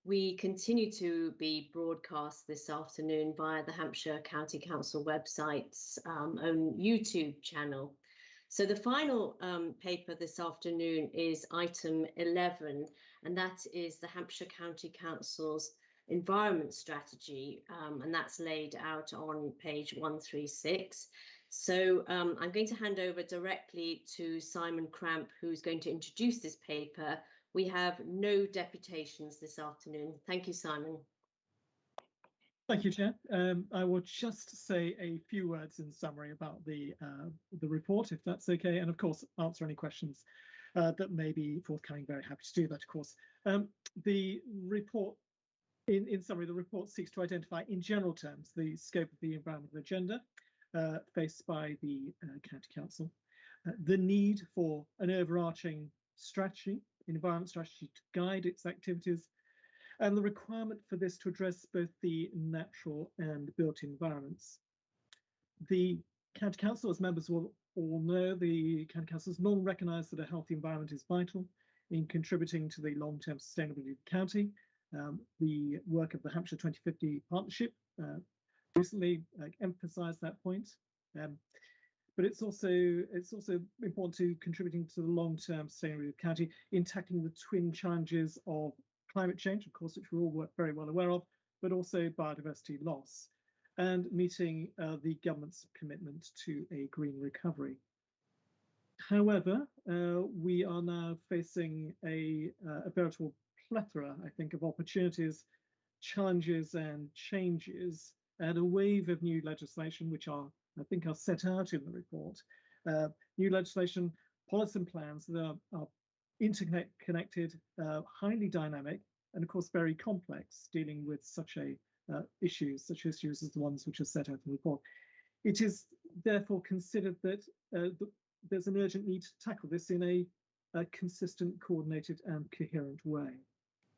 We continue to be broadcast this afternoon via the Hampshire County Council website's own YouTube channel. So the final paper this afternoon is item 11, and that is the Hampshire County Council's environment strategy, and that's laid out on page 136. So I'm going to hand over directly to Simon Cramp, who's going to introduce this paper. We have no deputations this afternoon. Thank you, Simon. Thank you, Chair. I will just say a few words in summary about the report, if that's okay, and of course answer any questions that may be forthcoming. Very happy to do that, of course. The report, in summary, the report seeks to identify in general terms the scope of the environmental agenda faced by the County Council, the need for an overarching strategy, environment strategy to guide its activities, and the requirement for this to address both the natural and built environments. The County Council, as members will all know, the County Council has long recognised that a healthy environment is vital in contributing to the long-term sustainability of the county. The work of the Hampshire 2050 Partnership recently emphasised that point. But it's also important to contributing to the long-term sustainability of the county in tackling the twin challenges of climate change, of course, which we're all very well aware of, but also biodiversity loss, and meeting the government's commitment to a green recovery. However, we are now facing a veritable plethora, I think, of opportunities, challenges and changes, and a wave of new legislation, which I think are set out in the report. New legislation, policies and plans that are interconnected, highly dynamic, and of course very complex, dealing with such issues as the ones which are set out in the report. It is therefore considered that there's an urgent need to tackle this in a consistent, coordinated and coherent way.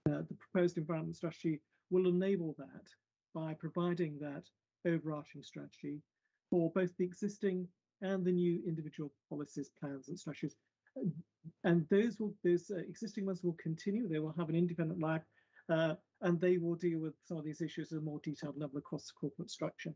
The proposed environment strategy will enable that by providing that overarching strategy for both the existing and the new individual policies, plans and strategies. And those existing ones will continue. They will have an independent life, and they will deal with some of these issues at a more detailed level across the corporate structure.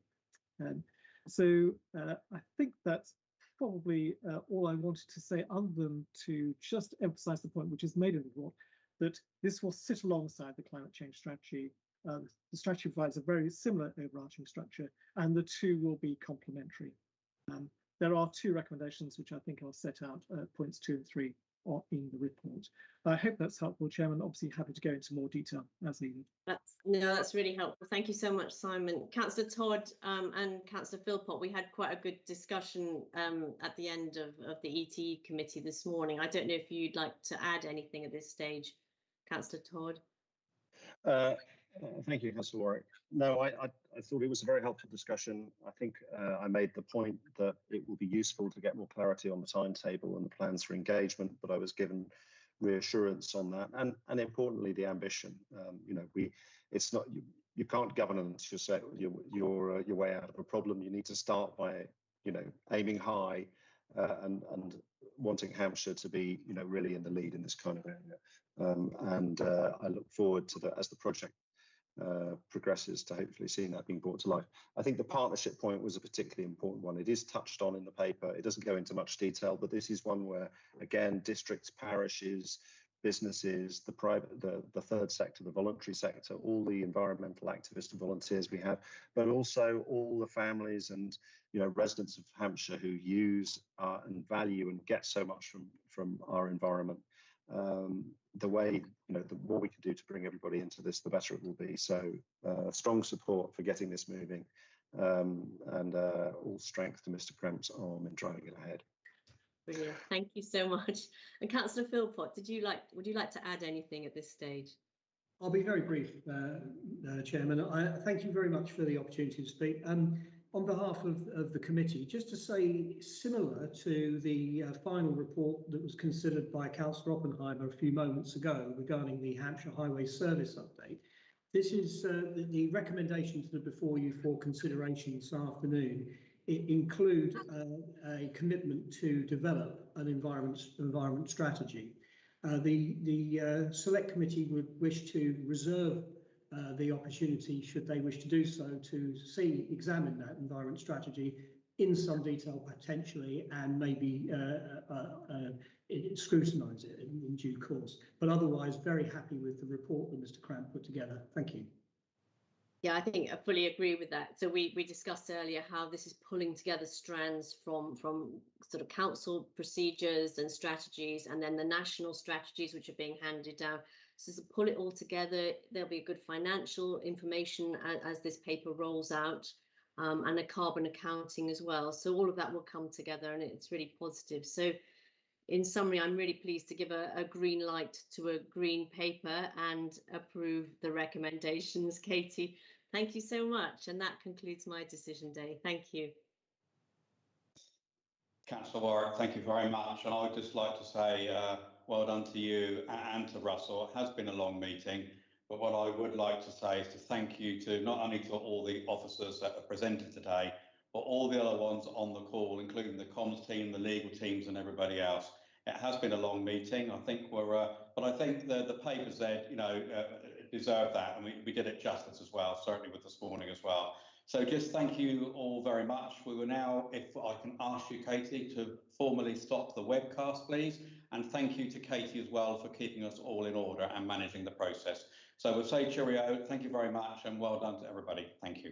So I think that's probably all I wanted to say, other than to just emphasise the point which is made in the report, that this will sit alongside the climate change strategy. The strategy provides a very similar overarching structure, and the two will be complementary. There are two recommendations which I think are set out, points 2 and 3 are in the report. I hope that's helpful, Chairman. Obviously happy to go into more detail as needed. That's really helpful. Thank you so much, Simon. Councillor Todd and Councillor Philpott, we had quite a good discussion at the end of the ETE committee this morning. I don't know if you'd like to add anything at this stage, Councillor Todd. Thank you, Councillor Warwick. No, I thought it was a very helpful discussion. I think I made the point that it will be useful to get more clarity on the timetable and the plans for engagement, but I was given reassurance on that, and importantly, the ambition. It's not you can't governance your way out of a problem. You need to start by aiming high and wanting Hampshire to be really in the lead in this kind of area. I look forward to that as the project progresses, to hopefully seeing that being brought to life. I think the partnership point was a particularly important one. It is touched on in the paper. It doesn't go into much detail, but this is one where, again, districts, parishes, businesses, the private, the third sector, the voluntary sector, all the environmental activists and volunteers we have, but also all the families and residents of Hampshire who use and value and get so much from our environment. The more we can do to bring everybody into this, the better it will be. So strong support for getting this moving, and all strength to Mr. Cramp's arm in driving it ahead. Brilliant. Thank you so much. And Councillor Philpott, would you like to add anything at this stage? I'll be very brief, Chairman. I thank you very much for the opportunity to speak. On behalf of the committee, just to say, similar to the final report that was considered by Councillor Oppenheimer a few moments ago regarding the Hampshire Highway Service update, this is the recommendations that are before you for consideration this afternoon. It include a commitment to develop an environment strategy. The Select Committee would wish to reserve the opportunity, should they wish to do so, to examine that environment strategy in some detail potentially, and maybe scrutinise it in due course. But otherwise, very happy with the report that Mr. Cramp put together. Thank you. Yeah, I think I fully agree with that. So we discussed earlier how this is pulling together strands from sort of council procedures and strategies, and then the national strategies which are being handed down. So to pull it all together, there'll be good financial information as this paper rolls out, and a carbon accounting as well. So all of that will come together, and it's really positive. So in summary, I'm really pleased to give a green light to a green paper and approve the recommendations. Katie, thank you so much. And that concludes my decision day. Thank you. Councillor Warwick, thank you very much. And I would just like to say well done to you and to Russell. It has been a long meeting, but what I would like to say is to thank you to not only to all the officers that are presented today, but all the other ones on the call, including the comms team, the legal teams and everybody else. It has been a long meeting. I think but I think the papers there, deserve that, and we did it justice as well, certainly with this morning as well. So just thank you all very much. We will now, if I can ask you, Katie, to formally stop the webcast, please. And thank you to Katie as well for keeping us all in order and managing the process. So we'll say cheerio, thank you very much, and well done to everybody. Thank you.